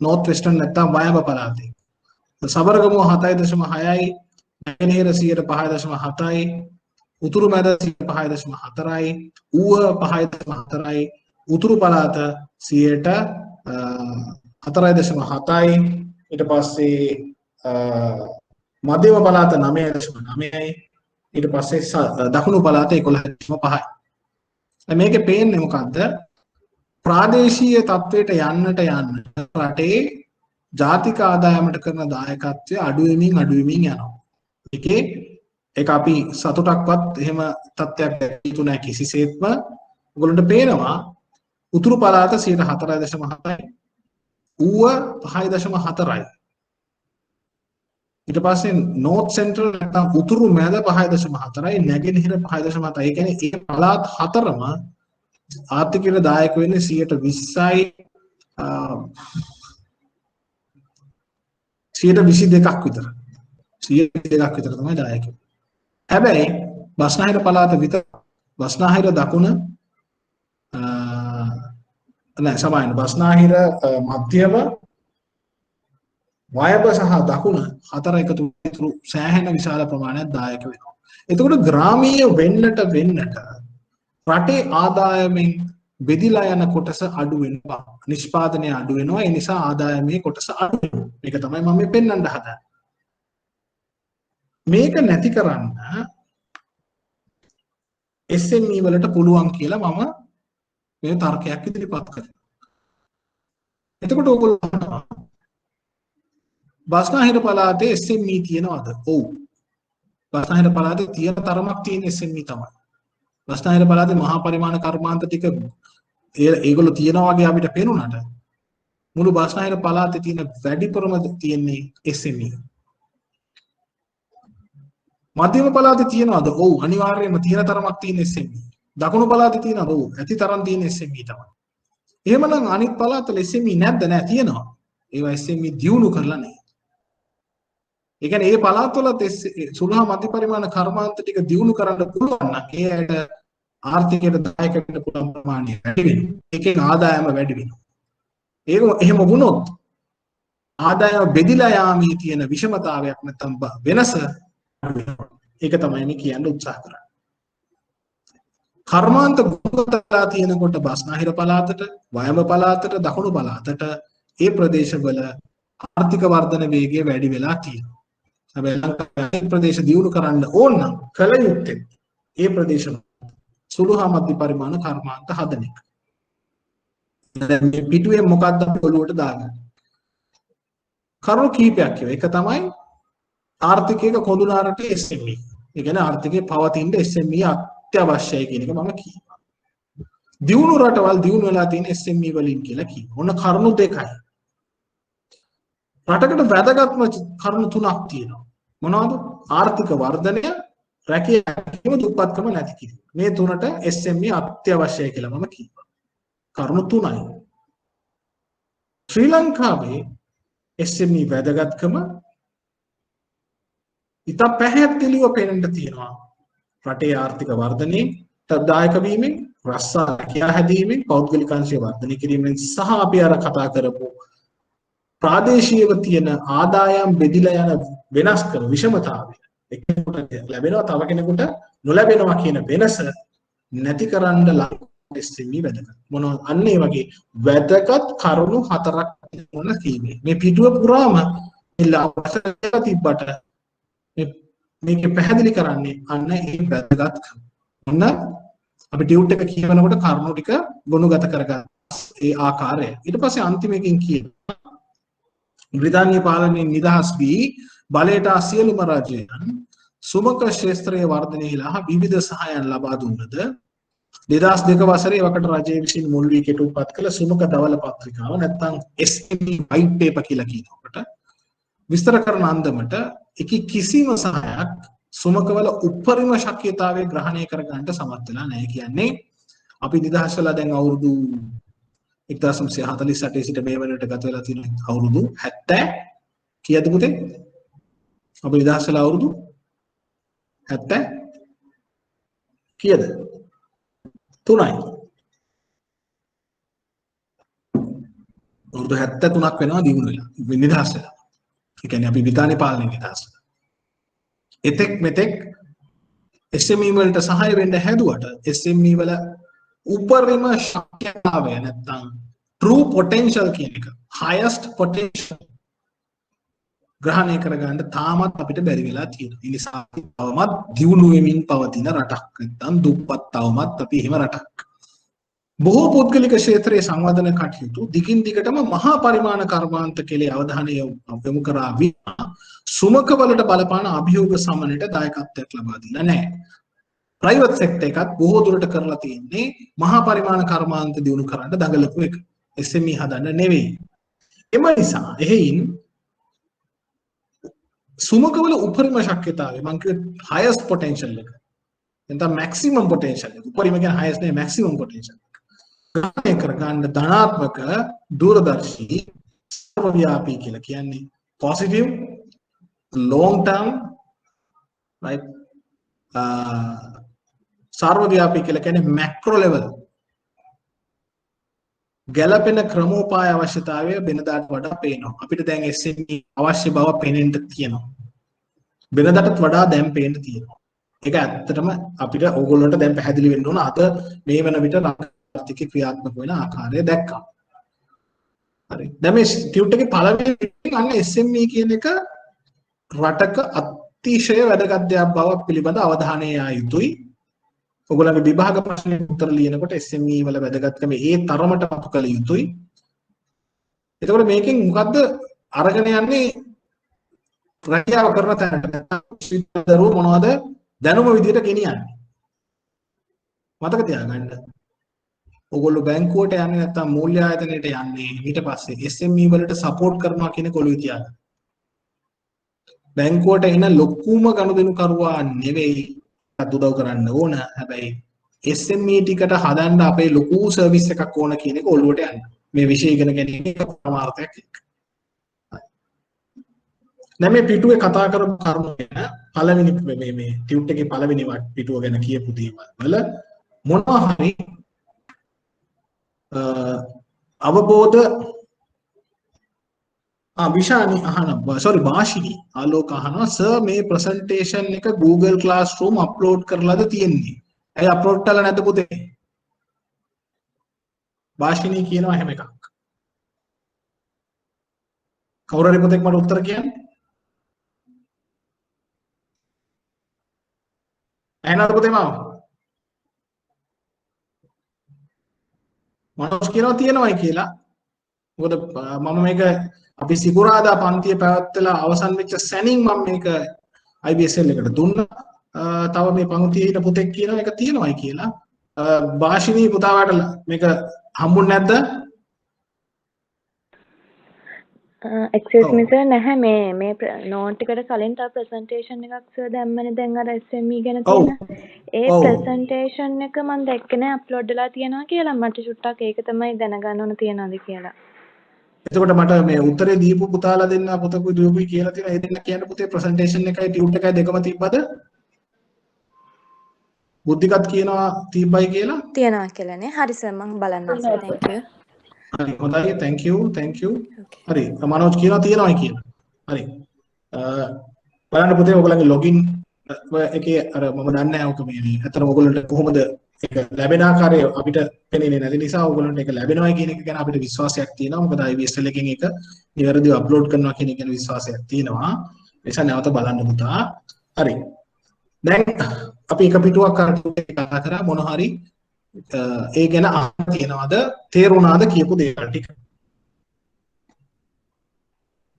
නෝර්ත් වෙස්ටර්න් නැත්නම් වයඹ පළාතේ. සබරගමුව 7.6යි, නැගෙනහිර 5.7යි, උතුරු මැද 5.4යි, ඌව 5.4යි, උතුරු පළාත 4.7යි, ඊට පස්සේ මධ්‍යම පළාත 9.9යි, ඊට පස්සේ දකුණු පළාත 11.5යි. මේකේ පේන්නේ මොකද්ද? ප්‍රාදේශීය තත්වයට යන්නට රටේ ජාතික ආදායමට කරන දායකත්වය අඩු වෙමින් යනවා. ඒක අපි සතුටක්වත් එහෙම තත්ත්වයක් දැකිය නැහැ කිසිසේත්ම. ඔයගොල්ලන්ට පේනවා උතුරු පළාත 4.7යි, ඌව 5.4යි. ඊට පස්සේ නෝර්ත් සෙන්ට්‍රල් නැත්නම් උතුරු මැද 5.4යි, නැගෙනහිර 5.7යි. ඒ කියන්නේ මේ පළාත් හතරම ආර්ථිකයට දායක වෙන්නේ 20%යි 22ක් විතර. 22ක් විතර තමයි දායක. හැබැයි බස්නාහිර පළාත විතර බස්නාහිර දකුණ නැහැ සමාන බස්නාහිර මධ්‍යම වයඹ සහ දකුණ හතර එකතු වෙන සෑහෙන විශාල ප්‍රමාණයක් දායක වෙනවා. එතකොට ග්‍රාමීය වෙන්නට රටේ ආදායමෙන් බෙදිලා යන කොටස අඩු වෙනවා. නිෂ්පාදනය අඩු වෙනවා. ඒ නිසා ආදායමේ කොටස අඩු වෙනවා. මේක තමයි මම මේ පෙන්වන්න හදන්නේ. මේක නැති කරන්න SME වලට පුළුවන් කියලා මම මේ තර්කයක් ඉදිරිපත් කරනවා. එතකොට ඔයගොල්ලෝ බස්නාහිර පළාතේ SME තියනවද? ඔව්. බස්නාහිර පළාතේ තියෙන තරමක් තියෙන SME තමයි. බස්නාහිර පළාතේ මහා පරිමාණ කර්මාන්ත ටික ඒගොල්ලෝ තියනවා වගේ අපිට පේනුණාට මුළු බස්නාහිර පළාතේ තියෙන වැඩිපුරම තියෙන්නේ SME. මධ්‍යම පළාතේ තියනවද? ඔව් අනිවාර්යයෙන්ම තියෙන තරමක් තියෙන SME. දකුණු පළාතේ තියනවද? ඔව් ඇති තරම් තියෙන SME තමයි. එහෙමනම් අනිත් පළාතවල SME නැද්ද? නෑ තියෙනවා. ඒවා SME දියුණු කරලා නැහැ. ඒ කියන්නේ මේ පළාත්වලත් සුළු මධ්‍ය පරිමාණ කර්මාන්ත ටික දියුණු කරන්න පුළුවන් නම් ඒ ඇයට ආර්ථිකයට දායක වෙන්න පුළුවන් ප්‍රමාණය වැඩි වෙනවා. ඒකෙන් ආදායම වැඩි වෙනවා. ඒක එහෙම වුණොත් ආදායම බෙදිලා යාමේ තියෙන විෂමතාවයක් නැත්නම් වෙනස ඒක තමයි මේ කියන්න උත්සාහ කරන්නේ. කර්මාන්ත ගුණගතලා තියෙනකොට බස්නාහිර පළාතට, වයඹ පළාතට, දකුණු පළාතට ඒ ප්‍රදේශවල ආර්ථික වර්ධන වේගය වැඩි වෙලා තියෙනවා. හැබැයි ලංකාවේ ප්‍රදේශ දියුණු කරන්න ඕන නම් කල යුත්තේ ඒ ප්‍රදේශ සුළු හා මධ්‍ය පරිමාණ කර්මාන්ත හදන එක. දැන් මේ පිටුවේ මොකක්ද අපි ඔළුවට දාගන්නේ? කරුණු කීපයක් කියව. එක තමයි ආර්ථිකයක කොඳුනාරට SME. ඒ කියන්නේ ආර්ථිකයේ පවතින SME අත්‍යවශ්‍යයි කියන එක මම කියනවා. දියුණු රටවල් දියුණු වෙලා තියෙන SME වලින් කියලා කියනවා. ඔන්න කරුණු දෙකයි. රටකට වැදගත්ම කරුණු තුනක් තියෙනවා. මොනවද? ආර්ථික වර්ධනය, රැකියාව, දුප්පත්කම නැති කිරීම. මේ තුනට SME අත්‍යවශ්‍යයි කියලා මම කියනවා. කරුණු තුනයි. ශ්‍රී ලංකාවේ SME වැදගත්කම ඉත පැහැදිලිව පේන්න තියෙනවා. රටේ ආර්ථික වර්ධනයේ දායක වීමෙන්, රස්සා රැකියා හැදීමෙන්, පෞද්ගලික අංශය වර්ධනය කිරීමෙන් සහ අපි අර කතා කරපු ප්‍රාදේශීයව තියෙන ආදායම් බෙදිලා යන වෙනස්කම විෂමතාවය එක්කෙනෙකුට ලැබෙනවා තව කෙනෙකුට නොලැබෙනවා කියන වෙනස නැතිකරන්න SME වැදගත්. මොනවද? අන්න ඒ වගේ වැදගත් කරුණු හතරක් මොන කීවේ. මේ පිටුව පුරාම ඉල්ලා තිබ්බට මේක පැහැදිලි කරන්නේ අන්න ඒ වැදගත්කම. ඔන්න අපි ටියුට් එක කියවනකොට කරුණු ටික ගොනුගත කරගන්න ඒ ආකාරය. ඊට පස්සේ අන්තිමකින් කියනවා බ්‍රිතාන්‍ය පාලනයෙන් නිදහස් වී බලයට සියලුම රජයන් සුමක ක්ෂේත්‍රයේ වර්ධනයලා විවිධ සහායන් ලබා දුන්නද 2002 වසරේ වකට රජය විසින් මුල් වී කෙටුම්පත් කළ සුමක දවල පත්‍රිකාව නැත්නම් SME white paper කියලා කියනකොට විස්තර කරන අන්දමට කිසිම සහායක් සුමකවල උපරිම ශක්තියතාවය ග්‍රහණය කරගන්නට සමත් වෙලා නැහැ. කියන්නේ අපි නිදහස් වෙලා දැන් අවුරුදු 1948 සිට මේ වෙනකොට ගත වෙලා තියෙන අවුරුදු 70 කීයද පුතේ? අපි නිදහස් වෙලා අවුරුදු 70 කීයද? 3යි. අවුරුදු 73ක් වෙනවා දිනුන වෙලා. නිදහස් වෙලා. ඒ කියන්නේ අපි බ්‍රිතාන්‍ය පාලනයෙන් නිදහස් වෙලා. එතෙක් මෙතෙක් SME වලට සහාය වෙන්න හැදුවට SME වල උපරිම ශක්තියතාවය නැත්නම් true potential කියන එක highest potential ග්‍රහණය කරගන්න තාමත් අපිට බැරි වෙලා තියෙනවා. ඒ නිසා තවමත් දියුණු වෙමින් පවතින රටක් නැත්නම් දුප්පත් තවමත් අපි එහෙම රටක්. බොහෝ පුද්ගලික ක්ෂේත්‍රයේ සංවර්ධන කටයුතු දිගින් දිගටම මහා පරිමාණ කර්මාන්ත කෙලේ අවධානය යොමු කරා විනා සුමක වලට බලපාන අභියෝග සමනයට දායකත්වයක් ලබා දීලා නැහැ. ප්‍රයිවට් සෙක්ටර් එකත් බොහෝ දුරට කරලා තියෙන්නේ මහා පරිමාණ කර්මාන්ත දියුණු කරන්න දඟලපු එක. SME හදන්න නෙවෙයි. එම නිසා එහෙයින් සුමකවල උපරිම ශක්තියතාවය මම කිව්වේ highest potential එක. නැත්නම් maximum potential එක. උපරිම කියන්නේ highest නෙවෙයි maximum potential. ග්‍රහණය කරගන්න ධනාත්මක දූරදර්ශී සර්වව්‍යාපී කියලා කියන්නේ positive long term right සර්වව්‍යාපී කියලා කියන්නේ macro level ගැළපෙන ක්‍රමෝපාය අවශ්‍යතාවය වෙනදාට වඩා පේනවා. අපිට දැන් SME අවශ්‍ය බව පේනෙන්න තියෙනවා. වෙනදාටත් වඩා දැන් පේන්න තියෙනවා. ඒක ඇත්තටම අපිට ඕගොල්ලන්ට දැන් පැහැදිලි වෙන්න ඕන අද මේ වෙන විට ආර්ථික ක්‍රියාත්මක වෙන ආකාරය දැක්කා. හරි. දැන් මේ ටියුට් එකේ පළවෙනි අන්න SME කියන එක රටක අතිශය වැදගත් දෙයක් බව පිළිබඳ අවධානය යා යුතුයි. ඔයගොල්ලන්ගේ විභාග ප්‍රශ්නෙට උත්තර ලියනකොට SME වල වැදගත්කම ඒ තරමට අපු කළ යුතුයි. එතකොට මේකෙන් මොකද්ද අරගෙන යන්නේ රැකියාව කරන තැනට නැත්නම් දරුවෝ මොනවද දැනුම විදියට ගෙනියන්නේ. මතක තියාගන්න. ඔයගොල්ලෝ බැංකුවට යන්නේ නැත්නම් මූල්‍ය ආයතනයට යන්නේ ඊට පස්සේ SME වලට සපෝට් කරනවා කියන කොළුවේ තියාගන්න. බැංකුවට එන ලොකුම ගනුදෙනු කරුවා නෙවෙයි උදව් කරන්න ඕන. හැබැයි SME ටිකට හදන්න අපේ ලොකු සර්විස් එකක් ඕන කියන එක ඔළුවට යන්න. මේ විෂය ඉගෙන ගැනීම එක ප්‍රමාණයක් එක්ක. දැන් මේ පිටුවේ කතා කරපු කරුණු ගැන පළවෙනි මේ ටියුට් එකේ පළවෙනි පිටුව ගැන කියපු දේවල් වල මොනවා හරි අවබෝධ විශානි අහනවා sorry භාෂිනී ආලෝක අහනවා සර් මේ ප්‍රසන්ටේෂන් එක Google Classroom අප්ලෝඩ් කරලාද තියෙන්නේ ඇයි අප්ලෝඩ් කරලා නැද්ද පුතේ භාෂිනී කියනවා එහෙම එකක් කවුරු හරි පුතෙක් මට උත්තර කියන්න එහෙනම් පුතේ මනෝජ් කියනවා තියෙනවයි කියලා මොකද මම මේක අපි සිකුරාදා පන්තිය පැවැත්වලා අවසන් වෙච්ච සැනින් මම මේක IBSL එකට දුන්නා. තව මේ පන්තියේ ඉන්න පුතෙක් කියනවා ඒක තියෙනවයි කියලා. භාෂිනී පුතාට මේක හම්බුනේ නැද්ද? excuse me sir නැහැ මේ note එකට කලින් තව presentation එකක් sir දැම්මනේ දැන් අර SME ගැන තියෙන. ඒ presentation එක මම දැක්කේ නෑ upload වෙලා තියෙනවා කියලා. මට චුට්ටක් ඒක තමයි දැනගන්න ඕන තියනවාද කියලා. එතකොට මට මේ උත්තරේ දීපු පුතාලා දෙන්න පුතකුයි දුවකුයි කියලා තියෙනවා. ඒ දෙන්න කියන්න පුතේ presentation එකයි tute එකයි දෙකම තිබ්බද? බුද්ධිකත් කියනවා තිබ්බයි කියලා. තියනවා කියලානේ. හරි sir මම බලන්නම් sir. thank you. හරි හොඳයි thank you. හරි මනෝජ් කියනවා තියෙනවයි කියලා. හරි. බලන්න පුතේ ඔයගොල්ලන්ගේ login එකේ අර මම දන්නේ නැහැ ඔක මේ අතන ඔයගොල්ලන්ට කොහොමද ඒක ලැබෙන ආකාරය අපිට පේන්නේ නැති නිසා ඔයගොල්ලන්ට ඒක ලැබෙනවා කියන එක ගැන අපිට විශ්වාසයක් තියෙනවා. මොකද IBSL එකෙන් ඒක නිවැරදිව අප්ලෝඩ් කරනවා කියන එක ගැන විශ්වාසයක් තියෙනවා. ඒ නිසා නැවත බලන්න පුතා. හරි. දැන් අපි එක පිටුවක් අර කතා කරා මොන හරි ඒ ගැන අහන්න තියනවාද තේරුණාද කියපු දේවල් ටික.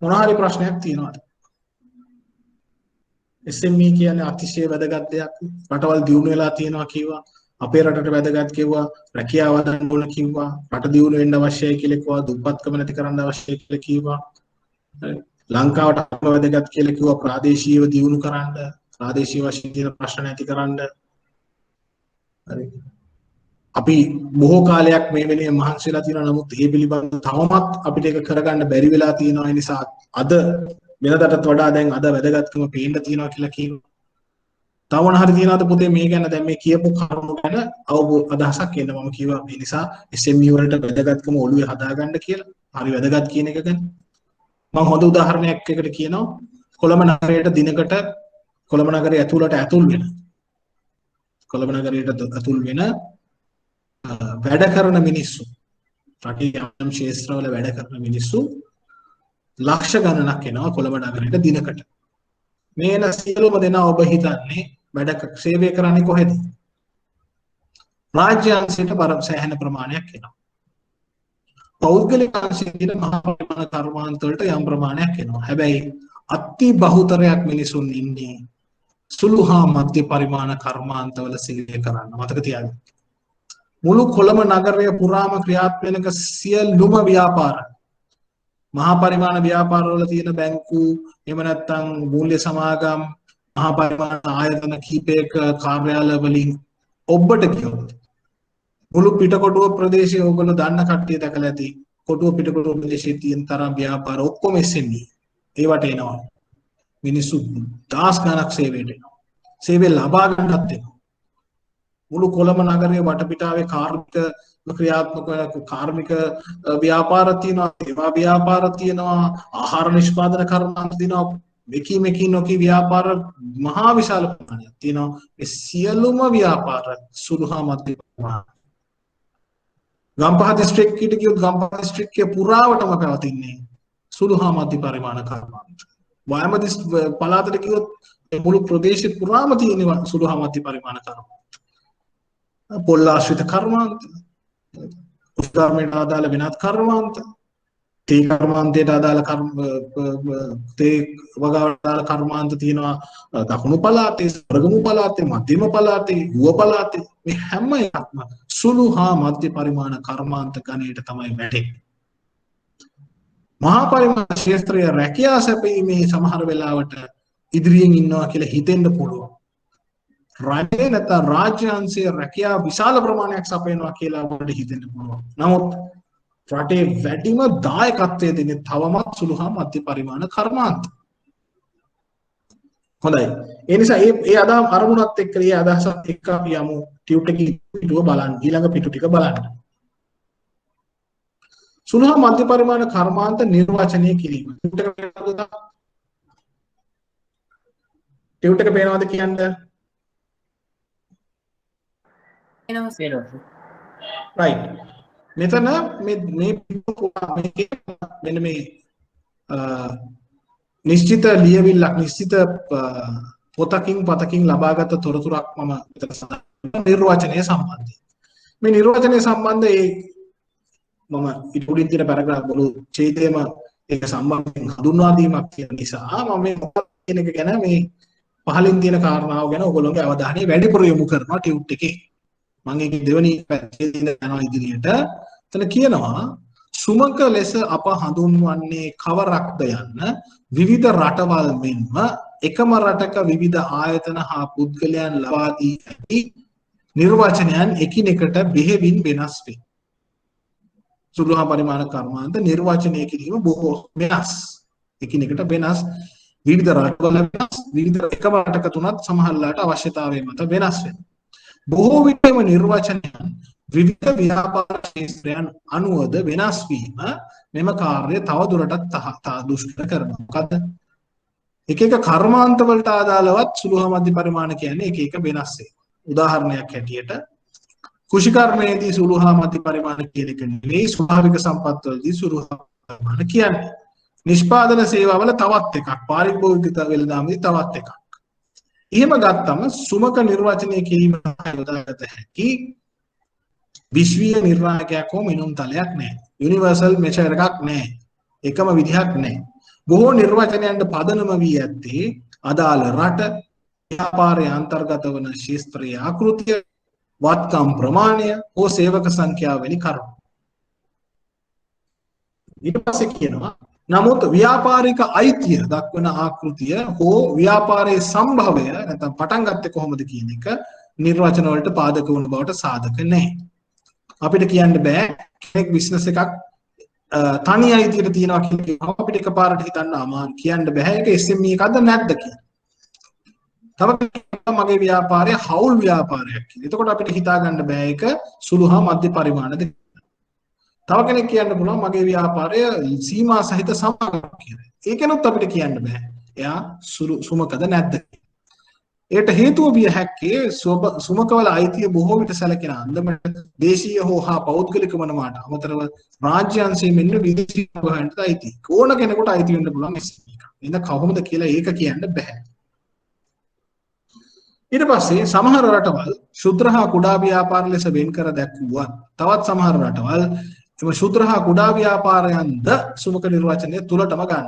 මොන හරි ප්‍රශ්නයක් තියෙනවද? SME කියන්නේ අතිශය වැදගත් දෙයක්. රටවල් දියුණු වෙලා තියෙනවා කිව්වා. අපේ රටට වැදගත් කිව්වා. රැකියාව හදන්න ඕන කිව්වා. රට දියුණු වෙන්න අවශ්‍යයි කියලා කිව්වා. දුප්පත්කම නැති කරන්න අවශ්‍යයි කියලා කිව්වා. ලංකාවට වැදගත් කියලා කිව්වා. ප්‍රාදේශීයව දියුණු කරන්න, ප්‍රාදේශීය වශයෙන් තියෙන ප්‍රශ්න නැති කරන්න. හරි. අපි බොහෝ කාලයක් මේ වෙලේ මහන්සි වෙලා තියෙනවා. නමුත් ඒ පිළිබඳව තවමත් අපිට ඒක කරගන්න බැරි වෙලා තියෙනවා. ඒ නිසා අද වෙනදටත් වඩා දැන් අද වැදගත්කම පේන්න තියෙනවා කියලා කියනවා. තව මොන හරි තියනවාද පුතේ මේ ගැන දැන් මේ කියපු කරුණු ගැන අවබෝධ අදහසක් එන්න මම කිව්වා මේ නිසා SME වලට වැදගත්කම ඔළුවේ හදාගන්න කියලා. හරි වැදගත් කියන එක ගැන මම හොඳ උදාහරණයක් එකකට කියනවා. කොළඹ නගරයට දිනකට කොළඹ නගරයේ ඇතුළට ඇතුල් වෙන කොළඹ නගරයට ඇතුල් වෙන වැඩ කරන මිනිස්සු රටේ යම් ක්ෂේත්‍රවල වැඩ කරන මිනිස්සු ලක්ෂ ගණනක් එනවා කොළඹ නගරයට දිනකට. මේන සියලුම දෙනා ඔබ හිතන්නේ වැඩ සේවය කරන්නේ කොහෙද? රාජ්‍ය අංශයට සෑහෙන ප්‍රමාණයක් එනවා. පෞද්ගලික අංශයේ තියෙන මහා පරිමාණ කර්මාන්ත වලට යම් ප්‍රමාණයක් එනවා. හැබැයි අති බහුතරයක් මිනිසුන් ඉන්නේ සුළු හා මධ්‍ය පරිමාණ කර්මාන්තවල සේවය කරන්න. මතක තියාගන්න. මුළු කොළඹ නගරය පුරාම ක්‍රියාත්මක වෙන සියලුම ව්‍යාපාර මහා පරිමාණ ව්‍යාපාරවල තියෙන බැංකු එහෙම නැත්නම් මූල්‍ය සමාගම් මහා පරිමාණ ආයතන කීපයක කාර්යාල වලින් ඔබට කියොත් මුළු පිටකොටුව ප්‍රදේශයේ ඕගොල්ලෝ දන්න කට්ටිය දැකලා ඇති කොටුව පිටකොටුව ප්‍රදේශයේ තියෙන තරම් ව්‍යාපාර ඔක්කොම SME ඒවට එනවා මිනිස්සු දහස් ගණනක් සේවයට එනවා සේවය ලබා ගන්නත් එනවා මුළු කොළඹ නගරයේ වටපිටාවේ කාර්මික ක්‍රියාත්මක වෙන කාර්මික ව්‍යාපාර තියෙනවා ඒවා ව්‍යාපාර තියෙනවා ආහාර නිෂ්පාදන කර්මාන්ත තියෙනවා මෙකි නොකි ව්‍යාපාර මහා විශාල ප්‍රමාණයක් තියෙනවා ඒ සියලුම ව්‍යාපාර සුළු හා මධ්‍ය ප්‍රමාණ ගම්පහ දිස්ත්‍රික්කයට කියොත් ගම්පහ දිස්ත්‍රික්කයේ පුරාවටම පැවතින්නේ සුළු හා මධ්‍ය පරිමාණ කර්මාන්ත වයඹ පළාතට කියොත් මුළු ප්‍රදේශේ පුරාම තියෙන සුළු හා මධ්‍ය පරිමාණ කර්මාන්ත පොල් ආශ්‍රිත කර්මාන්ත උස්ධර්මයට අදාළ වෙනත් කර්මාන්ත තේ කර්මාන්තයට අදාළ තේ වගාවට අදාළ කර්මාන්ත තියෙනවා දකුණු පළාතේ ස්වර්ගමු පළාතේ මධ්‍යම පළාතේ ඌව පළාතේ මේ හැම එකක්ම සුළු හා මධ්‍ය පරිමාණ කර්මාන්ත ගණයට තමයි වැටෙන්නේ මහා පරිමාණ ක්ෂේත්‍රයේ රැකියා සැපීමේ සමහර වෙලාවට ඉදිරියෙන් ඉන්නවා කියලා හිතෙන්න පුළුවන් රටේ නැත්නම් රාජ්‍ය අංශයේ රැකියා විශාල ප්‍රමාණයක් සපයනවා කියලා අපිට හිතෙන්න පුළුවන්. නමුත් රටේ වැඩිම දායකත්වයේ දෙන්නේ තවමත් සුළු හා මධ්‍ය පරිමාණ කර්මාන්ත. හොඳයි. ඒ නිසා ඒ අදහම් අරමුණත් එක්ක ඒ අදහසත් එක්ක අපි යමු ටියුට් එකේ පිටුව බලන්න. ඊළඟ පිටු ටික බලන්න. සුළු හා මධ්‍ය පරිමාණ කර්මාන්ත නිර්වචනය කිරීම. ටියුට් එක පේනවද කියන්නේ? right. මෙතන මෙන්න මේ නිශ්චිත ලියවිල්ලක් නිශ්චිත පොතකින් ලබාගත් තොරතුරක් මම මෙතන සඳහන් නිර්වචනය සම්බන්ධයි. මේ නිර්වචනය සම්බන්ධ මම ඉදිරියට තියෙන පැරග්‍රාෆ් වල ඡේදයේම ඒක සම්බන්ධයෙන් හඳුන්වා දීමක් කියන නිසා මම මේ මොකක්ද කියන එක ගැන මේ පහලින් තියෙන කාරණාව ගැන ඔයගොල්ලෝගේ අවධානය වැඩිපුර යොමු කරනවා ටියුට් එකේ. මම ඒකේ දෙවෙනි පැත්තේ යනවා ඉදිරියට. එතන කියනවා සුමක ලෙස අප හඳුන්වන්නේ කවරක්ද යන්න විවිධ රටවල් මෙන්ම එකම රටක විවිධ ආයතන හා පුද්ගලයන් ලබා දී ඇති නිර්වචනයන් එකිනෙකට බෙහෙවින් වෙනස් වේ. සුළු හා පරිමාණ කර්මාන්ත නිර්වචනය කිරීම බොහෝ වෙනස්. එකිනෙකට වෙනස්. විවිධ රටවල වෙනස්. විවිධ එකම රටක තුනත් සමහරලාට අවශ්‍යතාවය මත වෙනස් වෙනවා. බොහෝ විටම නිර්වචනයන් විවිධ ව්‍යාපාර ක්ෂේත්‍රයන් අනුවද වෙනස් වීම මෙම කාර්යය තව දුරටත් දුෂ්කර කරනවා. මොකද එක එක කර්මාන්ත වලට අදාළවත් සුළු හා මධ්‍ය පරිමාණ කියන්නේ එක එක වෙනස් වෙනවා. උදාහරණයක් හැටියට කුෂිකර්මයේදී සුළු හා මධ්‍ය පරිමාණ කියන එක නෙවෙයි ස්වාභාවික සම්පත් වලදී සුළු හා පරිමාණ කියන්නේ. නිෂ්පාදන සේවාවල තවත් එකක්, පාරිභෝගික වෙළඳාමේදී තවත් එකක්. එහෙම ගත්තම සුමක නිර්වචනය කිරීම යොදාගත හැකි විශ්වීය නිර්ණායකයක් හෝ මිනුම් තලයක් නැහැ. යුනිවර්සල් මෙෂර් එකක් නැහැ. එකම විදිහක් නැහැ. බොහෝ නිර්වචනයන්ට පදනම වී ඇත්තේ අදාළ රට, ව්‍යාපාරයේ අන්තර්ගත වන ශාස්ත්‍රීය ආකෘතිය, වත්කම් ප්‍රමාණය හෝ සේවක සංඛ්‍යාව වැනි කරුණු. ඊට පස්සේ කියනවා නමුත් ව්‍යාපාරික අයිතිය දක්වන ආකෘතිය හෝ ව්‍යාපාරයේ සම්භවය නැත්නම් පටන් ගත්තේ කොහොමද කියන එක නිර්වචන වලට පාදක වුණ බවට සාධක නැහැ. අපිට කියන්න බෑ කෙනෙක් බිස්නස් එකක් තනි අයිතියට තියනවා කියලා අපිට එකපාරට හිතන්න අමාරු කියන්න බෑ ඒක SME එකක්ද නැද්ද කියලා. තව මගේ ව්‍යාපාරය හවුල් ව්‍යාපාරයක් කියලා. එතකොට අපිට හිතා ගන්න බෑ ඒක සුළු හා මධ්‍ය පරිමාණද. තව කෙනෙක් කියන්න පුළුවන් මගේ ව්‍යාපාරය සීමා සහිත සමාගමක් කියලා. ඒකනොත් අපිට කියන්න බෑ. එයා සුමකද නැද්ද කියලා. ඒට හේතුව විය හැක්කේ සුමකවල අයිතිය බොහෝ විට සැලකෙන අන්දමට දේශීය හෝ හා පෞද්ගලික වනවාට අමතරව රාජ්‍ය අංශයෙන් මෙන්න විදේශී භාණ්ඩට අයිති. ඕන කෙනෙකුට අයිති වෙන්න පුළුවන් SME එකක්. එහෙනම් කොහොමද කියලා ඒක කියන්න බෑ. ඊට පස්සේ සමහර රටවල් ශුද්‍ර හා කුඩා ව්‍යාපාර ලෙස වෙන් කර දැක්වුවත් තවත් සමහර රටවල් එම ශුද්‍ර හා කුඩා ව්‍යාපාරයන්ද සුමක නිර්වචනය තුලටම ගන්නවා.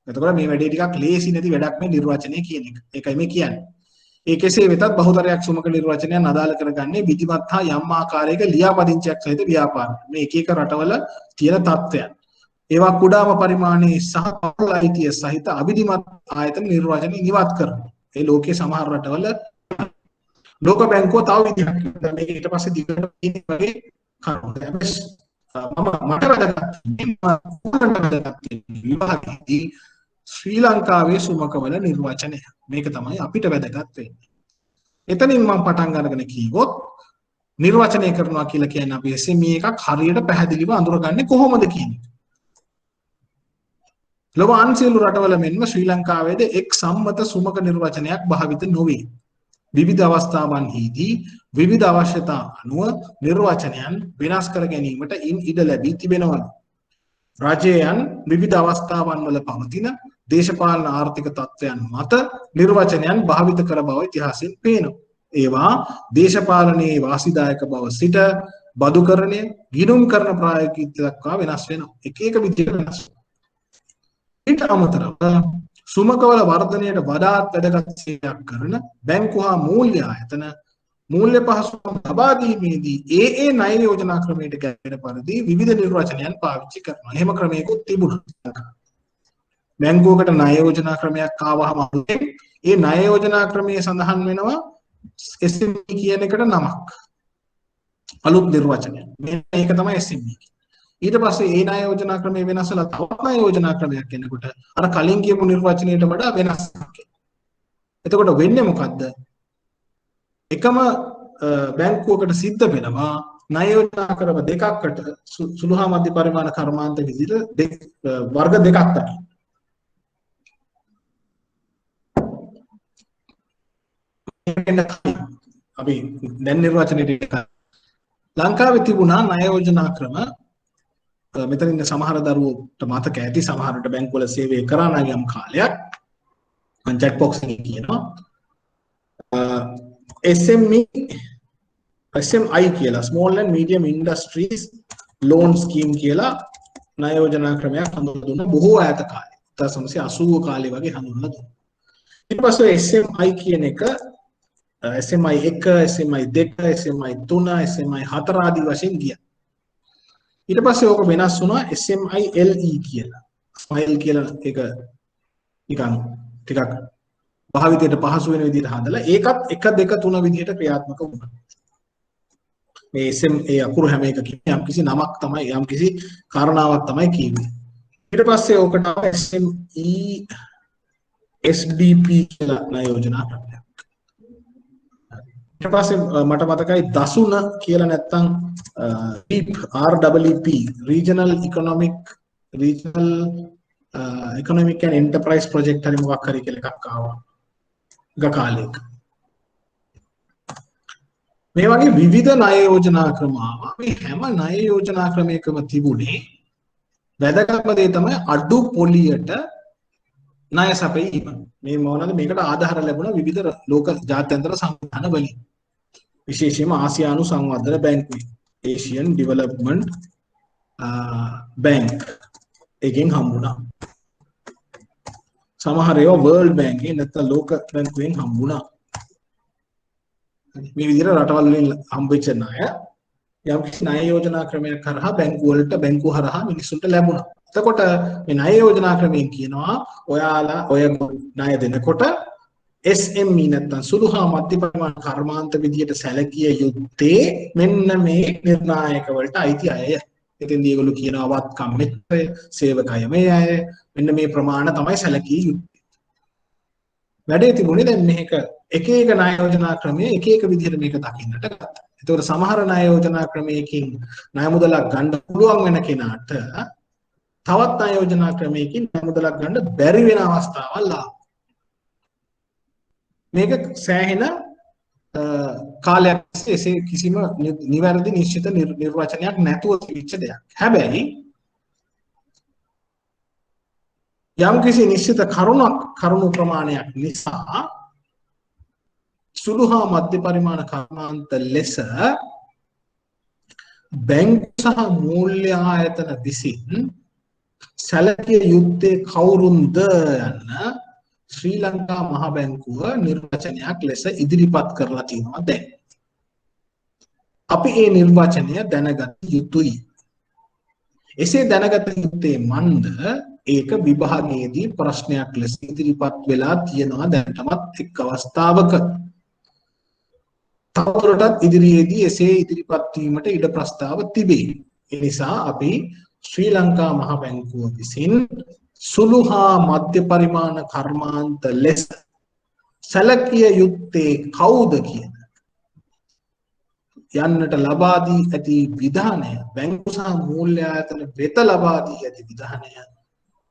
එතකොට මේ වැඩේ ටිකක් ලේසි නැති වැඩක් මේ නිර්වචනය කියන එක. ඒකයි මේ කියන්නේ. ඒ කෙසේ වෙතත් බහුතරයක් සුමක නිර්වචනයන් අදාළ කරගන්නේ විධිමත් හා යම් ආකාරයක ලියාපදිංචියක් සහිත ව්‍යාපාර. මේ එක එක රටවල තියෙන තත්ත්වයන්. ඒවා කුඩාම පරිමාණයේ සහ පහළ අයිතිය සහිත අවිධිමත් ආයතන නිර්වචනය නිවත් කරනවා. ඒ ලෝකයේ සමහර රටවල ලෝක බැංකුව තව විදිහක් කියනවා. මේක ඊට පස්සේ දිගට තියෙන වගේ කරුණු. මට වැදගත් විභාගයේදී ශ්‍රී ලංකාවේ සුමකවල නිර්වචනය. මේක තමයි අපිට වැදගත් වෙන්නේ. එතනින් මම පටන් ගන්නගෙන කිව්වොත් නිර්වචනය කරනවා කියලා කියන්නේ අපි SME එකක් හරියට පැහැදිලිව අඳුරගන්නේ කොහොමද කියන එක. ලෝක අන්සියලු රටවල මෙන්ම ශ්‍රී ලංකාවේද එක් සම්මත සුමක නිර්වචනයක් භාවිත නොවේ. විවිධ අවස්ථාවන්හිදී විවිධ අවශ්‍යතා අනුව නිර්වචනයන් වෙනස් කර ගැනීමට ඉඩ ලැබී තිබෙනවා. රජයන් විවිධ අවස්ථාවන් වල පවතින දේශපාලන ආර්ථික තත්ත්වයන් මත නිර්වචනයන් භාවිත කර බව ඉතිහාසයෙන් පේනවා. ඒවා දේශපාලනයේ වාසිදායක බව සිට බදුකරණය, ගිණුම් කරන ප්‍රායෝගිකත්වය දක්වා වෙනස් වෙනවා. එක එක විදිහට වෙනස්. ඊට අමතරව සුමකවල වර්ධනයට වඩාත් වැදගත් සේවයක් කරන බැංකු හා මූල්‍ය ආයතන මූල්‍ය පහසුකම් ලබා දීමේදී ඒ ණය යෝජනා ක්‍රමයට ගැලපෙන පරිදි විවිධ නිර්වචනයන් පාවිච්චි කරනවා. එහෙම ක්‍රමයකුත් තිබුණා. බැංකුවකට ණය යෝජනා ක්‍රමයක් ආවහම ඒ ණය යෝජනා ක්‍රමයේ සඳහන් වෙනවා SME කියන එකට නමක්. අලුත් නිර්වචනයක්. මේක තමයි SME. ඊට පස්සේ ඒ ණය යෝජනා ක්‍රමය වෙනස්ලා තවත් ණය යෝජනා ක්‍රමයක් එනකොට අර කලින් කියපු නිර්වචනයට වඩා වෙනස්කමක්. එතකොට වෙන්නේ මොකද්ද? එකම බැංකුවකට සිද්ධ වෙනවා ණය යෝජනා ක්‍රම දෙකකට සුළු හා මධ්‍ය පරිමාණ කර්මාන්ත විදිහට වර්ග දෙකක් දකින්න. අපි දැන් නිර්වචනයේ ලංකාවේ තිබුණා ණය යෝජනා ක්‍රම මෙතන ඉන්න සමහර දරුවෝට මතක ඇති සමහරට බැංකුවල සේවය කරා නම් යම් කාලයක් මම චැට් බොක්ස් එකේ කියනවා SMI කියලා small and medium industries loan scheme කියලා ණය යෝජනා ක්‍රමයක් හඳුන්වලා දුන්නා බොහෝ ඈත කාලේ 1980 කාලේ වගේ හඳුන්වලා දුන්නා. ඊට පස්සේ SMI කියන එක SMI 1, SMI 2, SMI 3, SMI 4 ආදී වශයෙන් ගියා. ඊට පස්සේ ඕක වෙනස් වුණා SMI LE කියලා. ස්මයිල් කියලා එක නිකන් ටිකක් භාවිතයට පහසු වෙන විදිහට හදලා ඒකත් 1 2 3 විදිහට ක්‍රියාත්මක වුණා. මේ SMA අකුරු හැම එකකින් යම්කිසි නමක් තමයි යම්කිසි කාරණාවක් තමයි කියන්නේ. ඊට පස්සේ ඕකට SME SDP කියලා ණය යෝජනා ක්‍රමයක්. ඊට පස්සේ මට මතකයි දසුන කියලා නැත්තම් REEP Regional Economic and Enterprise Project හරි මොකක් හරි කියලා එකක් ආවා. කාලයක. මේ වගේ විවිධ ණය යෝජනා ක්‍රම ආවා. මේ හැම ණය යෝජනා ක්‍රමයකම තිබුණේ වැදගත්ම දේ තමයි අඩු පොලියට ණය සැපයීම. මේ මොනවාද මේකට ආධාර ලැබුණ විවිධ ලෝක ජාත්‍යන්තර සංවිධාන වලින්. විශේෂයෙන්ම ආසියානු සංවර්ධන බැංකුවේ Asian Development Bank එකෙන් හම්බුණා. සමහර ඒවා World Bank එකේ නැත්නම් ලෝක බැංකුවෙන් හම්බුණා. මේ විදිහට රටවල් වලින් හම්බෙච්ච ණය යම් කිසි ණය යෝජනා ක්‍රමයක් කරහා බැංකු වලට බැංකු හරහා මිනිස්සුන්ට ලැබුණා. එතකොට මේ ණය යෝජනා ක්‍රමයෙන් කියනවා ඔයාලා ඔය ණය දෙනකොට SME නැත්නම් සුළු හා මධ්‍ය පරිමාණ කර්මාන්ත විදියට සැලකිය යුත්තේ මෙන්න මේ නිර්ණායක වලට අයිති අයය. ඉතින් ඒගොල්ලෝ කියනවා වත්කම් මෙච්චරය, සේවකය මේ අය, මෙන්න මේ ප්‍රමාණ තමයි සැලකිය යුත්තේ. වැඩේ තිබුණේ දැන් මේක එක එක ණය යෝජනා ක්‍රමයේ එක එක විදිහට මේක දකින්නට ගත්තා. ඒතකොට සමහර ණය යෝජනා ක්‍රමයකින් ණය මුදලක් ගන්න පුළුවන් වෙන කෙනාට තවත් ණය යෝජනා ක්‍රමයකින් ණය මුදලක් ගන්න බැරි වෙන අවස්ථාවල් ආවා. මේක සෑහෙන කාලයක් තිස්සේ කිසිම නිවැරදි නිශ්චිත නිර්වචනයක් නැතුව තිබිච්ච දෙයක්. හැබැයි යම් කිසි නිශ්චිත කරුණු ප්‍රමාණයක් නිසා සුළු හා මධ්‍ය පරිමාණ කර්මාන්ත ලෙස බැංකු සහ මූල්‍ය ආයතන විසින් සැලකිය යුත්තේ කවුරුන්ද යන්න ශ්‍රී ලංකා මහ බැංකුව නිර්වචනයක් ලෙස ඉදිරිපත් කරලා තියෙනවා දැන්. අපි මේ නිර්වචනය දැනගත යුතුයි. එසේ දැනගත යුත්තේ මන්ද ඒක විභාගයේදී ප්‍රශ්නයක් ලෙස ඉදිරිපත් වෙලා තියෙනවා දැනටමත් එක් අවස්ථාවක. තවදුරටත් ඉදිරියේදී එසේ ඉදිරිපත් වීමට ඉඩ ප්‍රස්තාව තිබේ. ඒ නිසා අපි ශ්‍රී ලංකා මහ බැංකුව විසින් සුළු හා මධ්‍ය පරිමාණ කර්මාන්ත ලෙස සැලකිය යුත්තේ කවුද කියන යන්නට ලබා දී ඇති විධානය බැංකු සහ මූල්‍ය ආයතන වෙත ලබා දී ඇති විධානය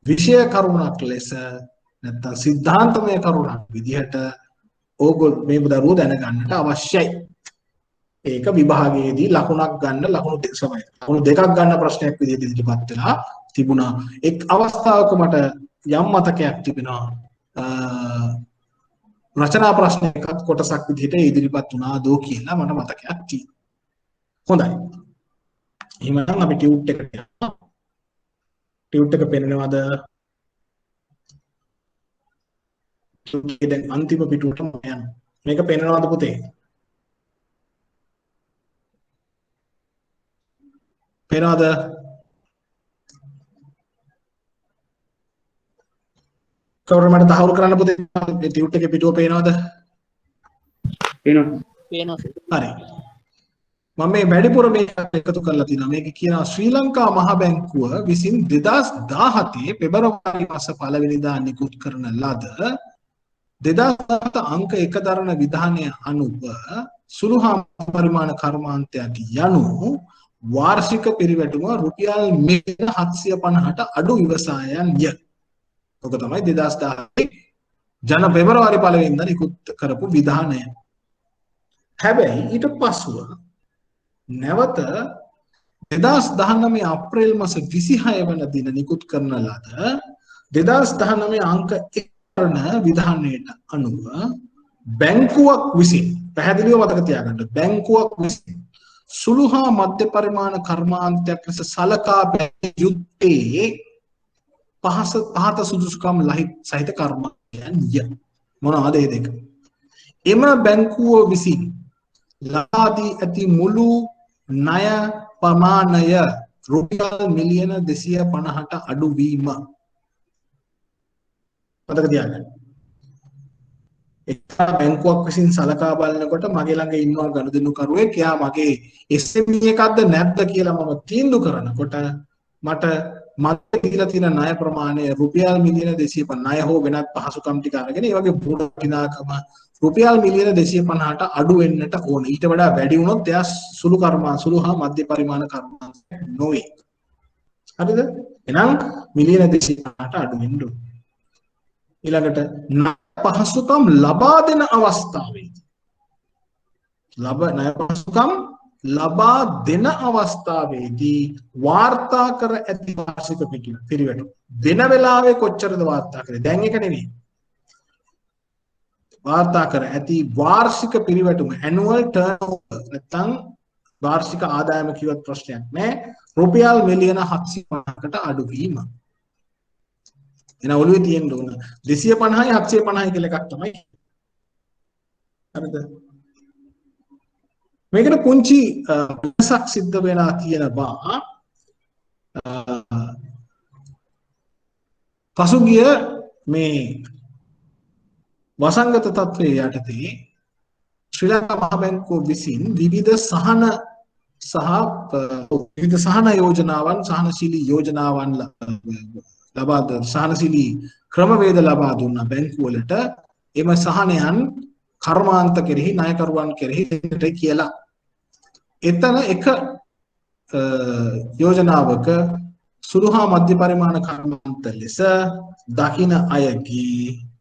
විෂය කරුණක් ලෙස නැත්නම් සිද්ධාන්තමය කරුණක් විදිහට ඕගොල්ලෝ මේ දරුවෝ දැනගන්නට අවශ්‍යයි. ඒක විභාගයේදී ලකුණක් ගන්න ලකුණු දෙකක් ගන්න ප්‍රශ්නයක් විදිහට ඉදිරිපත් වෙලා තිබුණා. එක් අවස්ථාවක මට යම් මතකයක් තිබෙනවා රචනා ප්‍රශ්නයකත් කොටසක් විදිහට ඉදිරිපත් වුණා දෝ කියලා මට මතකයක් තියෙනවා. හොඳයි. එහෙනම් අපි ටියුට් එකට යනවා. ටියුට් එක පෙන්නනවාද? දැන් අන්තිම පිටුවට මම යනවා. මේක පෙන්නනවාද පුතේ? පෙන්නනවාද? කවුරු මට තහවුරු කරන්න පුතේ මේ ටියුට් එකේ පිටුව පේනවද? පේනවා. හරි. මම මේ වැඩිපුර මේක එකතු කරලා තිනවා. මේක කියනවා ශ්‍රී ලංකා මහ බැංකුව විසින් 2017 පෙබරවාරි මාස 1 වෙනිදා නිකුත් කරන ලද 2017 අංක 1 දරන විධානය අනුව සුළු හා පරිමාණ කර්මාන්තයක් යනු වාර්ෂික පිරිවැටුම රුපියල් මිලියන 750ට අඩු විවසායන්ය. ඔක තමයි 2017 ජන පෙබරවාරි 1 වෙනිදා නිකුත් කරපු විධානය. හැබැයි ඊට පස්සුව නැවත 2019 අප්‍රේල් මාස 26 වන දින නිකුත් කරන ලද 2019 අංක 1 කරන විධානයට අනුව බැංකුවක් විසින් පැහැදිලිව මතක තියාගන්න බැංකුවක් විසින් සුළු හා මධ්‍ය පරිමාණ කර්මාන්තයක් ලෙස සලකා බැලිය යුත්තේ පහත සුදුසුකම් සහිත කර්මාන්තයන්ය. මොනවාද ඒ දෙක? එම බැංකුව විසින් ලබා දී ඇති මුළු ණය ප්‍රමාණය රුපියල් මිලියන 250ට අඩු වීම. මතක තියාගන්න. එක බැංකුවක් විසින් සලකා බලනකොට මගේ ළඟ ඉන්නවා ගනුදෙනුකරුවෙක්. එයා මගේ SME එකක්ද නැද්ද කියලා මම තීන්දුව කරනකොට මට දීලා තියෙන ණය ප්‍රමාණය රුපියල් මිලියන 250 ණය හෝ වෙනත් පහසුකම් ටික අරගෙන ඒ වගේ බොහෝ වටිනාකම රුපියල් මිලියන 250ට අඩු වෙන්නට ඕන. ඊට වඩා වැඩි වුණොත් එයා සුළු හා මධ්‍ය පරිමාණ කර්මාන්තයක් නොවේ. හරිද? එහෙනම් මිලියන 250ට අඩු වෙන්න ඕන. ඊළඟට පහසුකම් ලබා දෙන අවස්ථාවේදී ණය පහසුකම් ලබා දෙන අවස්ථාවේදී වාර්තා කර ඇති වාර්ෂික පිරිවැටුම දෙන වෙලාවේ කොච්චරද වාර්තා කරේ? දැන් එක නෙවෙයි. වාර්තා කර ඇති වාර්ෂික පිරිවැටුම annual turnover නැත්නම් වාර්ෂික ආදායම කිව්වත් ප්‍රශ්නයක් නෑ. රුපියල් මිලියන 750කට අඩු වීම. එන ඔළුවේ තියෙන්න ඕන 250යි 750යි කියලා එකක් තමයි. හරිද? මේකට පුංචි වෙනසක් සිද්ධ වෙලා තියෙනවා. පසුගිය මේ වසංගත තත්ත්වයේ යටතේ ශ්‍රී ලංකා මහ බැංකුව විසින් විවිධ සහන යෝජනාවන් සහනශීලී යෝජනාවන් ලබා සහනශීලී ක්‍රමවේද ලබා දුන්න බැංකුවලට එම සහනයන් කර්මාන්ත කෙරෙහි ණයකරුවන් කෙරෙහි දෙන්නට කියලා. එතන එක යෝජනාවක සුළු හා මධ්‍ය පරිමාණ කර්මාන්ත ලෙස දකින අයගේ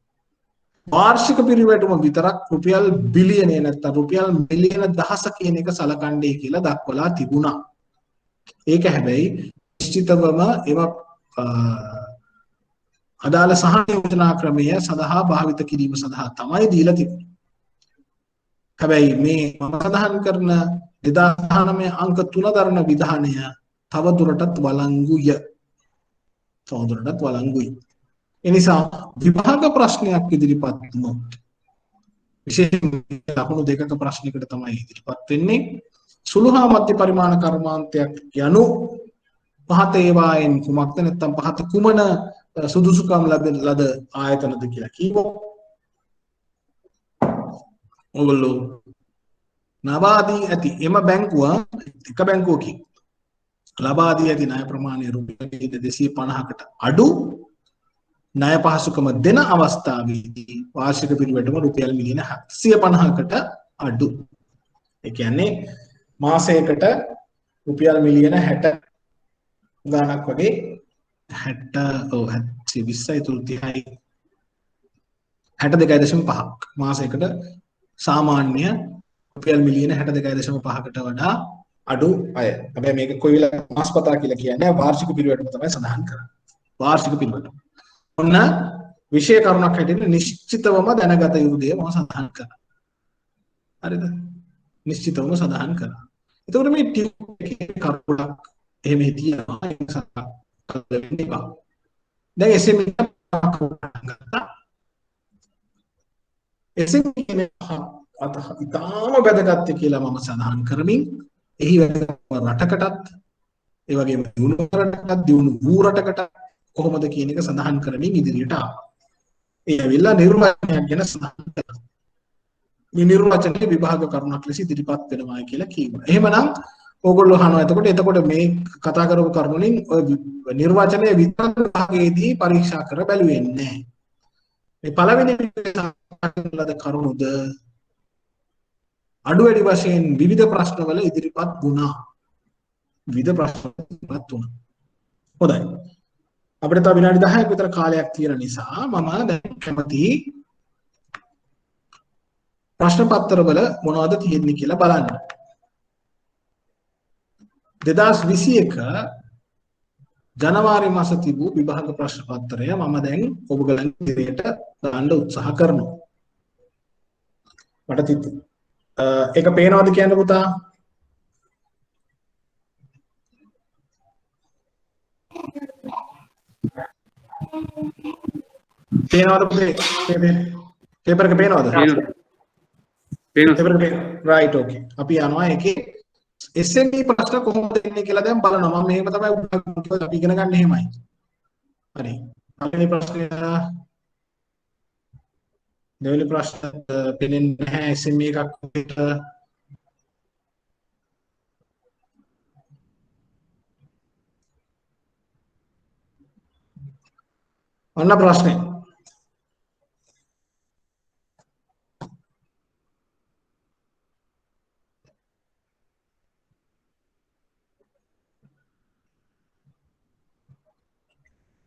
වාර්ෂික පිරිවැටුම විතරක් රුපියල් බිලියනය නැත්නම් රුපියල් මිලියන 10 කියන එක සලකන්නේ කියලා දක්වලා තිබුණා. ඒක හැබැයි නිශ්චිතවම එම අදාළ සහන යෝජනා ක්‍රමය සඳහා භාවිත කිරීම සඳහා තමයි දීලා තිබුණේ. හැබැයි මේ මම සඳහන් කරන 2019 අංක 3 දරන විධානය තවදුරටත් වළංගුයි. එනිසා විභාග ප්‍රශ්නයක් ඉදිරිපත් වුණොත් විශේෂයෙන් ලකුණු දෙකක ප්‍රශ්නයකට තමයි ඉදිරිපත් වෙන්නේ. සුළු හා මධ්‍ය පරිමාණ කර්මාන්තයක් යනු පහත ඒවායින් කුමක්ද නැත්නම් පහත කුමන සුදුසුකම් ලැබෙන ලද ආයතනද කියලා කිව්වොත් ඔයගොල්ලෝ නවාදී ඇති එම බැංකුව එක බැංකුවකින් ලබා දී ඇති ණය ප්‍රමාණය රුපියල් 250කට අඩු ණය පහසුකම දෙන අවස්ථාවේදී වාර්ෂික පිරිවැටුම රුපියල් මිලියන 750කට අඩු. ඒ කියන්නේ මාසයකට රුපියල් මිලියන 60 ගාණක් වගේ 62.5ක් මාසයකට සාමාන්‍ය රුපියල් මිලියන 62.5කට වඩා අඩු අය. හැබැයි මේක කොයි වෙලාවක මාසපතා කියලා කියන්නේ වාර්ෂික පිරිවැටුම තමයි සඳහන් කරන්නේ. වාර්ෂික පිරිවැටුම. ඔන්න විෂය කරුණක් හැටියට නිශ්චිතවම දැනගත යුතු දේ මම සඳහන් කරා. හරිද? නිශ්චිතවම සඳහන් කරා. එතකොට මේ ටියුබ් එකේ කරුණක් එහෙම හිටියනවා ඒක සඳහන් කරන්න එපා. දැන් SME ගත්තා. SME කියන්නේ ඉතාම වැදගත් කියලා මම සඳහන් කරමින් එහි වැදගත්කම රටකටත් ඒ වගේම දියුණු රටකටත් දියුණු වූ රටකට කොහොමද කියන එක සඳහන් කරමින් ඉදිරියට ආවා. ඒ ඇවිල්ලා නිර්මාණයක් ගැන සඳහන් කරනවා. නිර්වචනයේ විභාග කරුණක් ලෙස ඉදිරිපත් වෙනවා කියලා කියනවා. එහෙමනම් ඕගොල්ලෝ අහනවා එතකොට මේ කතා කරපු කරුණු වලින් ඔය නිර්වචනයේ විභාගයේදී පරීක්ෂා කර බැලුවේ නැහැ. මේ පළවෙනි ලද කරුණුද අඩු වැඩි වශයෙන් විවිධ ප්‍රශ්නවල ඉදිරිපත් වුණා. විවිධ ප්‍රශ්න ඉදිරිපත් වුණා. හොඳයි. අපිට තව විනාඩි 10ක් විතර කාලයක් තියෙන නිසා මම දැන් කැමති ප්‍රශ්න පත්‍රවල මොනවද තියෙන්නේ කියලා බලන්න. 2021 ජනවාරි මාස තිබූ විභාග ප්‍රශ්න පත්‍රය මම දැන් ඔබගලන් ඉදිරියට දාන්න උත්සාහ කරනවා. මට ඒක පේනවද කියන්න පුතා? පේනවද පුතේ? පේපර් එක පේනවද? පේනවා. රයිට් ඕකේ. අපි යනවා ඒකේ SME ප්‍රශ්න කොහොමද එන්නේ කියලා දැන් බලනවා. මම මේක තමයි අපි ඉගෙන ගන්න එහෙමයි. හරි. පළවෙනි ප්‍රශ්නය දෙවෙනි ප්‍රශ්න පේන්නේ නැහැ SME එකක් විතර. අන්න ප්‍රශ්නේ.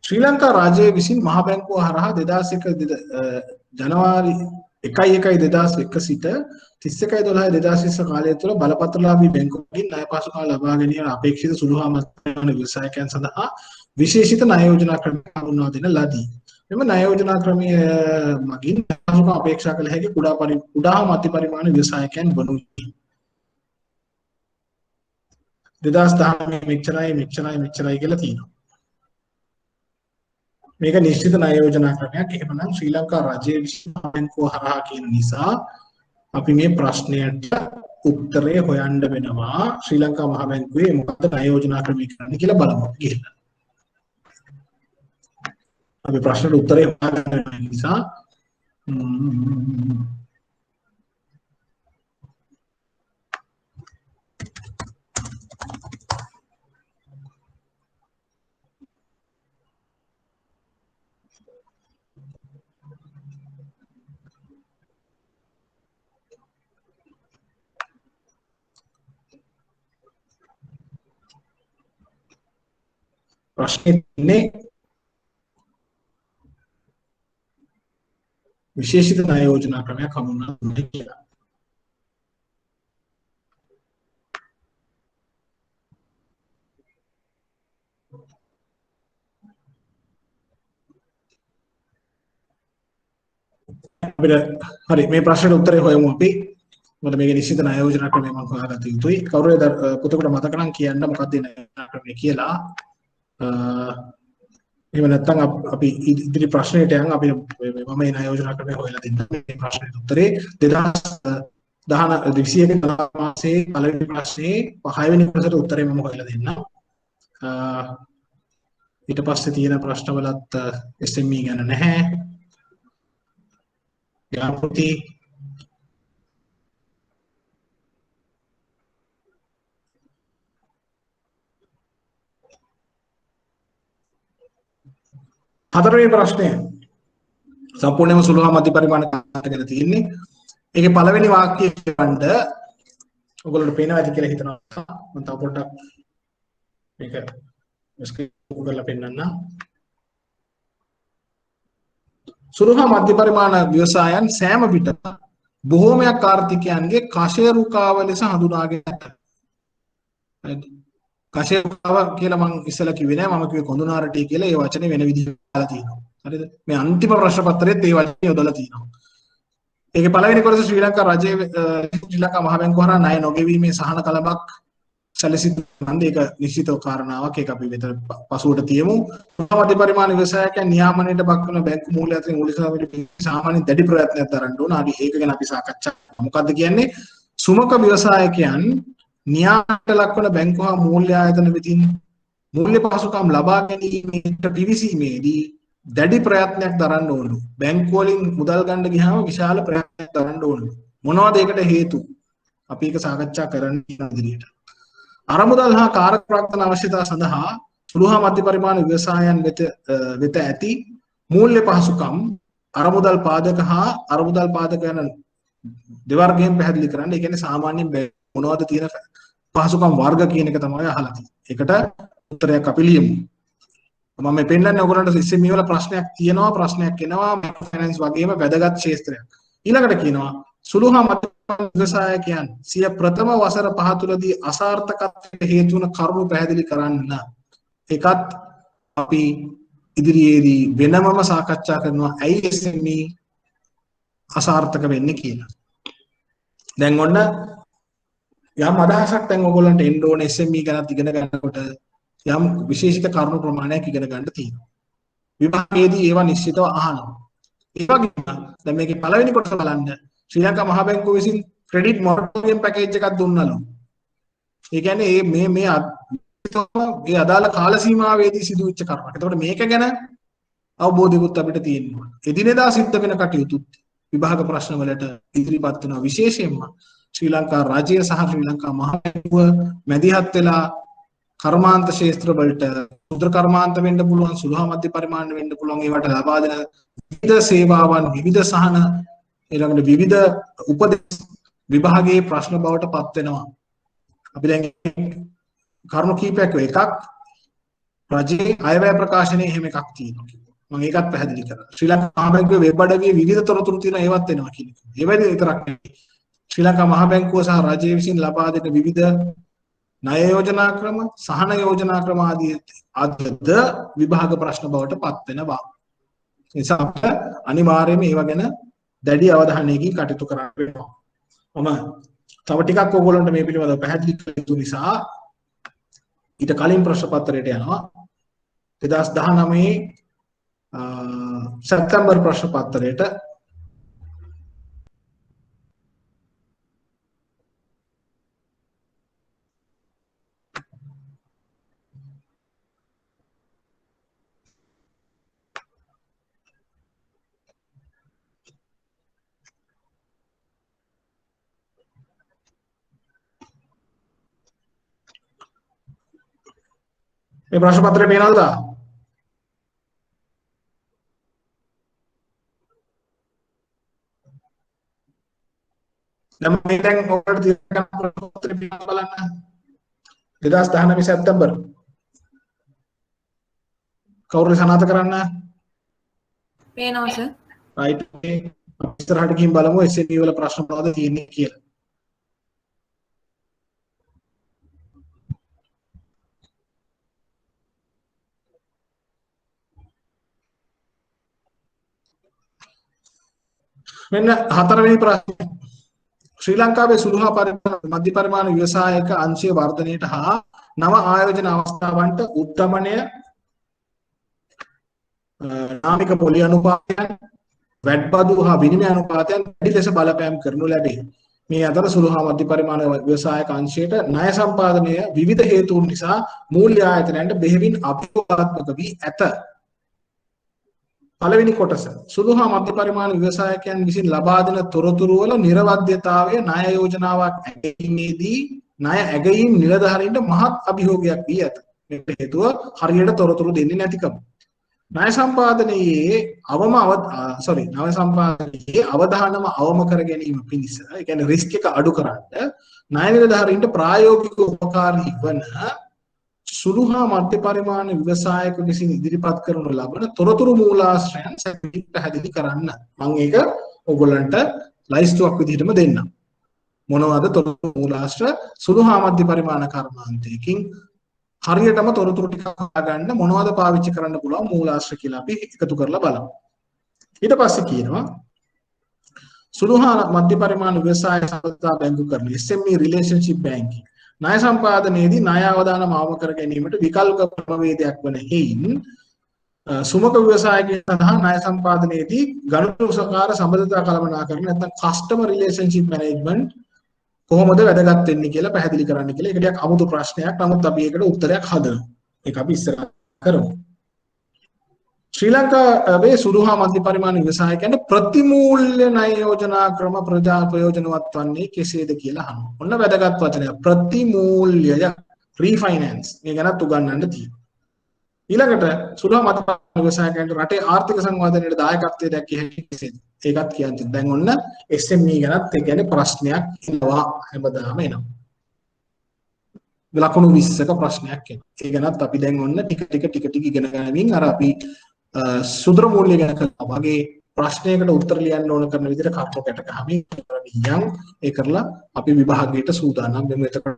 ශ්‍රී ලංකා රාජ්‍යය විසින් මහ බැංකුව හරහා 2001 ජනවාරි 1/1/2001 සිට 31/12/2020 කාලය තුළ බලපත්‍රලාභී බැංකුවකින් ණය පහසුකම් ලබා ගැනීම අපේක්ෂිත සුළු හා මධ්‍යම ව්‍යවසායකයන් සඳහා විශේෂිත ණය යෝජනා ක්‍රමයක් හඳුන්වා දෙන ලදී. මෙම ණය යෝජනා ක්‍රමය මගින් පහසුකම් අපේක්ෂා කළ හැකි කුඩා හා මධ්‍ය පරිමාණ ව්‍යවසායකයන් වනුයි. 2019 මෙච්චරයි කියලා තියෙනවා. මේක නිශ්චිත ණය යෝජනා ක්‍රමයක්. එහෙමනම් ශ්‍රී ලංකා රජයේ විසින් බැංකුව හරහා කියන නිසා අපි මේ ප්‍රශ්නයට උත්තරේ හොයන්න වෙනවා. ශ්‍රී ලංකා මහ බැංකුවේ මොකක්ද ණය යෝජනා ක්‍රමය කරන්නේ කියලා බලමු ගිහිල්ලා. අපි ප්‍රශ්නට උත්තරේ හොයන්න නිසා ප්‍රශ්නේ ඉන්නේ විශේෂිත ණය යෝජනා ක්‍රමයක් හඳුන්වන්න ඕනේ කියලා. හරි මේ ප්‍රශ්නෙට උත්තරේ හොයමු අපි. මොකද මේක නිශ්චිත ණය යෝජනා ක්‍රමය මම හොයාගත්ත යුතුයි. කවුරුද පුතේකට මතක නම් කියන්න මොකක්ද ණය යෝජනා ක්‍රමය කියලා. එහෙම නැත්නම් අපි ඉදිරි ප්‍රශ්නෙට යන් අපි මම මේ ණය යෝජනා ක්‍රමය හොයලා දෙන්න. මේ ප්‍රශ්නෙට උත්තරේ 2021 මාසයේ පළවෙනි ප්‍රශ්නේ 6 වෙනි ප්‍රශ්නට උත්තරේ මම හොයලා දෙන්න. ඊට පස්සේ තියෙන ප්‍රශ්නවලත් SME ගැන නැහැ. යාපෘති හතරවෙනි ප්‍රශ්නය සම්පූර්ණයෙන්ම සුළු හා මධ්‍ය පරිමාණ ගැන තියෙන්නේ. ඒකේ පළවෙනි වාක්‍යය කියවන්න ඔයගොල්ලන්ට පේනවා ඇති කියලා හිතනවා. මම තව පොඩ්ඩක් මේක ස්ක්‍රීන් කරලා පෙන්නන්න. සුළු හා මධ්‍ය පරිමාණ ව්‍යවසායන් සෑම විටම බොහෝමයක් ආර්ථිකයන්ගේ කෂේරුකාව ලෙස හඳුනාගෙන ඇත. කෂේරුකාව කියලා මම ඉස්සෙල්ලා කිව්වේ නෑ, මම කිව්වේ කොඳුනාරටි කියලා. ඒ වචනේ වෙන විදිහකට දාලා තියෙනවා. හරිද? මේ අන්තිම ප්‍රශ්න පත්‍රයේත් ඒ වචනේ යොදලා තියෙනවා. ඒකේ පළවෙනි කොටස ශ්‍රී ලංකා රජයේ ශ්‍රී ලංකා මහ බැංකුව හරහා ණය නොගෙවීමේ සහන කලබක් සැලසිත නන්ද ඒක නිශ්චිත කාරණාවක්. ඒක අපි මෙතන පසුවට තියමු. මධ්‍ය පරිමාණ ව්‍යවසායකයන් නියාමනයට බක්වන බැංකු මූල්‍ය අතරින් මූල්‍ය සාමාන්‍ය දැඩි ප්‍රයත්නයක් දරන්න ඕන. අපි ඒක ගැන අපි සාකච්ඡා කරමු. මොකද්ද කියන්නේ? සුමක ව්‍යවසායකයන් නියාමනයට ලක්වන බැංකු හා මූල්‍ය ආයතන වෙතින් මූල්‍ය පහසුකම් ලබා ගැනීමට පිවිසීමේදී දැඩි ප්‍රයත්නයක් දරන්න ඕනලු. බැංකු වලින් මුදල් ගන්න ගියාම විශාල ප්‍රයත්නයක් දරන්න ඕනලු. මොනවද ඒකට හේතු? අපි ඒක සාකච්ඡා කරන්න කියන විදිහට. අරමුදල් හා කාරක ප්‍රාර්ථන අවශ්‍යතා සඳහා සුළු හා මධ්‍ය පරිමාණ ව්‍යවසායන් වෙත ඇති මූල්‍ය පහසුකම් අරමුදල් පාදක හා අරමුදල් පාදක යන දෙවර්ගයෙන් පැහැදිලි කරන්න. ඒ කියන්නේ සාමාන්‍යයෙන් මොනවද තියෙන පහසුකම් වර්ග කියන එක තමයි අහලා තියෙන්නේ. ඒකට උත්තරයක් අපි ලියමු. මම මේ පෙන්නන්නේ ඔයගොල්ලන්ට SME වල ප්‍රශ්නයක් තියෙනවා, ප්‍රශ්නයක් එනවා මයික්‍රෝ ෆයිනෑන්ස් වගේම වැදගත් ක්ෂේත්‍රයක්. ඊළඟට කියනවා සුළු හා මධ්‍ය ව්‍යවසායකයන් සිය ප්‍රථම වසර 5 තුලදී අසාර්ථකත්වයට හේතු වන කරුණු පැහැදිලි කරන්න. ඒකත් අපි ඉදිරියේදී වෙනමම සාකච්ඡා කරනවා ඇයි SME අසාර්ථක වෙන්නේ කියලා. දැන් ඔන්න යම් අදහසක් දැන් ඔයගොල්ලන්ට එන්න ඕනේ SME ගැන ඉගෙන ගන්නකොට යම් විශේෂිත කරුණු ප්‍රමාණයක් ඉගෙන ගන්න තියෙනවා. විභාගයේදී ඒවා නිශ්චිතව අහනවා. ඒ වගේම දැන් මේකේ පළවෙනි කොටස බලන්න ශ්‍රී ලංකා මහා බැංකුව විසින් ක්‍රෙඩිට් මොරටෝරියම් පැකේජ් එකක් දුන්නලු. ඒ කියන්නේ මේ අදාළ කාල සීමාවේදී සිදුවෙච්ච කරුණක්. එතකොට මේක ගැන අවබෝධයකුත් අපිට තියෙනවා. එදිනෙදා සිද්ධ වෙන කටයුතු විභාග ප්‍රශ්න වලට ඉදිරිපත් වෙනවා. විශේෂයෙන්ම ශ්‍රී ලංකා රාජ්‍ය සහ ශ්‍රී ලංකා මහා බැංකුව මැදිහත් වෙලා කර්මාන්ත ක්ෂේත්‍ර වලට මුද්‍ර කර්මාන්ත වෙන්න පුළුවන්, සුළු හා මධ්‍ය පරිමාණ වෙන්න පුළුවන්, ඒවට ලබා දෙන විවිධ සේවාවන්, විවිධ සහන, ඊළඟට විවිධ උපදෙස් විභාගයේ ප්‍රශ්න බවට පත් වෙනවා. අපි දැන් කරුණු කීපයක් එකක් රජයේ අයවැය ප්‍රකාශනයේ එහෙම එකක් තියෙනවා. මම ඒකත් පැහැදිලි කරා. ශ්‍රී ලංකා මහා බැංකුවේ වෙබ් අඩවියේ විවිධ තොරතුරු තියෙනවා ඒවත් එනවා කියන්නේ. ඒ වගේ විතරක් නෙවෙයි. ශ්‍රී ලංකා මහා බැංකුව සහ රජය විසින් ලබා දෙන විවිධ ණය යෝජනා ක්‍රම, සහන යෝජනා ක්‍රම ආදී අද විභාග ප්‍රශ්න බවට පත් වෙනවා. ඒ නිසා අපිට අනිවාර්යයෙන්ම ඒවා ගැන දැඩි අවධානයකින් කටයුතු කරන්න වෙනවා. මම තව ටිකක් ඕගොල්ලන්ට මේ පිළිබඳව පැහැදිලි කළ යුතු නිසා ඊට කලින් ප්‍රශ්න පත්‍රයට යනවා. 2019 සැප්තැම්බර් ප්‍රශ්න පත්‍රයට මේ ප්‍රශ්න පත්‍රය පේනවද? දැන් මේ දැන් ඔයාලට තියෙන ප්‍රශ්න පත්‍රය බලන්න. 2019 සැප්තැම්බර්. කවුරුද සනාථ කරන්න? පේනවා සර්. රයිට්. ඉස්සරහට ගිහින් බලමු SME වල ප්‍රශ්න මොනවද තියෙන්නේ කියලා. මෙන්න හතරවෙනි ප්‍රශ්නේ. ශ්‍රී ලංකාවේ සුළු හා මධ්‍ය පරිමාණ ව්‍යවසායක අංශය වර්ධනයට හා නව ආයෝජන අවස්ථාවන්ට උත්තමනය නාමික පොලි අනුපාතයන් වැට් බදු හා විනිමය අනුපාතයන් වැඩි ලෙස බලපෑම් කරනු ලැබේ. මේ අතර සුළු හා මධ්‍ය පරිමාණ ව්‍යවසායක අංශයට ණය සම්පාදනය විවිධ හේතුන් නිසා මූල්‍ය ආයතනයන්ට බෙහෙවින් අභියෝගාත්මක වී ඇත. පළවෙනි කොටස සුළු හා මධ්‍ය පරිමාණ ව්‍යවසායකයන් විසින් ලබා දෙන තොරතුරු වල නිර්වද්‍යතාවය ණය යෝජනාවක් ඇගීමේදී ණය ඇගීම් නිලධාරීන්ට මහත් අභියෝගයක් වී ඇත. මේකට හේතුව හරියට තොරතුරු දෙන්නේ නැතිකම. ණය සම්පාදනයේ ණය සම්පාදනයේ අවධානම අවම කර ගැනීම පිණිස, ඒ කියන්නේ රිස්ක් එක අඩු කරන්න ණය නිලධාරීන්ට ප්‍රායෝගික උපකාරී වන සුළු හා මධ්‍ය පරිමාණ ව්‍යවසායක විසින් ඉදිරිපත් කරනු ලබන තොරතුරු මූලාශ්‍රයන් සැකසීම පැහැදිලි කරන්න. මම ඒක ඔයගොල්ලන්ට ලයිස්තුවක් විදිහටම දෙන්නම්. මොනවද තොරතුරු මූලාශ්‍ර? සුළු හා මධ්‍ය පරිමාණ කර්මාන්තයකින් හරියටම තොරතුරු ටික හොයාගන්න මොනවද පාවිච්චි කරන්න පුළුවන් මූලාශ්‍ර කියලා අපි එකතු කරලා බලමු. ඊට පස්සේ කියනවා සුළු හා මධ්‍ය පරිමාණ ව්‍යවසාය සම්බන්ධතා බැංකු කරන SME රිලේෂන්ෂිප් බැංකින් ණය සම්පාදනයේදී ණය අවදානම අවම කර ගැනීමට විකල්ප ක්‍රමවේදයක් වන හේයින් සුමක ව්‍යවසායකයන් සඳහා ණය සම්පාදනයේදී ගණුසකාර සම්බන්ධතා කළමනාකරණ නැත්නම් කස්ටමර් රිලේෂන්ෂිප් මැනේජ්මන්ට් කොහොමද වැදගත් වෙන්නේ කියලා පැහැදිලි කරන්න කියලා. ඒක ටිකක් අමුතු ප්‍රශ්නයක්. නමුත් අපි ඒකට උත්තරයක් හදනවා. ඒක අපි ඉස්සරහ කරමු. ශ්‍රී සුළු හා මධ්‍ය පරිමාණ ව්‍යවසායකයන්ට ප්‍රතිමූල්‍ය ණය යෝජනා ක්‍රම ප්‍රජා ප්‍රයෝජනවත් වන්නේ කෙසේද කියලා අහනවා. ඔන්න වැදගත් වචනය. ප්‍රතිමූල්‍ය රීෆයිනෑන්ස් මේ ගැනත් උගන්වන්න තියෙනවා. ඊළඟට සුළු හා මධ්‍ය පරිමාණ ව්‍යවසායකයන්ට රටේ ආර්ථික සංවර්ධනයට දායකත්වය දැක්විය හැකි කෙසේද? ඒකත් කියන්නේ. දැන් ඔන්න SME ගැනත් ඒ කියන්නේ ප්‍රශ්නයක් එනවා හැමදාම එනවා. ලකුණු 20ක ප්‍රශ්නයක් එනවා. ඒ ගැනත් අපි දැන් ඔන්න ටික ඉගෙන ගනිමින් අර අපි සුද්‍ර මූල්‍ය ගැන කතා වගේ ප්‍රශ්නයකට උත්තර ලියන්න ඕන කරන විදිහට කර්ම කැට ගහමින් යම් ඒ කරලා අපි විභාගයට සූදානම් වෙමු. එතකොට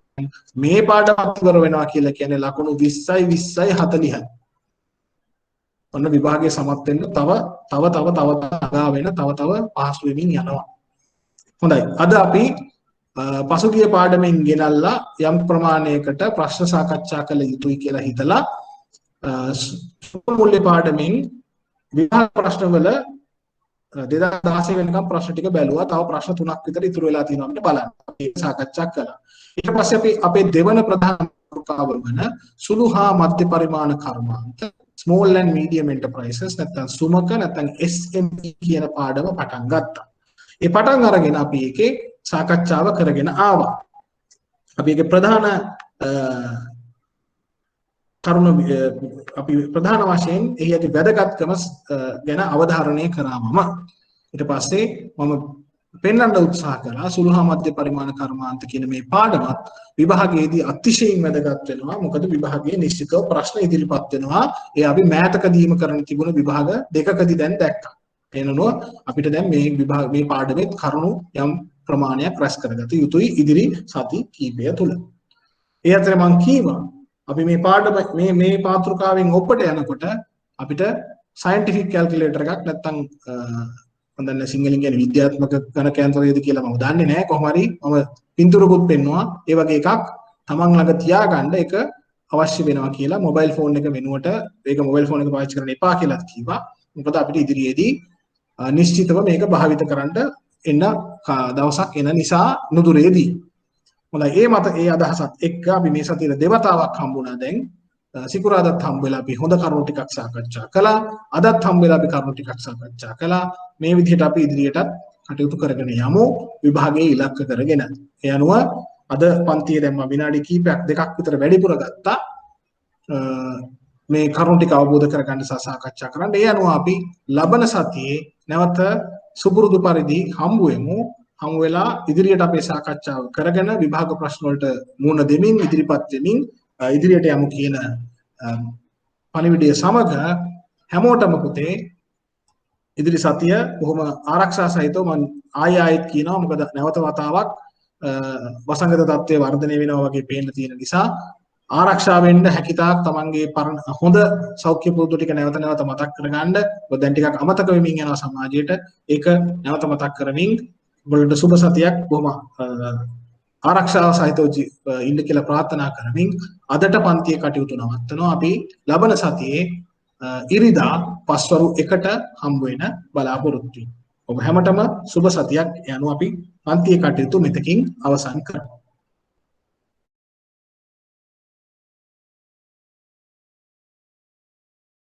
මේ පාඩම ඉවර වෙනවා කියලා කියන්නේ ලකුණු 20යි 40යි. ඔන්න විභාගයේ සමත් වෙන්න තව අගා වෙන තව පහසු වෙමින් යනවා. හොඳයි. අද අපි පසුගිය පාඩමෙන් ගෙනල්ලා යම් ප්‍රමාණයකට ප්‍රශ්න සාකච්ඡා කළ යුතුයි කියලා හිතලා මූල්‍ය පාඩමෙන් විභාග ප්‍රශ්නවල 2016 වෙනකම් ප්‍රශ්න ටික බැලුවා. තව ප්‍රශ්න 3ක් විතර ඉතුරු වෙලා තියෙනවා අපිට බලන්න. අපි සාකච්ඡා කළා. ඊට පස්සේ අපි අපේ දෙවන ප්‍රධාන මාතෘකාව වන සුළු හා මධ්‍ය පරිමාණ කර්මාන්ත small and medium enterprises නැත්නම් සුමක නැත්නම් SME කියන පාඩම පටන් ගත්තා. ඒ පටන් අරගෙන අපි ඒකේ සාකච්ඡාව කරගෙන ආවා. අපි ඒකේ ප්‍රධාන කරුණ අපි ප්‍රධාන වශයෙන් එහි ඇති වැදගත්කම ගැන අවධාරණය කරාමම ඊට පස්සේ මම පෙන්වන්න උත්සාහ කළා සුළු හා මධ්‍ය පරිමාණ කර්මාන්ත කියන මේ පාඩමත් විභාගයේදී අතිශයින් වැදගත් වෙනවා. මොකද විභාගයේ නිශ්චිතව ප්‍රශ්න ඉදිරිපත් වෙනවා. ඒ අපි මෑතකදීම කරන්න තිබුණු විභාග දෙකකදී දැන් දැක්කා. එනනෝ අපිට දැන් මේ පාඩමේ කරුණු යම් ප්‍රමාණයක් රැස් කරගත යුතුයි ඉදිරි සති කීපය තුල. ඒ අතරේ මම කීවා අපි මේ පාඩම මේ මාතෘකාවෙන් ඔබට යනකොට අපිට සයන්ටිෆික් කැල්කියුලේටර් එකක් නැත්තම් මම දන්නේ සිංහලෙන් කියන්නේ විද්‍යාත්මක ගණක යන්ත්‍රයද කියලා මම දන්නේ නැහැ. කොහොම හරි මම පින්තූරකුත් පෙන්නවා. ඒ වගේ එකක් තමන් ළඟ තියාගන්න එක අවශ්‍ය වෙනවා කියලා මොබයිල් ෆෝන් එක වෙනුවට ඒක මොබයිල් ෆෝන් එක පාවිච්චි කරන්න එපා කියලා කිව්වා. මොකද අපිට ඉදිරියේදී නිශ්චිතව මේක භාවිත කරන්න එන්න දවසක් එන නිසා නුදුරේදී. හොඳයි ඒ අදහසත් එක්ක අපි මේ සතියේ දෙවතාවක් හම්බුණා දැන්. සිකුරාදාත් හම්බ වෙලා අපි හොඳ කරුණු ටිකක් සාකච්ඡා කළා. අදත් හම්බ වෙලා අපි කරුණු ටිකක් සාකච්ඡා කළා. මේ විදිහට අපි ඉදිරියටත් කටයුතු කරගෙන යමු විභාගයේ ඉලක්ක කරගෙන. ඒ අනුව අද පන්තියේ දැන් මම විනාඩි කිහිපයක් දෙකක් විතර වැඩිපුර ගත්තා. මේ කරුණු ටික අවබෝධ කරගන්න සහ සාකච්ඡා කරන්න. ඒ අනුව අපි ලබන සතියේ නැවත සුපුරුදු පරිදි හම්බ වෙමු. හමු වෙලා ඉදිරියට අපේ සාකච්ඡාව කරගෙන විභාග ප්‍රශ්න වලට මුහුණ දෙමින් ඉදිරිපත් වෙමින් ඉදිරියට යමු කියන පණිවිඩය සමග හැමෝටම පුතේ ඉදිරි සතිය බොහොම ආරක්ෂා සහිතව මම ආයෙත් කියනවා මොකද නැවත වතාවක් වසංගත තත්ත්වයේ වර්ධනය වෙනවා වගේ පේන්න තියෙන නිසා ආරක්ෂා වෙන්න හැකියතාක් තමන්ගේ හොඳ සෞඛ්‍ය පුරුදු ටික නැවත මතක් කරගන්න. මොකද දැන් ටිකක් අමතක වෙමින් යනවා සමාජයට. ඒක නැවත මතක් කරමින් ඔයාලට සුබ සතියක් බොහොම ආරක්ෂාව සහිතව ඉන්න කියලා ප්‍රාර්ථනා කරමින් අදට පන්තියේ කටයුතු නවත්තනවා. අපි ලබන සතියේ ඉරිදා පස්වරු 1ට හම්බ වෙන බලාපොරොත්තු වෙමු. ඔබ හැමතෙම සුබ සතියක් යනවා අපි පන්තියේ කටයුතු මෙතකින් අවසන් කරමු.